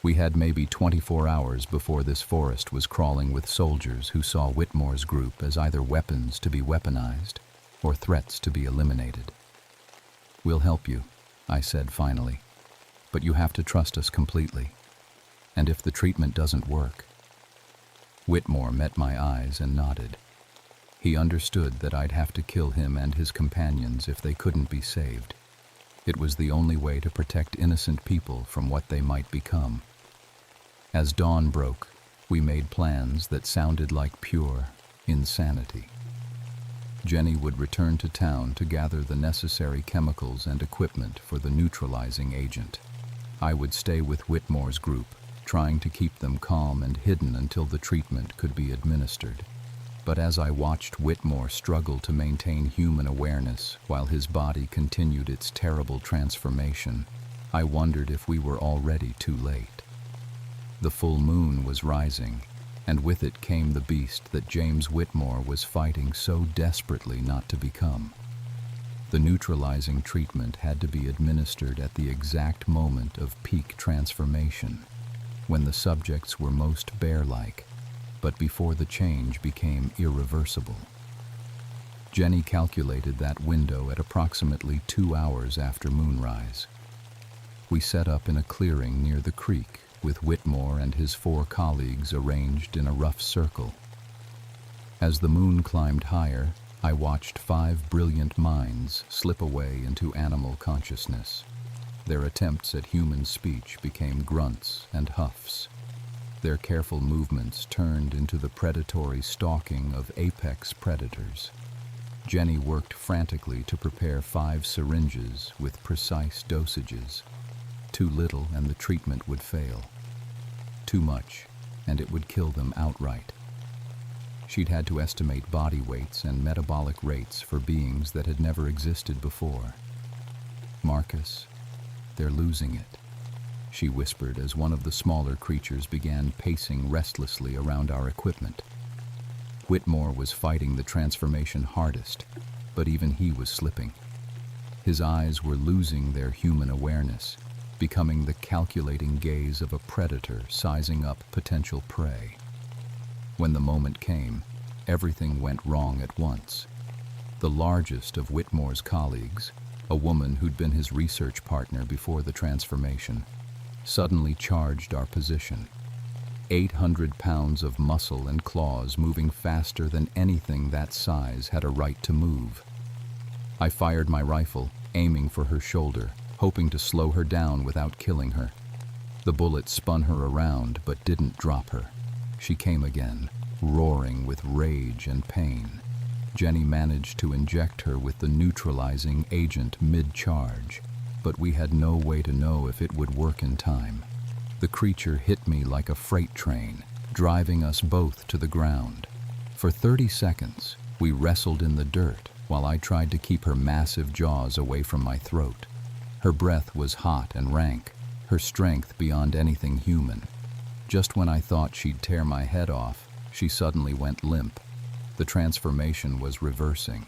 We had maybe 24 hours before this forest was crawling with soldiers who saw Whitmore's group as either weapons to be weaponized or threats to be eliminated. "We'll help you," I said finally, "but you have to trust us completely. And if the treatment doesn't work..." Whitmore met my eyes and nodded. He understood that I'd have to kill him and his companions if they couldn't be saved. It was the only way to protect innocent people from what they might become. As dawn broke, we made plans that sounded like pure insanity. Jenny would return to town to gather the necessary chemicals and equipment for the neutralizing agent. I would stay with Whitmore's group, trying to keep them calm and hidden until the treatment could be administered. But as I watched Whitmore struggle to maintain human awareness while his body continued its terrible transformation, I wondered if we were already too late. The full moon was rising, and with it came the beast that James Whitmore was fighting so desperately not to become. The neutralizing treatment had to be administered at the exact moment of peak transformation, when the subjects were most bear-like, but before the change became irreversible. Jenny calculated that window at approximately 2 hours after moonrise. We set up in a clearing near the creek, with Whitmore and his 4 colleagues arranged in a rough circle. As the moon climbed higher, I watched 5 brilliant minds slip away into animal consciousness. Their attempts at human speech became grunts and huffs. Their careful movements turned into the predatory stalking of apex predators. Jenny worked frantically to prepare 5 syringes with precise dosages. Too little and the treatment would fail. Too much, and it would kill them outright. She'd had to estimate body weights and metabolic rates for beings that had never existed before. "Marcus, they're losing it," she whispered as one of the smaller creatures began pacing restlessly around our equipment. Whitmore was fighting the transformation hardest, but even he was slipping. His eyes were losing their human awareness, becoming the calculating gaze of a predator sizing up potential prey. When the moment came, everything went wrong at once. The largest of Whitmore's colleagues, a woman who'd been his research partner before the transformation, suddenly charged our position. 800 pounds of muscle and claws moving faster than anything that size had a right to move. I fired my rifle, aiming for her shoulder, hoping to slow her down without killing her. The bullet spun her around but didn't drop her. She came again, roaring with rage and pain. Jenny managed to inject her with the neutralizing agent mid-charge, but we had no way to know if it would work in time. The creature hit me like a freight train, driving us both to the ground. For 30 seconds, we wrestled in the dirt while I tried to keep her massive jaws away from my throat. Her breath was hot and rank, her strength beyond anything human. Just when I thought she'd tear my head off, she suddenly went limp. The transformation was reversing.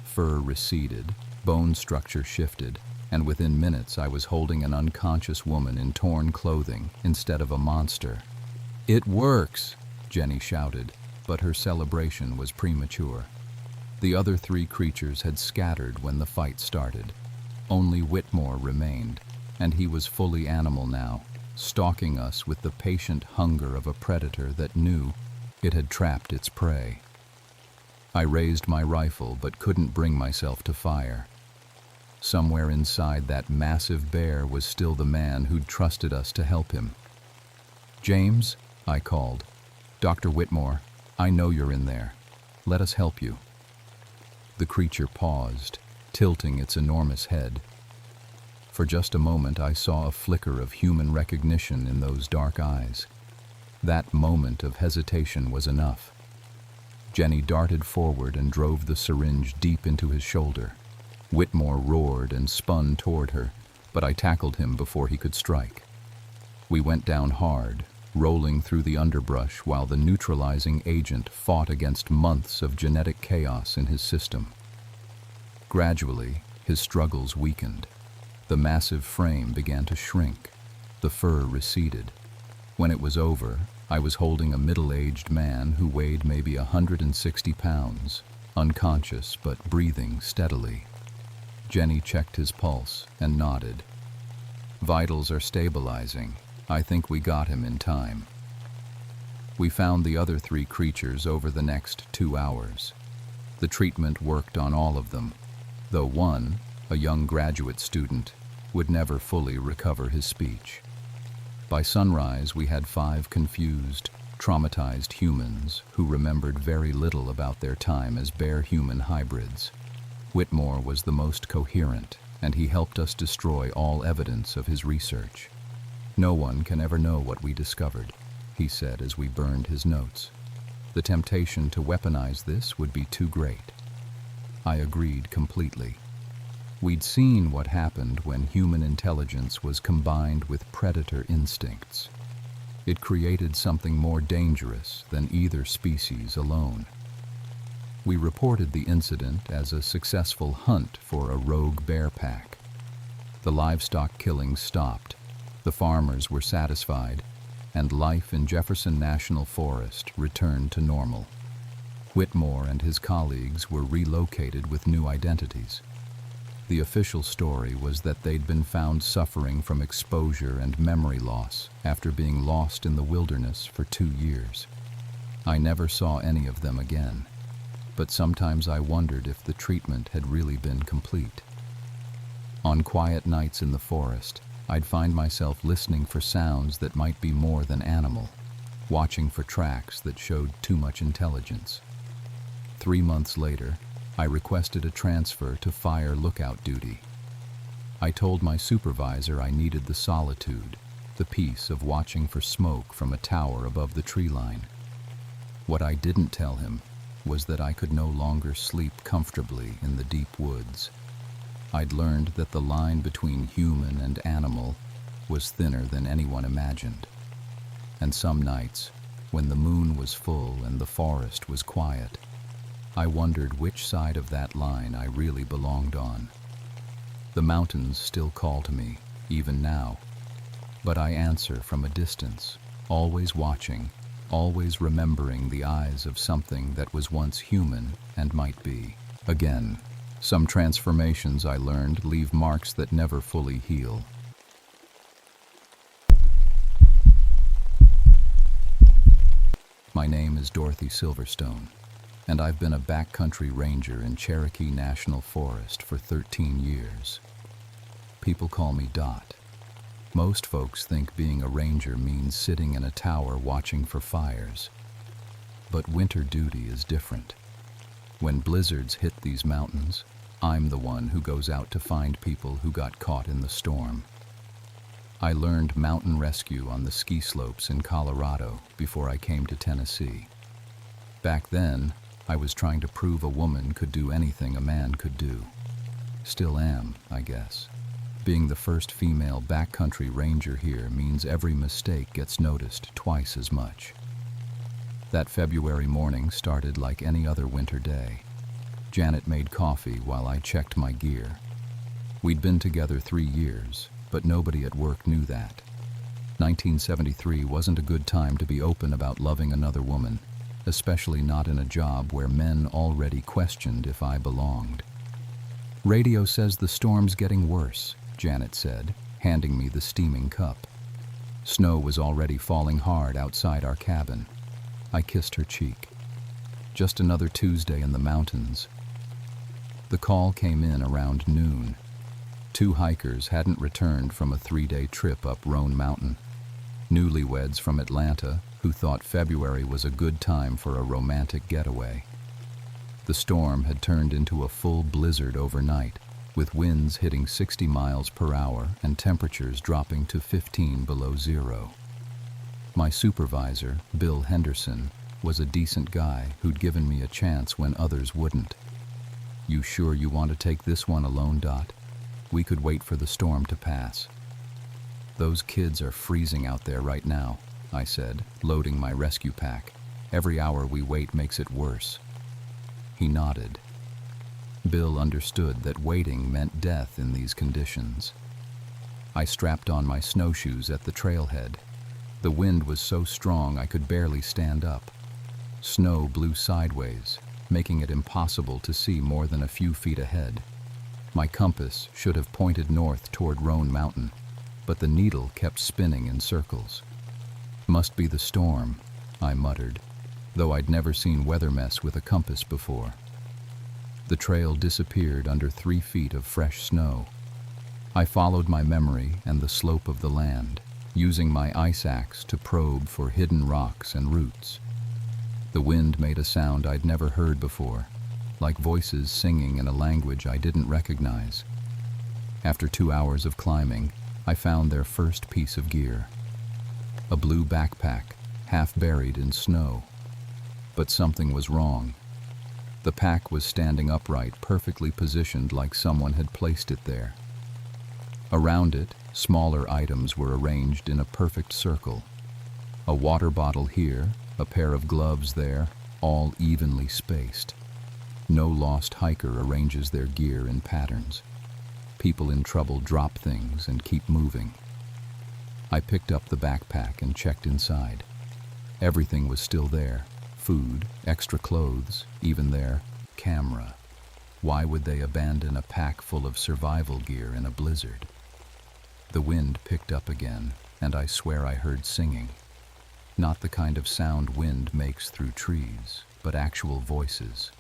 Fur receded, bone structure shifted, and within minutes I was holding an unconscious woman in torn clothing instead of a monster. "It works!" Jenny shouted, but her celebration was premature. The other 3 creatures had scattered when the fight started. Only Whitmore remained, and he was fully animal now, stalking us with the patient hunger of a predator that knew it had trapped its prey. I raised my rifle but couldn't bring myself to fire. Somewhere inside that massive bear was still the man who'd trusted us to help him. "James," I called. "Dr. Whitmore, I know you're in there. Let us help you." The creature paused, tilting its enormous head. For just a moment I saw a flicker of human recognition in those dark eyes. That moment of hesitation was enough. Jenny darted forward and drove the syringe deep into his shoulder. Whitmore roared and spun toward her, but I tackled him before he could strike. We went down hard, rolling through the underbrush while the neutralizing agent fought against months of genetic chaos in his system. Gradually, his struggles weakened. The massive frame began to shrink. The fur receded. When it was over, I was holding a middle-aged man who weighed maybe 160 pounds, unconscious but breathing steadily. Jenny checked his pulse and nodded. "Vitals are stabilizing. I think we got him in time." We found the other 3 creatures over the next 2 hours. The treatment worked on all of them, though one, a young graduate student, would never fully recover his speech. By sunrise, we had 5 confused, traumatized humans who remembered very little about their time as bear-human hybrids. Whitmore was the most coherent, and he helped us destroy all evidence of his research. "No one can ever know what we discovered," he said as we burned his notes. The temptation to weaponize this would be too great. I agreed completely. We'd seen what happened when human intelligence was combined with predator instincts. It created something more dangerous than either species alone. We reported the incident as a successful hunt for a rogue bear pack. The livestock killing stopped, the farmers were satisfied, and life in Jefferson National Forest returned to normal. Whitmore and his colleagues were relocated with new identities. The official story was that they'd been found suffering from exposure and memory loss after being lost in the wilderness for 2 years. I never saw any of them again, but sometimes I wondered if the treatment had really been complete. On quiet nights in the forest, I'd find myself listening for sounds that might be more than animal, watching for tracks that showed too much intelligence. 3 months later, I requested a transfer to fire lookout duty. I told my supervisor I needed the solitude, the peace of watching for smoke from a tower above the tree line. What I didn't tell him was that I could no longer sleep comfortably in the deep woods. I'd learned that the line between human and animal was thinner than anyone imagined. And some nights, when the moon was full and the forest was quiet, I wondered which side of that line I really belonged on. The mountains still call to me, even now, but I answer from a distance, always watching, always remembering the eyes of something that was once human and might be. Again, some transformations I learned leave marks that never fully heal. My name is Dorothy Silverstone, and I've been a backcountry ranger in Cherokee National Forest for 13 years. People call me Dot. Most folks think being a ranger means sitting in a tower watching for fires. But winter duty is different. When blizzards hit these mountains, I'm the one who goes out to find people who got caught in the storm. I learned mountain rescue on the ski slopes in Colorado before I came to Tennessee. Back then, I was trying to prove a woman could do anything a man could do. Still am, I guess. Being the first female backcountry ranger here means every mistake gets noticed twice as much. That February morning started like any other winter day. Janet made coffee while I checked my gear. We'd been together 3 years, but nobody at work knew that. 1973 wasn't a good time to be open about loving another woman, especially not in a job where men already questioned if I belonged. "Radio says the storm's getting worse," Janet said, handing me the steaming cup. Snow was already falling hard outside our cabin. I kissed her cheek. Just another Tuesday in the mountains. The call came in around noon. 2 hikers hadn't returned from a 3-day trip up Roan Mountain. Newlyweds from Atlanta who thought February was a good time for a romantic getaway. The storm had turned into a full blizzard overnight, with winds hitting 60 miles per hour and temperatures dropping to 15 below zero. My supervisor, Bill Henderson, was a decent guy who'd given me a chance when others wouldn't. "You sure you want to take this one alone, Dot? We could wait for the storm to pass." "Those kids are freezing out there right now," I said, loading my rescue pack. "Every hour we wait makes it worse." He nodded. Bill understood that waiting meant death in these conditions. I strapped on my snowshoes at the trailhead. The wind was so strong I could barely stand up. Snow blew sideways, making it impossible to see more than a few feet ahead. My compass should have pointed north toward Roan Mountain, but the needle kept spinning in circles. "Must be the storm," I muttered, though I'd never seen weather mess with a compass before. The trail disappeared under 3 feet of fresh snow. I followed my memory and the slope of the land, using my ice axe to probe for hidden rocks and roots. The wind made a sound I'd never heard before, like voices singing in a language I didn't recognize. After 2 hours of climbing, I found their first piece of gear. A blue backpack, half buried in snow. But something was wrong. The pack was standing upright, perfectly positioned like someone had placed it there. Around it, smaller items were arranged in a perfect circle. A water bottle here, a pair of gloves there, all evenly spaced. No lost hiker arranges their gear in patterns. People in trouble drop things and keep moving. I picked up the backpack and checked inside. Everything was still there. Food, extra clothes, even their camera. Why would they abandon a pack full of survival gear in a blizzard? The wind picked up again, and I swear I heard singing. Not the kind of sound wind makes through trees, but actual voices.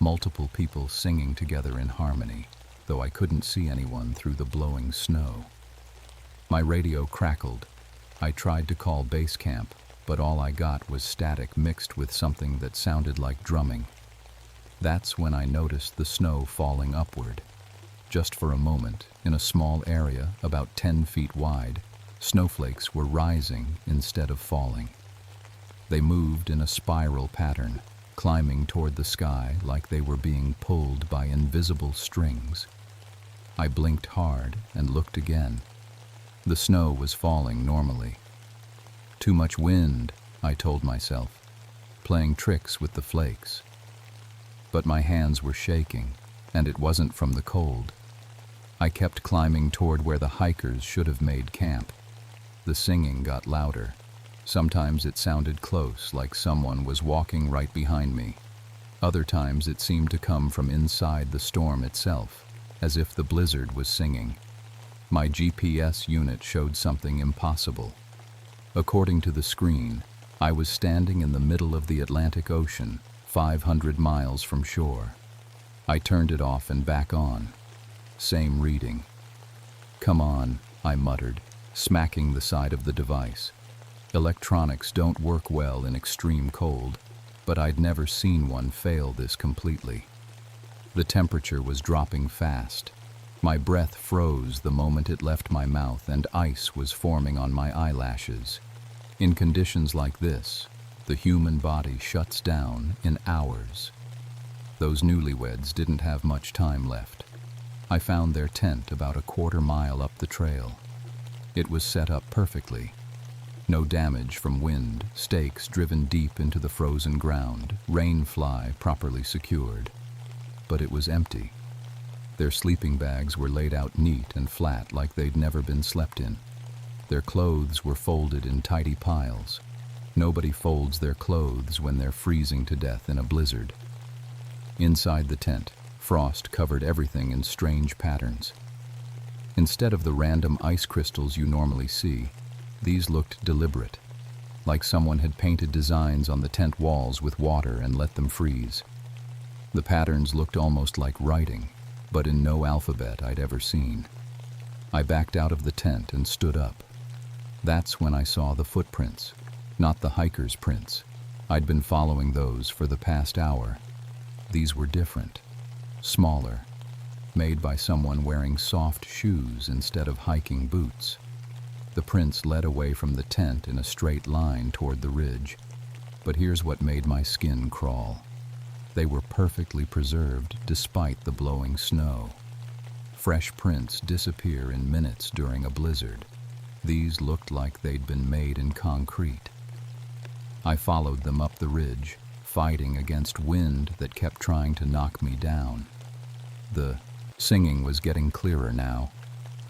Multiple people singing together in harmony, though I couldn't see anyone through the blowing snow. My radio crackled. I tried to call base camp, but all I got was static mixed with something that sounded like drumming. That's when I noticed the snow falling upward. Just for a moment, in a small area about 10 feet wide, snowflakes were rising instead of falling. They moved in a spiral pattern, climbing toward the sky like they were being pulled by invisible strings. I blinked hard and looked again. The snow was falling normally. Too much wind, I told myself, playing tricks with the flakes. But my hands were shaking, and it wasn't from the cold. I kept climbing toward where the hikers should have made camp. The singing got louder. Sometimes it sounded close, like someone was walking right behind me. Other times it seemed to come from inside the storm itself, as if the blizzard was singing. My GPS unit showed something impossible. According to the screen, I was standing in the middle of the Atlantic Ocean, 500 miles from shore. I turned it off and back on. Same reading. "Come on," I muttered, smacking the side of the device. Electronics don't work well in extreme cold, but I'd never seen one fail this completely. The temperature was dropping fast. My breath froze the moment it left my mouth, and ice was forming on my eyelashes. In conditions like this, the human body shuts down in hours. Those newlyweds didn't have much time left. I found their tent about a quarter-mile up the trail. It was set up perfectly. No damage from wind, stakes driven deep into the frozen ground, rain fly properly secured. But it was empty. Their sleeping bags were laid out neat and flat like they'd never been slept in. Their clothes were folded in tidy piles. Nobody folds their clothes when they're freezing to death in a blizzard. Inside the tent, frost covered everything in strange patterns. Instead of the random ice crystals you normally see, these looked deliberate, like someone had painted designs on the tent walls with water and let them freeze. The patterns looked almost like writing, but in no alphabet I'd ever seen. I backed out of the tent and stood up. That's when I saw the footprints, not the hikers' prints. I'd been following those for the past hour. These were different, smaller, made by someone wearing soft shoes instead of hiking boots. The prints led away from the tent in a straight line toward the ridge. But here's what made my skin crawl. They were perfectly preserved despite the blowing snow. Fresh prints disappear in minutes during a blizzard. These looked like they'd been made in concrete. I followed them up the ridge, fighting against wind that kept trying to knock me down. The singing was getting clearer now.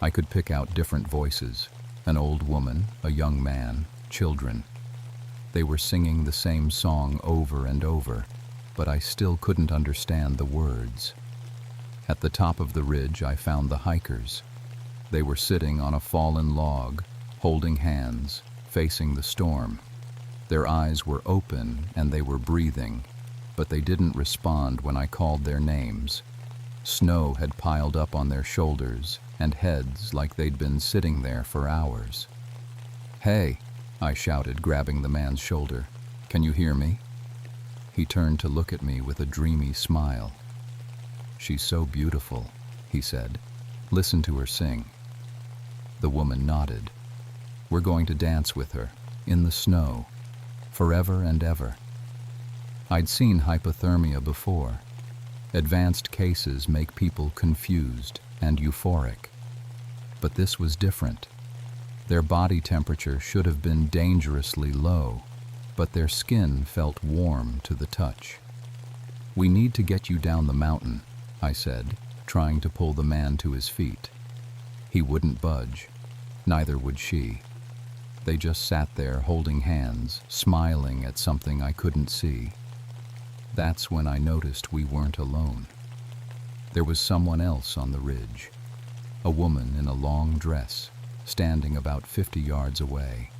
I could pick out different voices. An old woman, a young man, children. They were singing the same song over and over, but I still couldn't understand the words. At the top of the ridge, I found the hikers. They were sitting on a fallen log, holding hands, facing the storm. Their eyes were open and they were breathing, but they didn't respond when I called their names. Snow had piled up on their shoulders and heads like they'd been sitting there for hours. "Hey," I shouted, grabbing the man's shoulder. "Can you hear me?" He turned to look at me with a dreamy smile. "She's so beautiful," he said. "Listen to her sing." The woman nodded. "We're going to dance with her, in the snow, forever and ever." I'd seen hypothermia before. Advanced cases make people confused and euphoric. But this was different. Their body temperature should have been dangerously low, but their skin felt warm to the touch. "We need to get you down the mountain," I said, trying to pull the man to his feet. He wouldn't budge. Neither would she. They just sat there holding hands, smiling at something I couldn't see. That's when I noticed we weren't alone. There was someone else on the ridge. A woman in a long dress, standing about 50 yards away.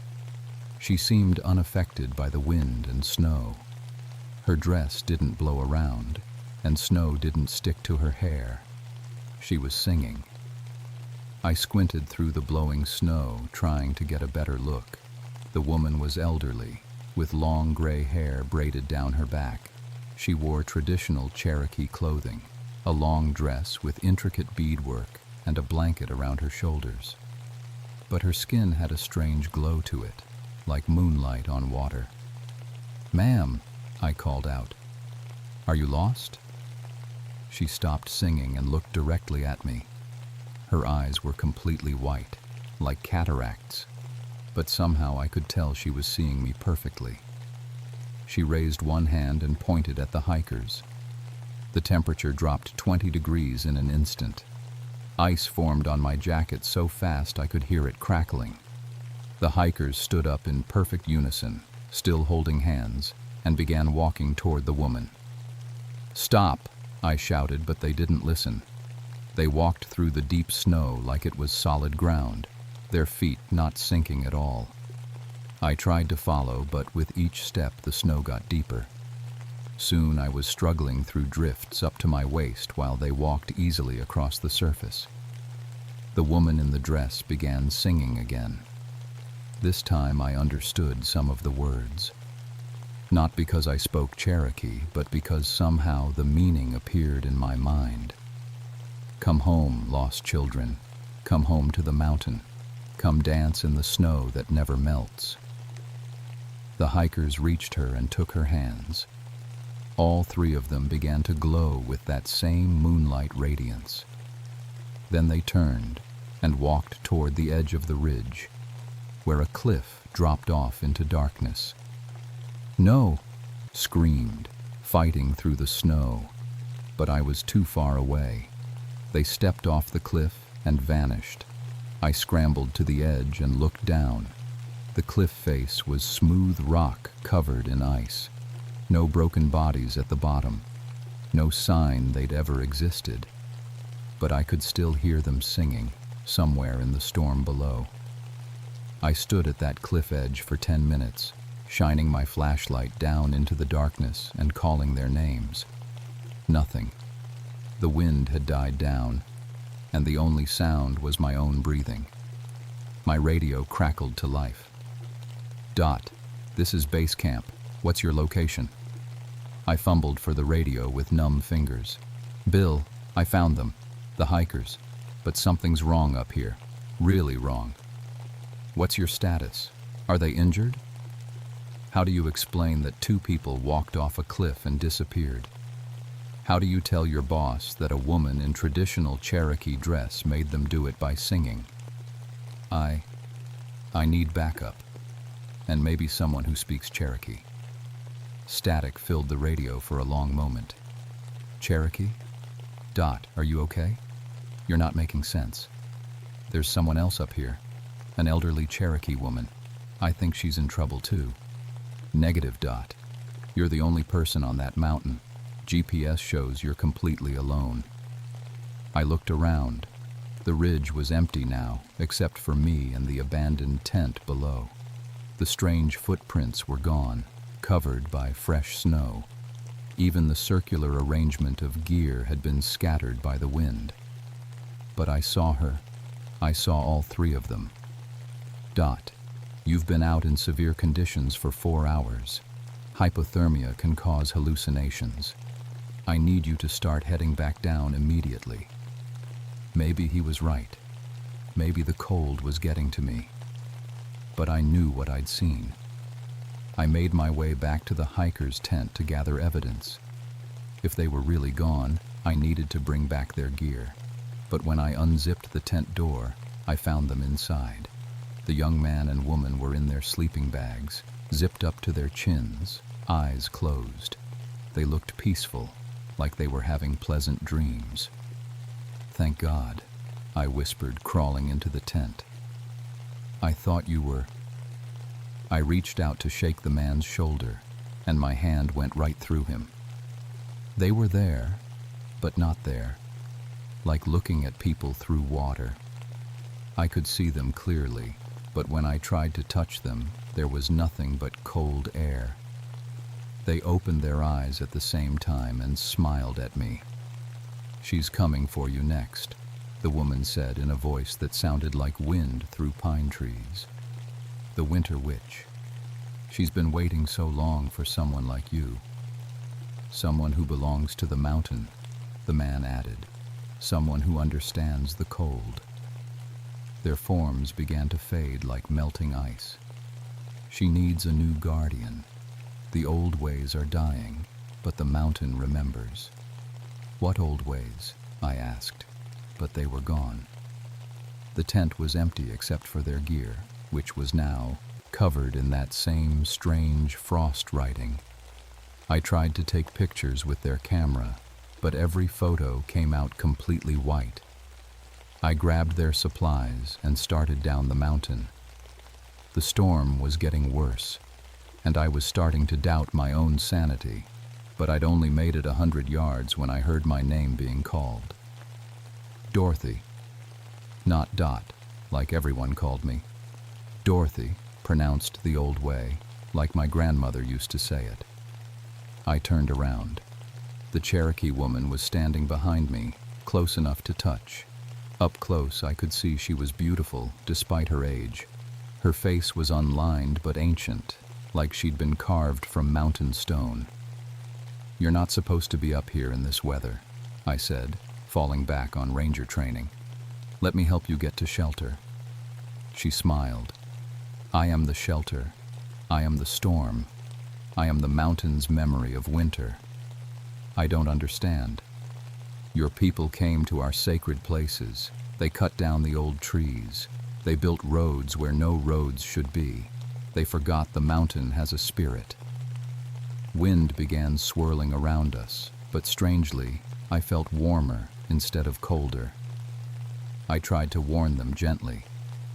She seemed unaffected by the wind and snow. Her dress didn't blow around, and snow didn't stick to her hair. She was singing. I squinted through the blowing snow, trying to get a better look. The woman was elderly, with long gray hair braided down her back. She wore traditional Cherokee clothing, a long dress with intricate beadwork and a blanket around her shoulders. But her skin had a strange glow to it, like moonlight on water. "Ma'am," I called out, "are you lost?" She stopped singing and looked directly at me. Her eyes were completely white, like cataracts, but somehow I could tell she was seeing me perfectly. She raised one hand and pointed at the hikers. The temperature dropped 20 degrees in an instant. Ice formed on my jacket so fast I could hear it crackling. The hikers stood up in perfect unison, still holding hands, and began walking toward the woman. "Stop!" I shouted, but they didn't listen. They walked through the deep snow like it was solid ground, their feet not sinking at all. I tried to follow, but with each step the snow got deeper. Soon I was struggling through drifts up to my waist while they walked easily across the surface. The woman in the dress began singing again. This time I understood some of the words. Not because I spoke Cherokee, but because somehow the meaning appeared in my mind. "Come home, lost children. Come home to the mountain. Come dance in the snow that never melts." The hikers reached her and took her hands. All three of them began to glow with that same moonlight radiance. Then they turned and walked toward the edge of the ridge, where a cliff dropped off into darkness. "No!" screamed, fighting through the snow, but I was too far away. They stepped off the cliff and vanished. I scrambled to the edge and looked down. The cliff face was smooth rock covered in ice. No broken bodies at the bottom. No sign they'd ever existed. But I could still hear them singing, somewhere in the storm below. I stood at that cliff edge for 10 minutes, shining my flashlight down into the darkness and calling their names. Nothing. The wind had died down, and the only sound was my own breathing. My radio crackled to life. "Dot, this is base camp. What's your location?" I fumbled for the radio with numb fingers. "Bill, I found them, the hikers, but something's wrong up here. Really wrong." "What's your status? Are they injured?" How do you explain that 2 people walked off a cliff and disappeared? How do you tell your boss that a woman in traditional Cherokee dress made them do it by singing? I need backup, and maybe someone who speaks Cherokee." Static filled the radio for a long moment. "Cherokee? Dot, are you okay? You're not making sense. There's someone else up here, an elderly Cherokee woman. I think she's in trouble too." "Negative, Dot. You're the only person on that mountain. GPS shows you're completely alone." I looked around. The ridge was empty now, except for me and the abandoned tent below. The strange footprints were gone, covered by fresh snow. Even the circular arrangement of gear had been scattered by the wind. But I saw her. I saw all 3 of them. "Dot, you've been out in severe conditions for 4 hours. Hypothermia can cause hallucinations. I need you to start heading back down immediately." Maybe he was right. Maybe the cold was getting to me. But I knew what I'd seen. I made my way back to the hiker's tent to gather evidence. If they were really gone, I needed to bring back their gear. But when I unzipped the tent door, I found them inside. The young man and woman were in their sleeping bags, zipped up to their chins, eyes closed. They looked peaceful, like they were having pleasant dreams. "Thank God," I whispered, crawling into the tent. "I thought you were—" I reached out to shake the man's shoulder, and my hand went right through him. They were there, but not there, like looking at people through water. I could see them clearly, but when I tried to touch them, there was nothing but cold air. They opened their eyes at the same time and smiled at me. "She's coming for you next," the woman said in a voice that sounded like wind through pine trees. "The Winter Witch. She's been waiting so long for someone like you." "Someone who belongs to the mountain," the man added. "Someone who understands the cold." Their forms began to fade like melting ice. "She needs a new guardian. The old ways are dying, but the mountain remembers." "What old ways?" I asked, but they were gone. The tent was empty except for their gear, which was now covered in that same strange frost writing. I tried to take pictures with their camera, but every photo came out completely white. I grabbed their supplies and started down the mountain. The storm was getting worse, and I was starting to doubt my own sanity, but I'd only made it 100 yards when I heard my name being called. Dorothy. Not Dot, like everyone called me. Dorothy, pronounced the old way, like my grandmother used to say it. I turned around. The Cherokee woman was standing behind me, close enough to touch. Up close, I could see she was beautiful, despite her age. Her face was unlined but ancient, like she'd been carved from mountain stone. "You're not supposed to be up here in this weather," I said, falling back on ranger training. "Let me help you get to shelter." She smiled. "I am the shelter. I am the storm. I am the mountain's memory of winter." "I don't understand." "Your people came to our sacred places. They cut down the old trees. They built roads where no roads should be. They forgot the mountain has a spirit." Wind began swirling around us, but strangely, I felt warmer instead of colder. I tried to warn them gently,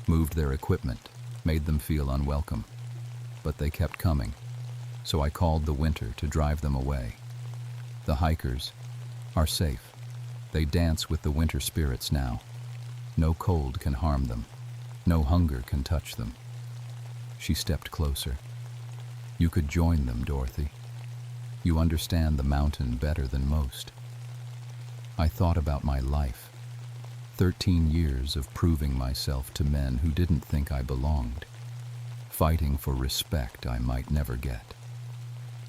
moved their equipment, made them feel unwelcome. But they kept coming, so I called the winter to drive them away. The hikers are safe. They dance with the winter spirits now. No cold can harm them. No hunger can touch them. She stepped closer. "You could join them, Dorothy. You understand the mountain better than most." I thought about my life. 13 years of proving myself to men who didn't think I belonged. Fighting for respect I might never get.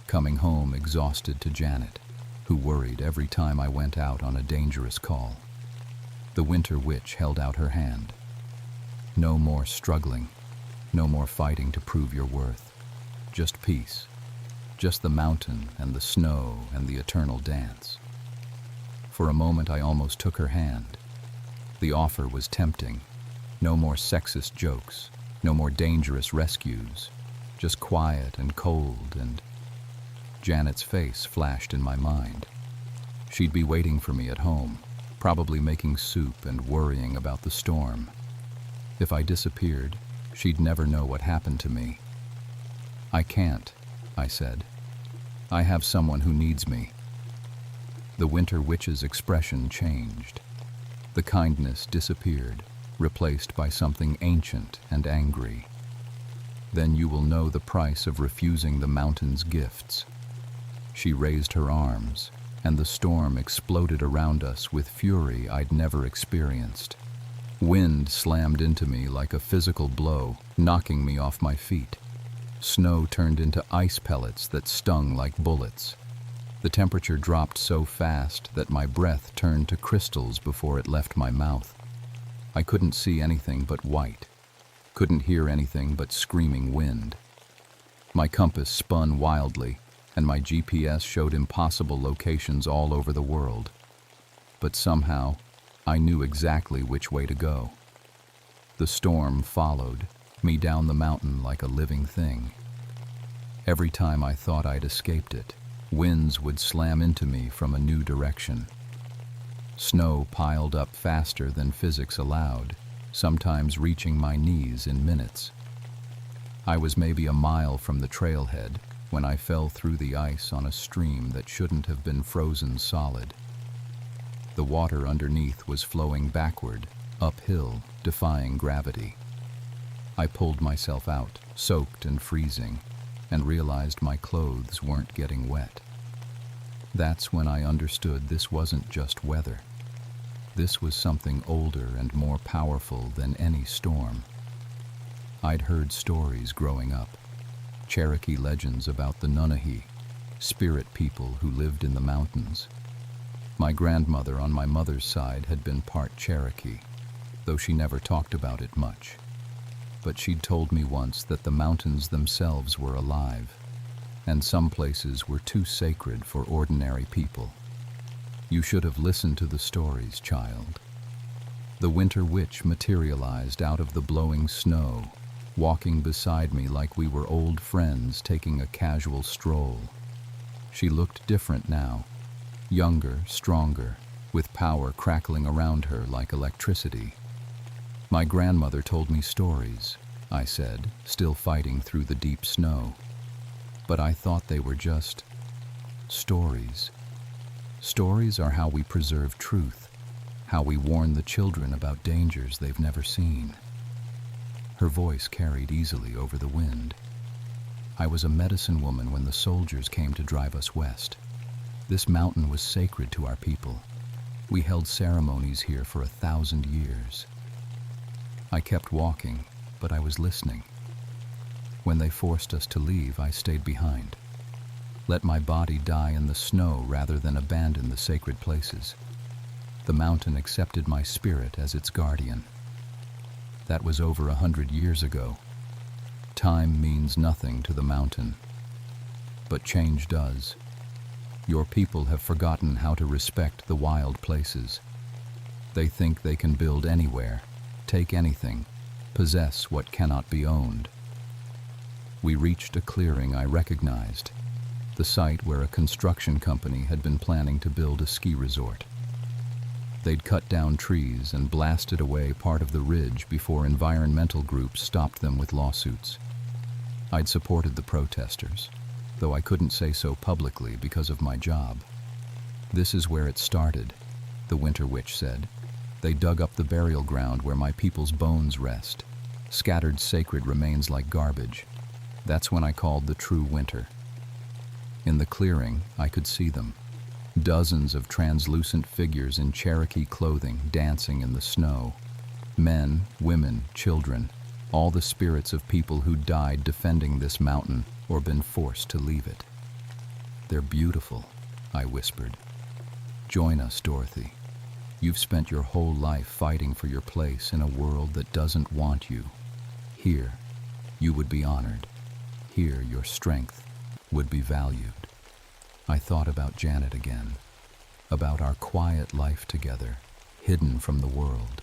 Coming home exhausted to Janet, who worried every time I went out on a dangerous call. The Winter Witch held out her hand. "No more struggling. No more fighting to prove your worth. Just peace. Just the mountain and the snow and the eternal dance." For a moment I almost took her hand. The offer was tempting. No more sexist jokes. No more dangerous rescues. Just quiet and cold and... Janet's face flashed in my mind. She'd be waiting for me at home, probably making soup and worrying about the storm. If I disappeared, she'd never know what happened to me. "I can't," I said. "I have someone who needs me." The Winter Witch's expression changed. The kindness disappeared, replaced by something ancient and angry. "Then you will know the price of refusing the mountain's gifts." She raised her arms, and the storm exploded around us with fury I'd never experienced. Wind slammed into me like a physical blow, knocking me off my feet. Snow turned into ice pellets that stung like bullets. The temperature dropped so fast that my breath turned to crystals before it left my mouth. I couldn't see anything but white, couldn't hear anything but screaming wind. My compass spun wildly, and my GPS showed impossible locations all over the world. But somehow, I knew exactly which way to go. The storm followed me down the mountain like a living thing. Every time I thought I'd escaped it, winds would slam into me from a new direction. Snow piled up faster than physics allowed, sometimes reaching my knees in minutes. I was maybe a mile from the trailhead when I fell through the ice on a stream that shouldn't have been frozen solid. The water underneath was flowing backward, uphill, defying gravity. I pulled myself out, soaked and freezing, and realized my clothes weren't getting wet. That's when I understood this wasn't just weather. This was something older and more powerful than any storm. I'd heard stories growing up, Cherokee legends about the Nunahi, spirit people who lived in the mountains. My grandmother on my mother's side had been part Cherokee, though she never talked about it much. But she'd told me once that the mountains themselves were alive, and some places were too sacred for ordinary people. You should have listened to the stories, child. The winter witch materialized out of the blowing snow, walking beside me like we were old friends taking a casual stroll. She looked different now, younger, stronger, with power crackling around her like electricity. My grandmother told me stories, I said, still fighting through the deep snow. But I thought they were just stories. Stories are how we preserve truth, how we warn the children about dangers they've never seen. Her voice carried easily over the wind. I was a medicine woman when the soldiers came to drive us west. This mountain was sacred to our people. We held ceremonies here for 1,000 years. I kept walking, but I was listening. When they forced us to leave, I stayed behind. Let my body die in the snow rather than abandon the sacred places. The mountain accepted my spirit as its guardian. That was over 100 years ago. Time means nothing to the mountain, but change does. Your people have forgotten how to respect the wild places. They think they can build anywhere, take anything, possess what cannot be owned. We reached a clearing I recognized, the site where a construction company had been planning to build a ski resort. They'd cut down trees and blasted away part of the ridge before environmental groups stopped them with lawsuits. I'd supported the protesters, though I couldn't say so publicly because of my job. This is where it started, the Winter Witch said. They dug up the burial ground where my people's bones rest, scattered sacred remains like garbage. That's when I called the true winter. In the clearing, I could see them. Dozens of translucent figures in Cherokee clothing dancing in the snow. Men, women, children, all the spirits of people who died defending this mountain or been forced to leave it. They're beautiful, I whispered. Join us, Dorothy. You've spent your whole life fighting for your place in a world that doesn't want you. Here, you would be honored. Here, your strength would be valued. I thought about Janet again, about our quiet life together, hidden from the world,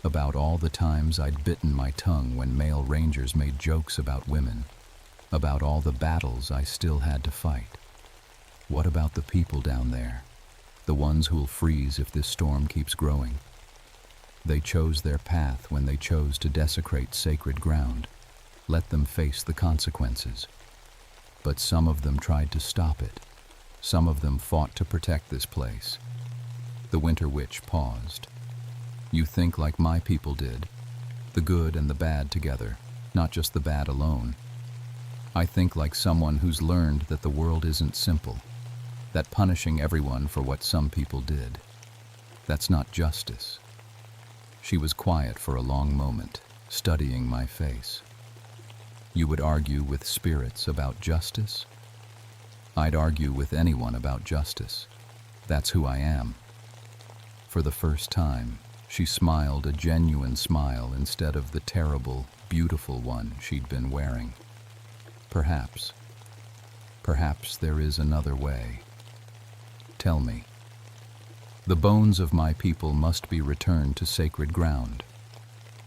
about all the times I'd bitten my tongue when male rangers made jokes about women, about all the battles I still had to fight. What about the people down there, the ones who'll freeze if this storm keeps growing? They chose their path when they chose to desecrate sacred ground. Let them face the consequences. But some of them tried to stop it. Some of them fought to protect this place. The Winter Witch paused. You think like my people did, the good and the bad together, not just the bad alone. I think like someone who's learned that the world isn't simple, that punishing everyone for what some people did, that's not justice. She was quiet for a long moment, studying my face. You would argue with spirits about justice? I'd argue with anyone about justice. That's who I am. For the first time, she smiled a genuine smile instead of the terrible, beautiful one she'd been wearing. Perhaps. Perhaps there is another way. Tell me. The bones of my people must be returned to sacred ground.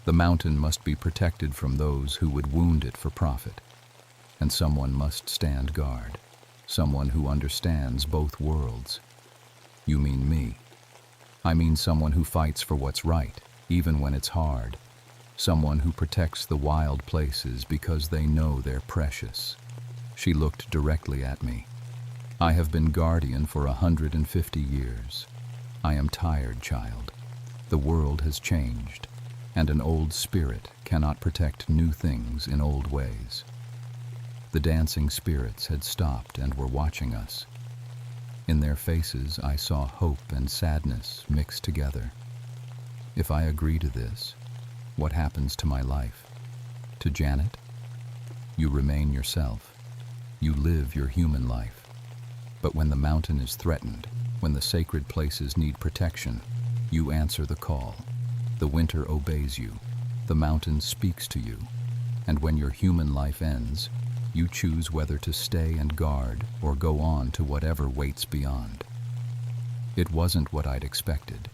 The mountain must be protected from those who would wound it for profit. And someone must stand guard. Someone who understands both worlds. You mean me. I mean someone who fights for what's right, even when it's hard. Someone who protects the wild places because they know they're precious. She looked directly at me. I have been guardian for 150 years. I am tired, child. The world has changed, and an old spirit cannot protect new things in old ways. The dancing spirits had stopped and were watching us. In their faces, I saw hope and sadness mixed together. If I agree to this, what happens to my life? To Janet? You remain yourself. You live your human life. But when the mountain is threatened, when the sacred places need protection, you answer the call. The winter obeys you. The mountain speaks to you. And when your human life ends, you choose whether to stay and guard or go on to whatever waits beyond. It wasn't what I'd expected.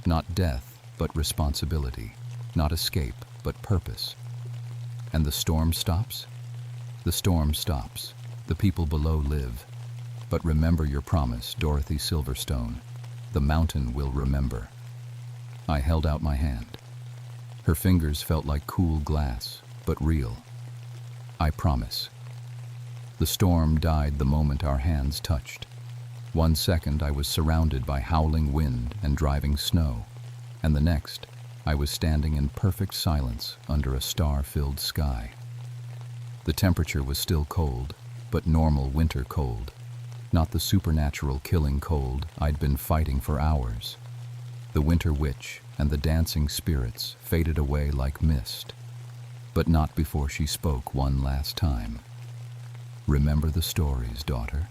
Not death, but responsibility. Not escape, but purpose. And the storm stops? The storm stops. The people below live. But remember your promise, Dorothy Silverstone. The mountain will remember. I held out my hand. Her fingers felt like cool glass, but real. I promise. The storm died the moment our hands touched. 1 second I was surrounded by howling wind and driving snow, and the next I was standing in perfect silence under a star-filled sky. The temperature was still cold, but normal winter cold, not the supernatural killing cold I'd been fighting for hours. The winter witch and the dancing spirits faded away like mist, but not before she spoke one last time. Remember the stories, daughter,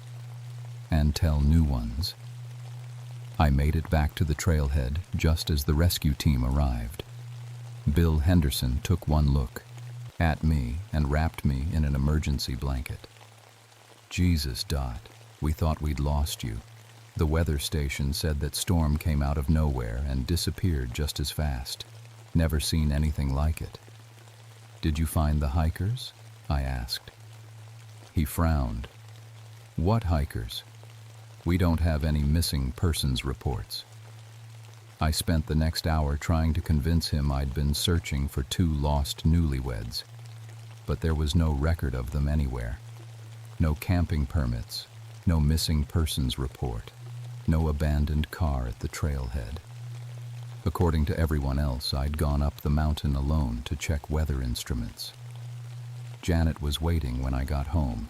and tell new ones. I made it back to the trailhead just as the rescue team arrived. Bill Henderson took one look at me and wrapped me in an emergency blanket. Jesus, Dot, we thought we'd lost you. The weather station said that storm came out of nowhere and disappeared just as fast. Never seen anything like it. Did you find the hikers? I asked. He frowned. What hikers? We don't have any missing persons reports. I spent the next hour trying to convince him I'd been searching for 2 lost newlyweds, but there was no record of them anywhere. No camping permits, no missing persons report, no abandoned car at the trailhead. According to everyone else, I'd gone up the mountain alone to check weather instruments. Janet was waiting when I got home,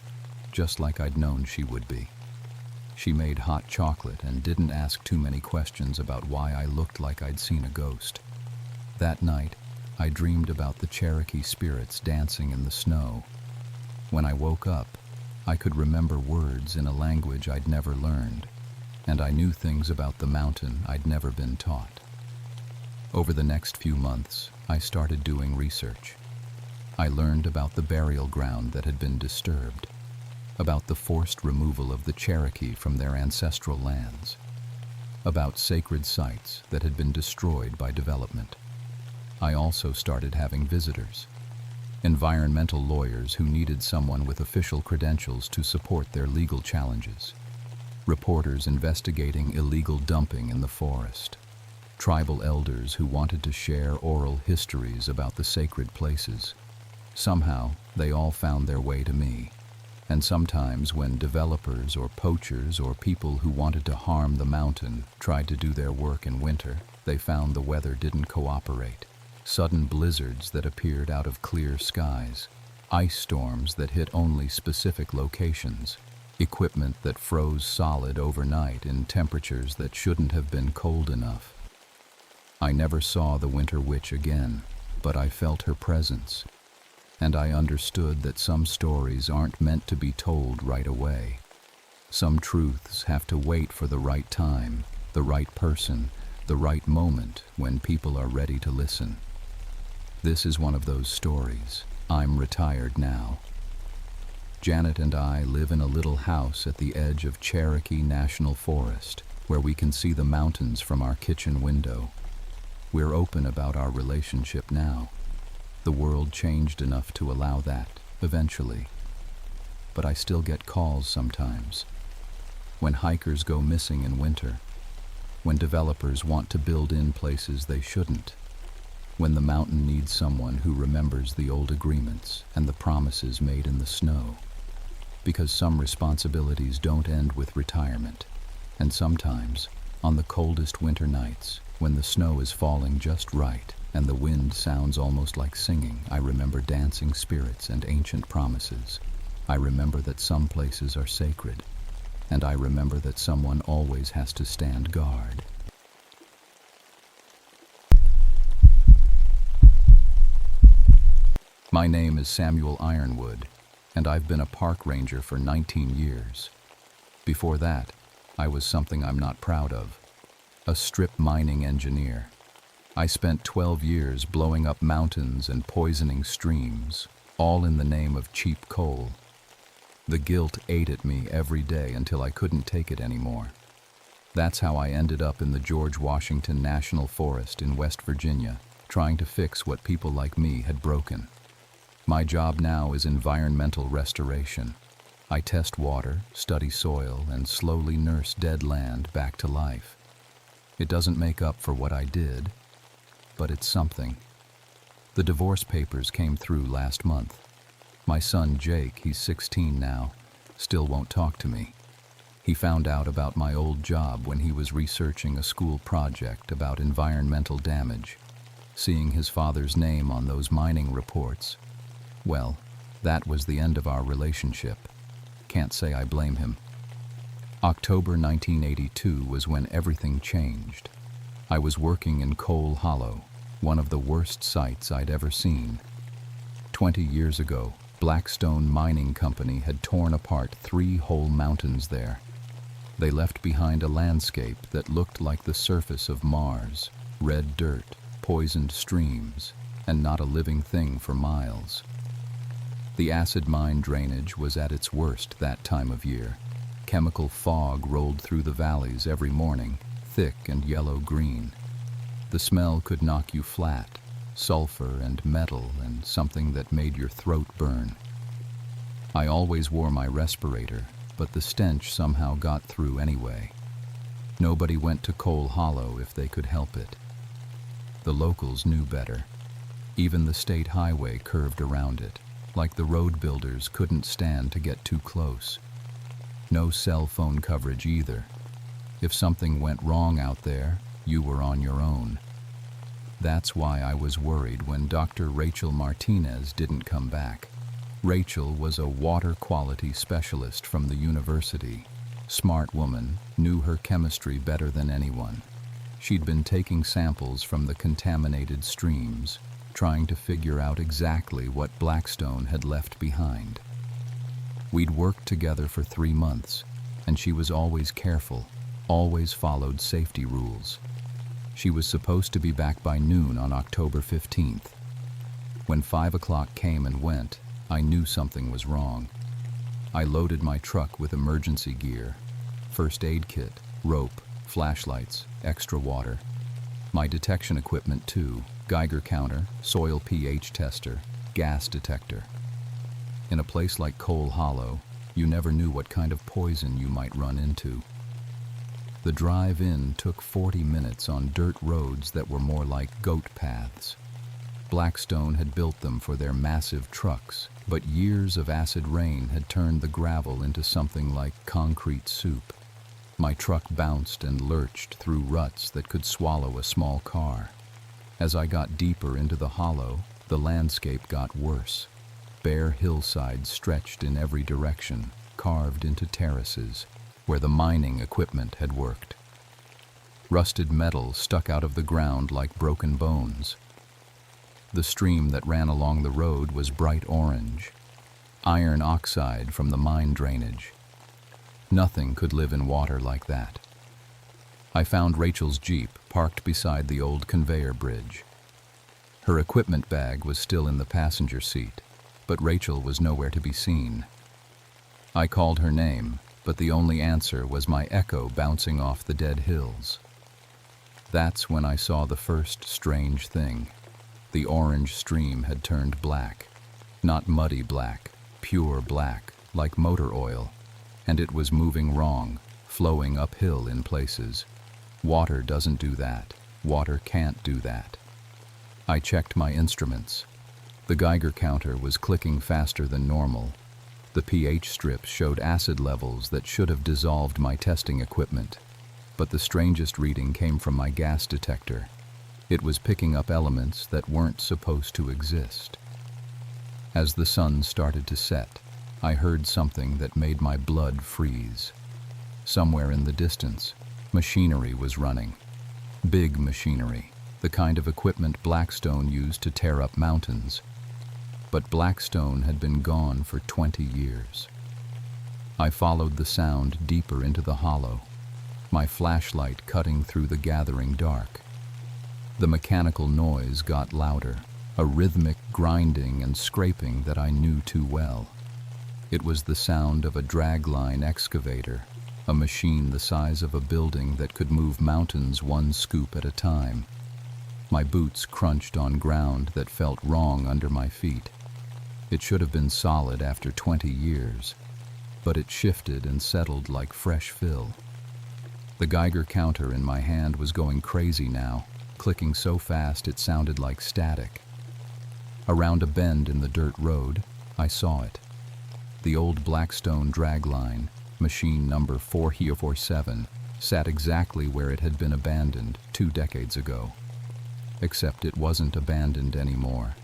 just like I'd known she would be. She made hot chocolate and didn't ask too many questions about why I looked like I'd seen a ghost. That night, I dreamed about the Cherokee spirits dancing in the snow. When I woke up, I could remember words in a language I'd never learned, and I knew things about the mountain I'd never been taught. Over the next few months, I started doing research. I learned about the burial ground that had been disturbed, about the forced removal of the Cherokee from their ancestral lands, about sacred sites that had been destroyed by development. I also started having visitors, environmental lawyers who needed someone with official credentials to support their legal challenges, reporters investigating illegal dumping in the forest, tribal elders who wanted to share oral histories about the sacred places. Somehow, they all found their way to me. And sometimes when developers or poachers or people who wanted to harm the mountain tried to do their work in winter, they found the weather didn't cooperate. Sudden blizzards that appeared out of clear skies, ice storms that hit only specific locations, equipment that froze solid overnight in temperatures that shouldn't have been cold enough. I never saw the winter witch again, but I felt her presence. And I understood that some stories aren't meant to be told right away. Some truths have to wait for the right time, the right person, the right moment when people are ready to listen. This is one of those stories. I'm retired now. Janet and I live in a little house at the edge of Cherokee National Forest, where we can see the mountains from our kitchen window. We're open about our relationship now. The world changed enough to allow that, eventually. But I still get calls sometimes. When hikers go missing in winter. When developers want to build in places they shouldn't. When the mountain needs someone who remembers the old agreements and the promises made in the snow. Because some responsibilities don't end with retirement. And sometimes, on the coldest winter nights, when the snow is falling just right and the wind sounds almost like singing, I remember dancing spirits and ancient promises. I remember that some places are sacred, and I remember that someone always has to stand guard. My name is Samuel Ironwood, and I've been a park ranger for 19 years. Before that, I was something I'm not proud of, a strip mining engineer. I spent 12 years blowing up mountains and poisoning streams, all in the name of cheap coal. The guilt ate at me every day until I couldn't take it anymore. That's how I ended up in the George Washington National Forest in West Virginia, trying to fix what people like me had broken. My job now is environmental restoration. I test water, study soil, and slowly nurse dead land back to life. It doesn't make up for what I did, but it's something. The divorce papers came through last month. My son Jake, he's 16 now, still won't talk to me. He found out about my old job when he was researching a school project about environmental damage. Seeing his father's name on those mining reports, well, that was the end of our relationship. Can't say I blame him. October 1982 was when everything changed. I was working in Coal Hollow, one of the worst sites I'd ever seen. 20 years ago, Blackstone Mining Company had torn apart 3 whole mountains there. They left behind a landscape that looked like the surface of Mars, red dirt, poisoned streams, and not a living thing for miles. The acid mine drainage was at its worst that time of year. Chemical fog rolled through the valleys every morning, thick and yellow-green. The smell could knock you flat, sulfur and metal and something that made your throat burn. I always wore my respirator, but the stench somehow got through anyway. Nobody went to Coal Hollow if they could help it. The locals knew better. Even the state highway curved around it, like the road builders couldn't stand to get too close. No cell phone coverage either. If something went wrong out there, you were on your own. That's why I was worried when Dr. Rachel Martinez didn't come back. Rachel was a water quality specialist from the university. Smart woman, knew her chemistry better than anyone. She'd been taking samples from the contaminated streams, trying to figure out exactly what Blackstone had left behind. We'd worked together for 3 months, and she was always careful, always followed safety rules. She was supposed to be back by noon on October 15th. When 5 o'clock came and went, I knew something was wrong. I loaded my truck with emergency gear, first aid kit, rope, flashlights, extra water. My detection equipment too, Geiger counter, soil pH tester, gas detector. In a place like Coal Hollow, you never knew what kind of poison you might run into. The drive in took 40 minutes on dirt roads that were more like goat paths. Blackstone had built them for their massive trucks, but years of acid rain had turned the gravel into something like concrete soup. My truck bounced and lurched through ruts that could swallow a small car. As I got deeper into the hollow, the landscape got worse. Bare hillsides stretched in every direction, carved into terraces, where the mining equipment had worked. Rusted metal stuck out of the ground like broken bones. The stream that ran along the road was bright orange, iron oxide from the mine drainage. Nothing could live in water like that. I found Rachel's Jeep parked beside the old conveyor bridge. Her equipment bag was still in the passenger seat, but Rachel was nowhere to be seen. I called her name, but the only answer was my echo bouncing off the dead hills. That's when I saw the first strange thing. The orange stream had turned black. Not muddy black, pure black, like motor oil. And it was moving wrong, flowing uphill in places. Water doesn't do that. Water can't do that. I checked my instruments. The Geiger counter was clicking faster than normal. The pH strips showed acid levels that should have dissolved my testing equipment. But the strangest reading came from my gas detector. It was picking up elements that weren't supposed to exist. As the sun started to set, I heard something that made my blood freeze. Somewhere in the distance, machinery was running. Big machinery, the kind of equipment Blackstone used to tear up mountains. But Blackstone had been gone for 20 years. I followed the sound deeper into the hollow, my flashlight cutting through the gathering dark. The mechanical noise got louder, a rhythmic grinding and scraping that I knew too well. It was the sound of a dragline excavator, a machine the size of a building that could move mountains one scoop at a time. My boots crunched on ground that felt wrong under my feet. It should have been solid after 20 years, but it shifted and settled like fresh fill. The Geiger counter in my hand was going crazy now, clicking so fast it sounded like static. Around a bend in the dirt road, I saw it. The old Blackstone dragline, machine number 4047, sat exactly where it had been abandoned 2 decades ago. Except it wasn't abandoned anymore.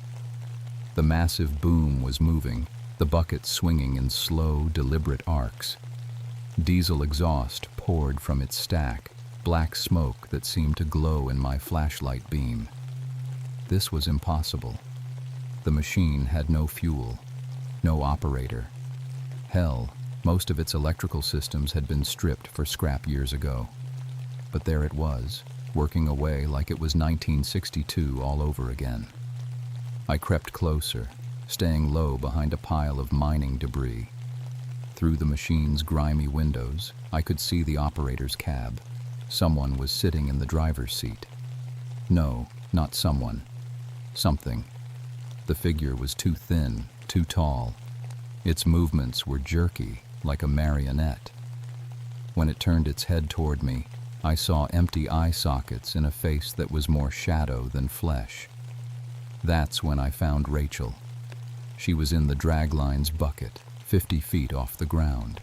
The massive boom was moving, the bucket swinging in slow, deliberate arcs. Diesel exhaust poured from its stack, black smoke that seemed to glow in my flashlight beam. This was impossible. The machine had no fuel, no operator. Hell, most of its electrical systems had been stripped for scrap years ago. But there it was, working away like it was 1962 all over again. I crept closer, staying low behind a pile of mining debris. Through the machine's grimy windows, I could see the operator's cab. Someone was sitting in the driver's seat. No, not someone. Something. The figure was too thin, too tall. Its movements were jerky, like a marionette. When it turned its head toward me, I saw empty eye sockets in a face that was more shadow than flesh. That's when I found Rachel. She was in the dragline's bucket, 50 feet off the ground.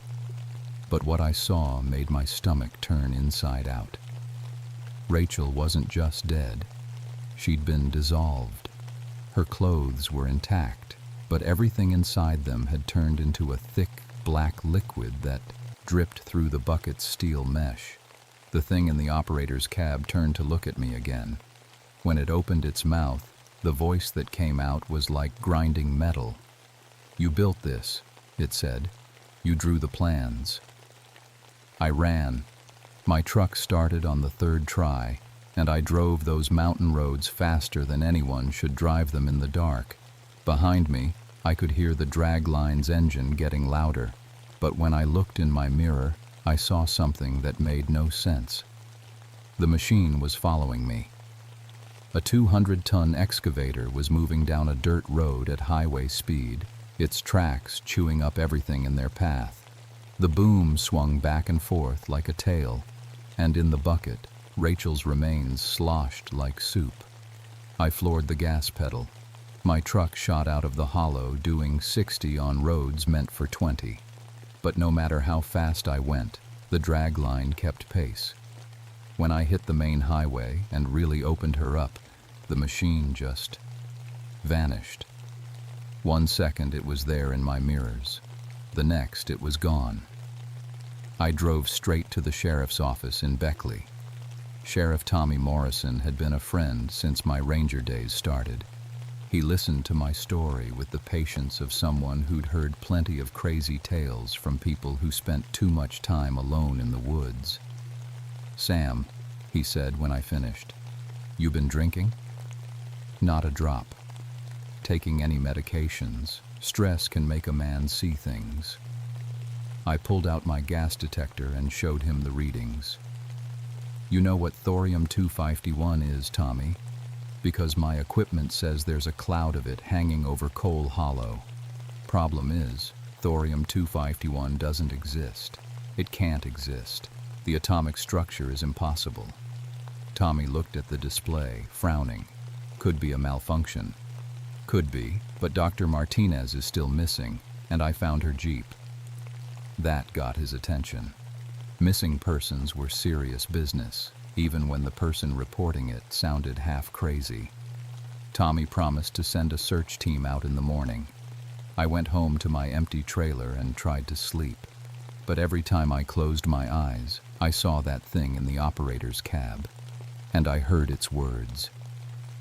But what I saw made my stomach turn inside out. Rachel wasn't just dead. She'd been dissolved. Her clothes were intact, but everything inside them had turned into a thick, black liquid that dripped through the bucket's steel mesh. The thing in the operator's cab turned to look at me again. When it opened its mouth, the voice that came out was like grinding metal. "You built this," it said. "You drew the plans." I ran. My truck started on the 3rd try, and I drove those mountain roads faster than anyone should drive them in the dark. Behind me, I could hear the dragline's engine getting louder, but when I looked in my mirror, I saw something that made no sense. The machine was following me. A 200-ton excavator was moving down a dirt road at highway speed, its tracks chewing up everything in their path. The boom swung back and forth like a tail, and in the bucket, Rachel's remains sloshed like soup. I floored the gas pedal. My truck shot out of the hollow, doing 60 on roads meant for 20. But no matter how fast I went, the dragline kept pace. When I hit the main highway and really opened her up, the machine just vanished. 1 second it was there in my mirrors. The next it was gone. I drove straight to the sheriff's office in Beckley. Sheriff Tommy Morrison had been a friend since my ranger days started. He listened to my story with the patience of someone who'd heard plenty of crazy tales from people who spent too much time alone in the woods. "Sam," he said when I finished, "you been drinking?" "Not a drop. Taking any medications. Stress can make a man see things." I pulled out my gas detector and showed him the readings. You know what thorium-251 is, Tommy? Because my equipment says there's a cloud of it hanging over Coal Hollow. Problem is, thorium-251 doesn't exist. It can't exist. The atomic structure is impossible. Tommy looked at the display, frowning. Could be a malfunction. Could be, but Dr. Martinez is still missing, and I found her Jeep. That got his attention. Missing persons were serious business, even when the person reporting it sounded half crazy. Tommy promised to send a search team out in the morning. I went home to my empty trailer and tried to sleep. But every time I closed my eyes, I saw that thing in the operator's cab. And I heard its words.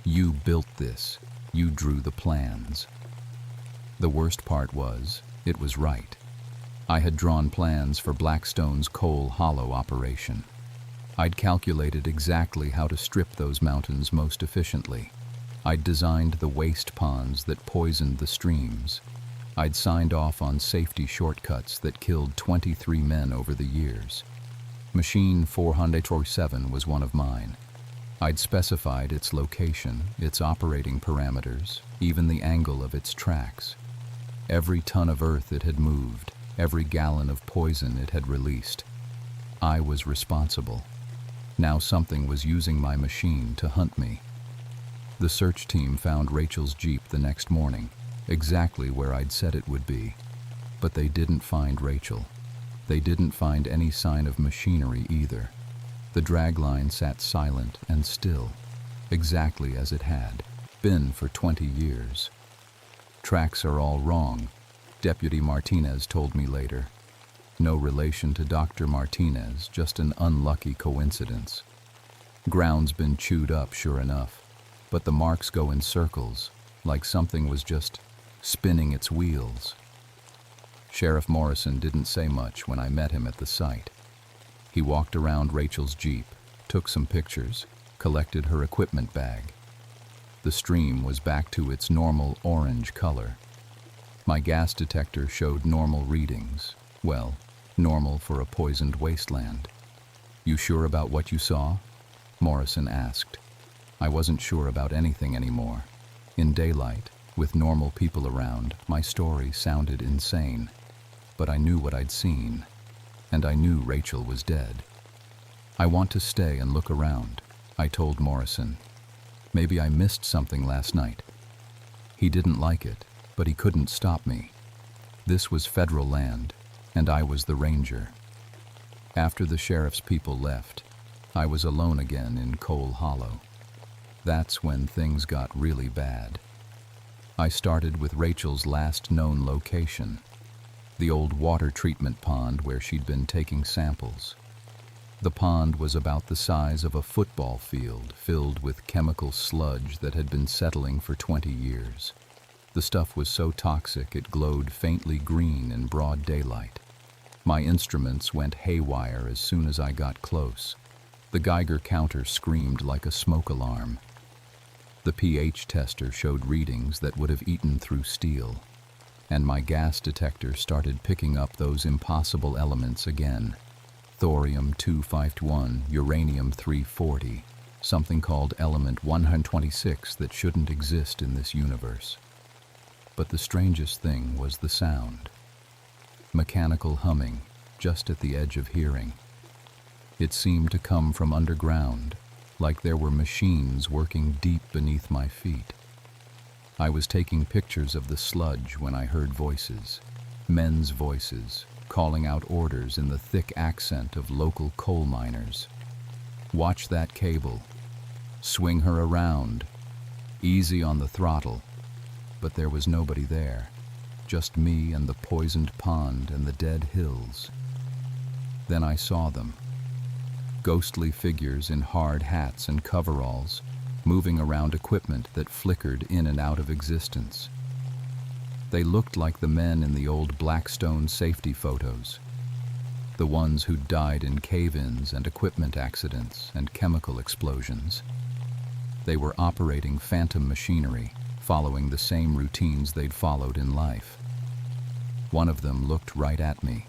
You built this. You drew the plans. The worst part was, it was right. I had drawn plans for Blackstone's Coal Hollow operation. I'd calculated exactly how to strip those mountains most efficiently. I'd designed the waste ponds that poisoned the streams. I'd signed off on safety shortcuts that killed 23 men over the years. Machine 407 was one of mine. I'd specified its location, its operating parameters, even the angle of its tracks. Every ton of earth it had moved, every gallon of poison it had released. I was responsible. Now something was using my machine to hunt me. The search team found Rachel's Jeep the next morning, exactly where I'd said it would be. But they didn't find Rachel. They didn't find any sign of machinery either. The dragline sat silent and still, exactly as it had been for 20 years. Tracks are all wrong, Deputy Martinez told me later. No relation to Dr. Martinez, just an unlucky coincidence. Ground's been chewed up, sure enough, but the marks go in circles, like something was just spinning its wheels. Sheriff Morrison didn't say much when I met him at the site. He walked around Rachel's Jeep, took some pictures, collected her equipment bag. The stream was back to its normal orange color. My gas detector showed normal readings. Well, normal for a poisoned wasteland. You sure about what you saw? Morrison asked. I wasn't sure about anything anymore. In daylight, with normal people around, my story sounded insane. But I knew what I'd seen. And I knew Rachel was dead. I want to stay and look around, I told Morrison. Maybe I missed something last night. He didn't like it, but he couldn't stop me. This was federal land, and I was the ranger. After the sheriff's people left, I was alone again in Coal Hollow. That's when things got really bad. I started with Rachel's last known location, the old water treatment pond where she'd been taking samples. The pond was about the size of a football field, filled with chemical sludge that had been settling for 20 years. The stuff was so toxic it glowed faintly green in broad daylight. My instruments went haywire as soon as I got close. The Geiger counter screamed like a smoke alarm. The pH tester showed readings that would have eaten through steel. And my gas detector started picking up those impossible elements again. Thorium-251, uranium-340, something called element 126 that shouldn't exist in this universe. But the strangest thing was the sound. Mechanical humming, just at the edge of hearing. It seemed to come from underground, like there were machines working deep beneath my feet. I was taking pictures of the sludge when I heard voices, men's voices, calling out orders in the thick accent of local coal miners. Watch that cable. Swing her around. Easy on the throttle. But there was nobody there. Just me and the poisoned pond and the dead hills. Then I saw them. Ghostly figures in hard hats and coveralls, moving around equipment that flickered in and out of existence. They looked like the men in the old Blackstone safety photos, the ones who'd died in cave-ins and equipment accidents and chemical explosions. They were operating phantom machinery, following the same routines they'd followed in life. One of them looked right at me.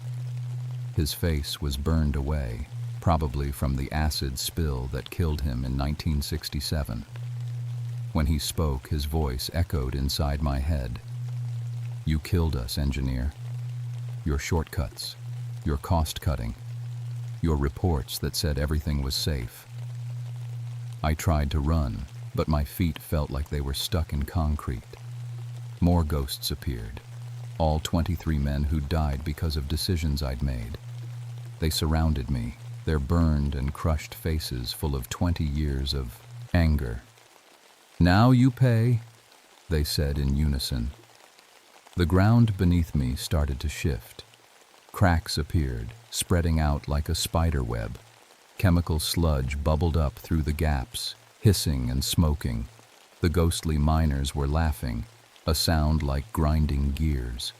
His face was burned away, probably from the acid spill that killed him in 1967. When he spoke, his voice echoed inside my head. "You killed us, engineer. Your shortcuts, your cost-cutting, your reports that said everything was safe." I tried to run, but my feet felt like they were stuck in concrete. More ghosts appeared, all 23 men who died because of decisions I'd made. They surrounded me, their burned and crushed faces full of 20 years of anger. "Now you pay," they said in unison. The ground beneath me started to shift. Cracks appeared, spreading out like a spider web. Chemical sludge bubbled up through the gaps, hissing and smoking. The ghostly miners were laughing, a sound like grinding gears.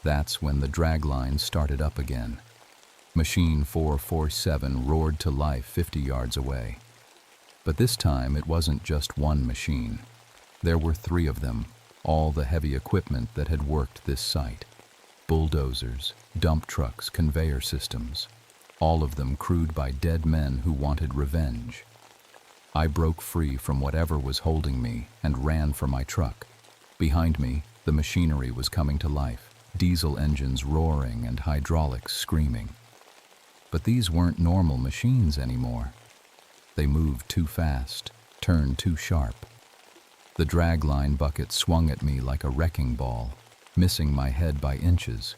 That's when the dragline started up again. Machine 447 roared to life 50 yards away. But this time it wasn't just one machine. There were 3 of them, all the heavy equipment that had worked this site. Bulldozers, dump trucks, conveyor systems, all of them crewed by dead men who wanted revenge. I broke free from whatever was holding me and ran for my truck. Behind me, the machinery was coming to life, diesel engines roaring and hydraulics screaming. But these weren't normal machines anymore. They moved too fast, turned too sharp. The dragline bucket swung at me like a wrecking ball, missing my head by inches.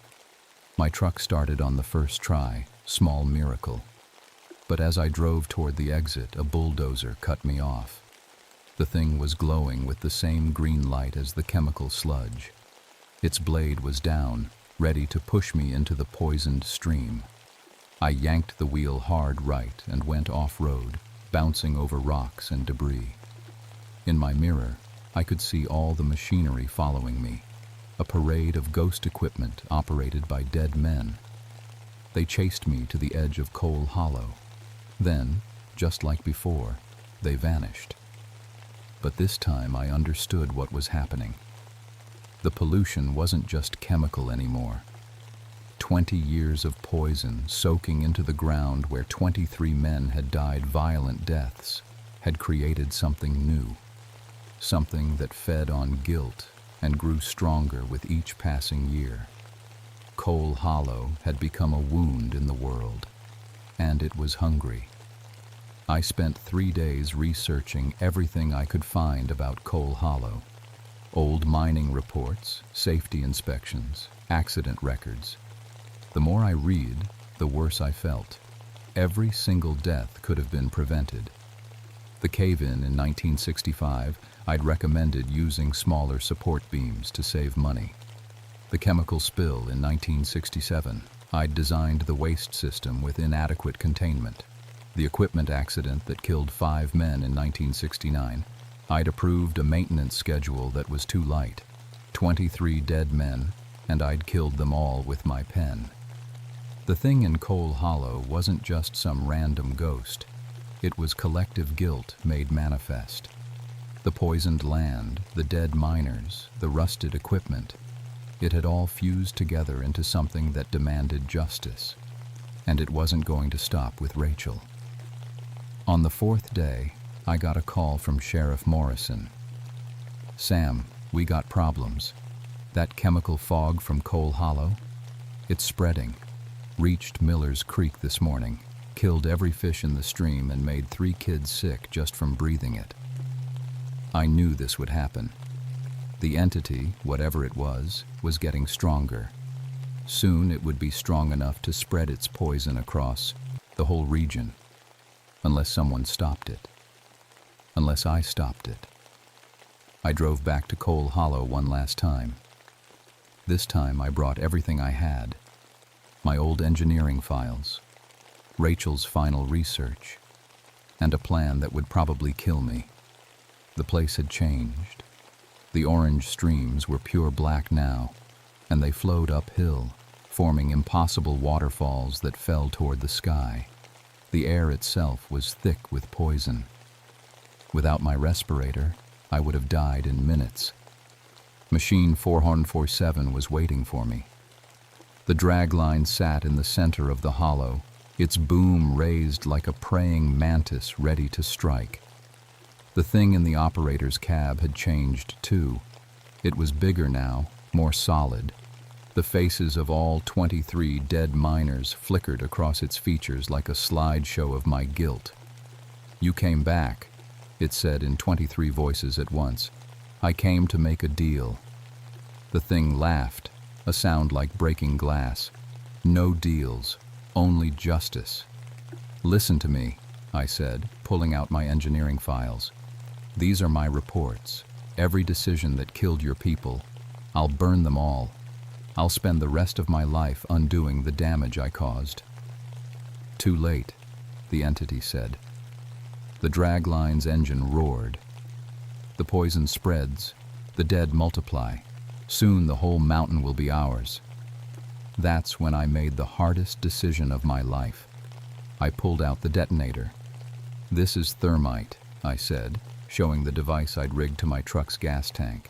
My truck started on the first try, small miracle. But as I drove toward the exit, a bulldozer cut me off. The thing was glowing with the same green light as the chemical sludge. Its blade was down, ready to push me into the poisoned stream. I yanked the wheel hard right and went off-road, bouncing over rocks and debris. In my mirror, I could see all the machinery following me, a parade of ghost equipment operated by dead men. They chased me to the edge of Coal Hollow. Then, just like before, they vanished. But this time I understood what was happening. The pollution wasn't just chemical anymore. 20 years of poison soaking into the ground where 23 men had died violent deaths had created something new, something that fed on guilt and grew stronger with each passing year. Coal Hollow had become a wound in the world, and it was hungry. I spent 3 days researching everything I could find about Coal Hollow. Old mining reports, safety inspections, accident records. The more I read, the worse I felt. Every single death could have been prevented. The cave-in in 1965, I'd recommended using smaller support beams to save money. The chemical spill in 1967, I'd designed the waste system with inadequate containment. The equipment accident that killed 5 men in 1969, I'd approved a maintenance schedule that was too light. 23 dead men, and I'd killed them all with my pen. The thing in Coal Hollow wasn't just some random ghost. It was collective guilt made manifest. The poisoned land, the dead miners, the rusted equipment. It had all fused together into something that demanded justice. And it wasn't going to stop with Rachel. On the 4th day, I got a call from Sheriff Morrison. "Sam, we got problems. That chemical fog from Coal Hollow, it's spreading. Reached Miller's Creek this morning, killed every fish in the stream and made 3 kids sick just from breathing it." I knew this would happen. The entity, whatever it was getting stronger. Soon it would be strong enough to spread its poison across the whole region. Unless someone stopped it. Unless I stopped it. I drove back to Coal Hollow one last time. This time I brought everything I had. My old engineering files, Rachel's final research, and a plan that would probably kill me. The place had changed. The orange streams were pure black now, and they flowed uphill, forming impossible waterfalls that fell toward the sky. The air itself was thick with poison. Without my respirator, I would have died in minutes. Machine 447 was waiting for me. The dragline sat in the center of the hollow, its boom raised like a praying mantis ready to strike. The thing in the operator's cab had changed too. It was bigger now, more solid. The faces of all 23 dead miners flickered across its features like a slideshow of my guilt. "You came back," it said in 23 voices at once. "I came to make a deal." The thing laughed, a sound like breaking glass. "No deals, only justice." "Listen to me," I said, pulling out my engineering files. "These are my reports. Every decision that killed your people. I'll burn them all. I'll spend the rest of my life undoing the damage I caused." "Too late," the entity said. The dragline's engine roared. "The poison spreads. The dead multiply. Soon the whole mountain will be ours." That's when I made the hardest decision of my life. I pulled out the detonator. "This is thermite," I said, showing the device I'd rigged to my truck's gas tank.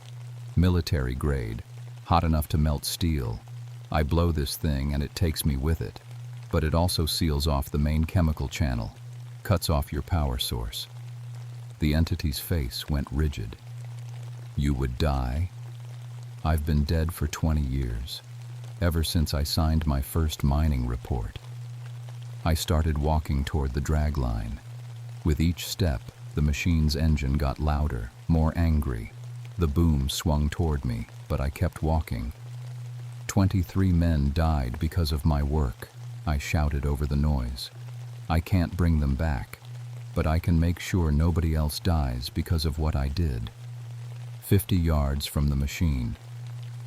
"Military grade. Hot enough to melt steel. I blow this thing and it takes me with it. But it also seals off the main chemical channel, cuts off your power source." The entity's face went rigid. "You would die?" "I've been dead for 20 years, ever since I signed my first mining report." I started walking toward the dragline. With each step, the machine's engine got louder, more angry. The boom swung toward me, but I kept walking. 23 men died because of my work," I shouted over the noise. "I can't bring them back, but I can make sure nobody else dies because of what I did." 50 yards from the machine.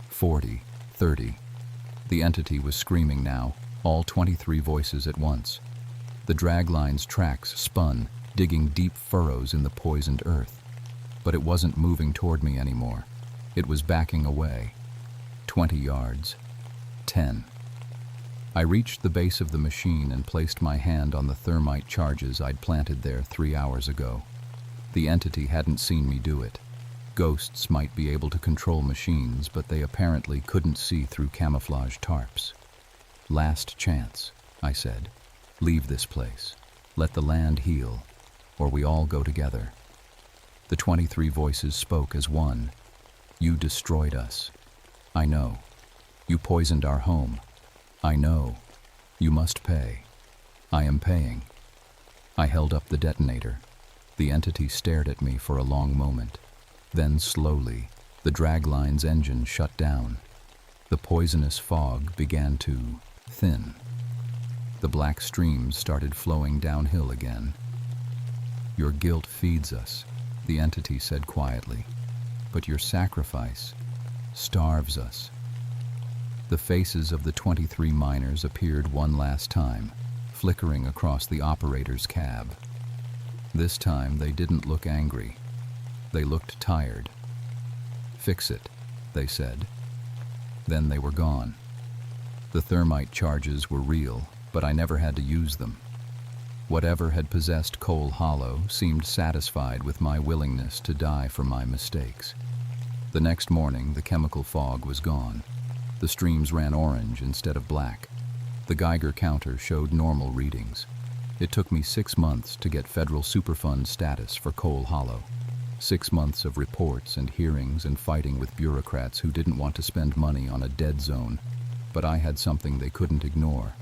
40, 30. The entity was screaming now, all 23 voices at once. The dragline's tracks spun, digging deep furrows in the poisoned earth. But it wasn't moving toward me anymore. It was backing away. 20 yards. 10. I reached the base of the machine and placed my hand on the thermite charges I'd planted there 3 hours ago. The entity hadn't seen me do it. Ghosts might be able to control machines, but they apparently couldn't see through camouflage tarps. "Last chance," I said. "Leave this place. Let the land heal, or we all go together." The 23 voices spoke as one. "You destroyed us. I know. You poisoned our home. I know. You must pay. I am paying." I held up the detonator. The entity stared at me for a long moment. Then slowly, the dragline's engine shut down. The poisonous fog began to thin. The black streams started flowing downhill again. "Your guilt feeds us," the entity said quietly, "but your sacrifice starves us." The faces of the 23 miners appeared one last time, flickering across the operator's cab. This time they didn't look angry. They looked tired. "Fix it," they said. Then they were gone. The thermite charges were real, but I never had to use them. Whatever had possessed Coal Hollow seemed satisfied with my willingness to die for my mistakes. The next morning, the chemical fog was gone. The streams ran orange instead of black. The Geiger counter showed normal readings. It took me 6 months to get federal Superfund status for Coal Hollow. 6 months of reports and hearings and fighting with bureaucrats who didn't want to spend money on a dead zone. But I had something they couldn't ignore: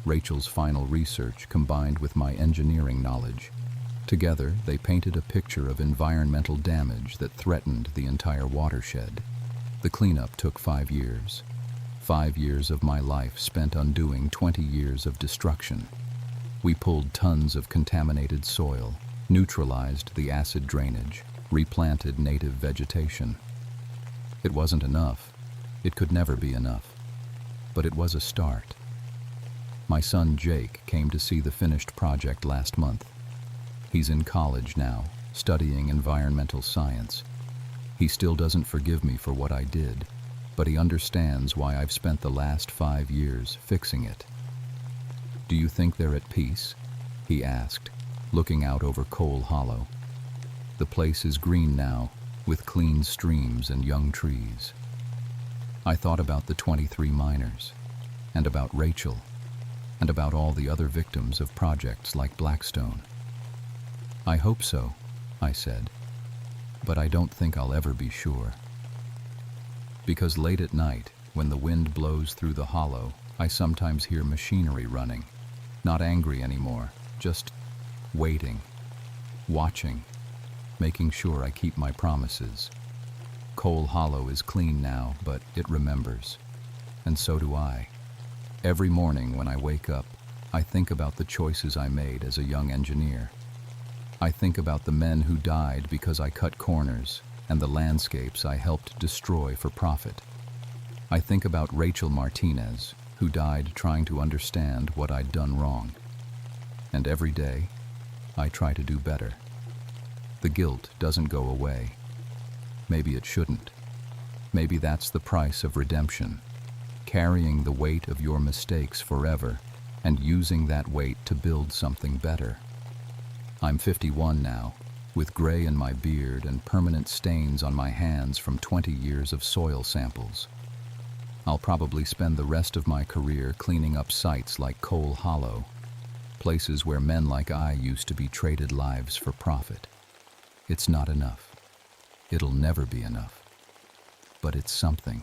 Rachel's final research combined with my engineering knowledge. Together, they painted a picture of environmental damage that threatened the entire watershed. The cleanup took 5 years. 5 years of my life spent undoing 20 years of destruction. We pulled tons of contaminated soil, neutralized the acid drainage, replanted native vegetation. It wasn't enough. It could never be enough. But it was a start. My son Jake came to see the finished project last month. He's in college now, studying environmental science. He still doesn't forgive me for what I did, but he understands why I've spent the last 5 years fixing it. "Do you think they're at peace?" he asked, looking out over Coal Hollow. The place is green now, with clean streams and young trees. I thought about the 23 miners. and about Rachel, and about all the other victims of projects like Blackstone. I hope so, I said, but I don't think I'll ever be sure. Because late at night, when the wind blows through the hollow, I sometimes hear machinery running. Not angry anymore, just waiting, watching, making sure I keep my promises. Coal Hollow is clean now, but it remembers. And so do I. Every morning when I wake up, I think about the choices I made as a young engineer. I think about the men who died because I cut corners and the landscapes I helped destroy for profit. I think about Rachel Martinez, who died trying to understand what I'd done wrong. And every day, I try to do better. The guilt doesn't go away. Maybe it shouldn't. Maybe that's the price of redemption. Carrying the weight of your mistakes forever and using that weight to build something better. I'm 51 now, with gray in my beard and permanent stains on my hands from 20 years of soil samples. I'll probably spend the rest of my career cleaning up sites like Coal Hollow, places where men like I used to be traded lives for profit. It's not enough. It'll never be enough. But it's something.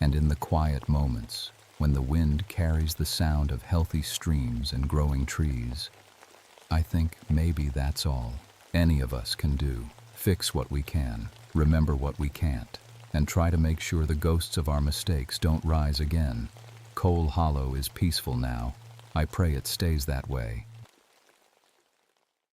And in the quiet moments, when the wind carries the sound of healthy streams and growing trees, I think maybe that's all any of us can do. Fix what we can, remember what we can't, and try to make sure the ghosts of our mistakes don't rise again. Coal Hollow is peaceful now. I pray it stays that way.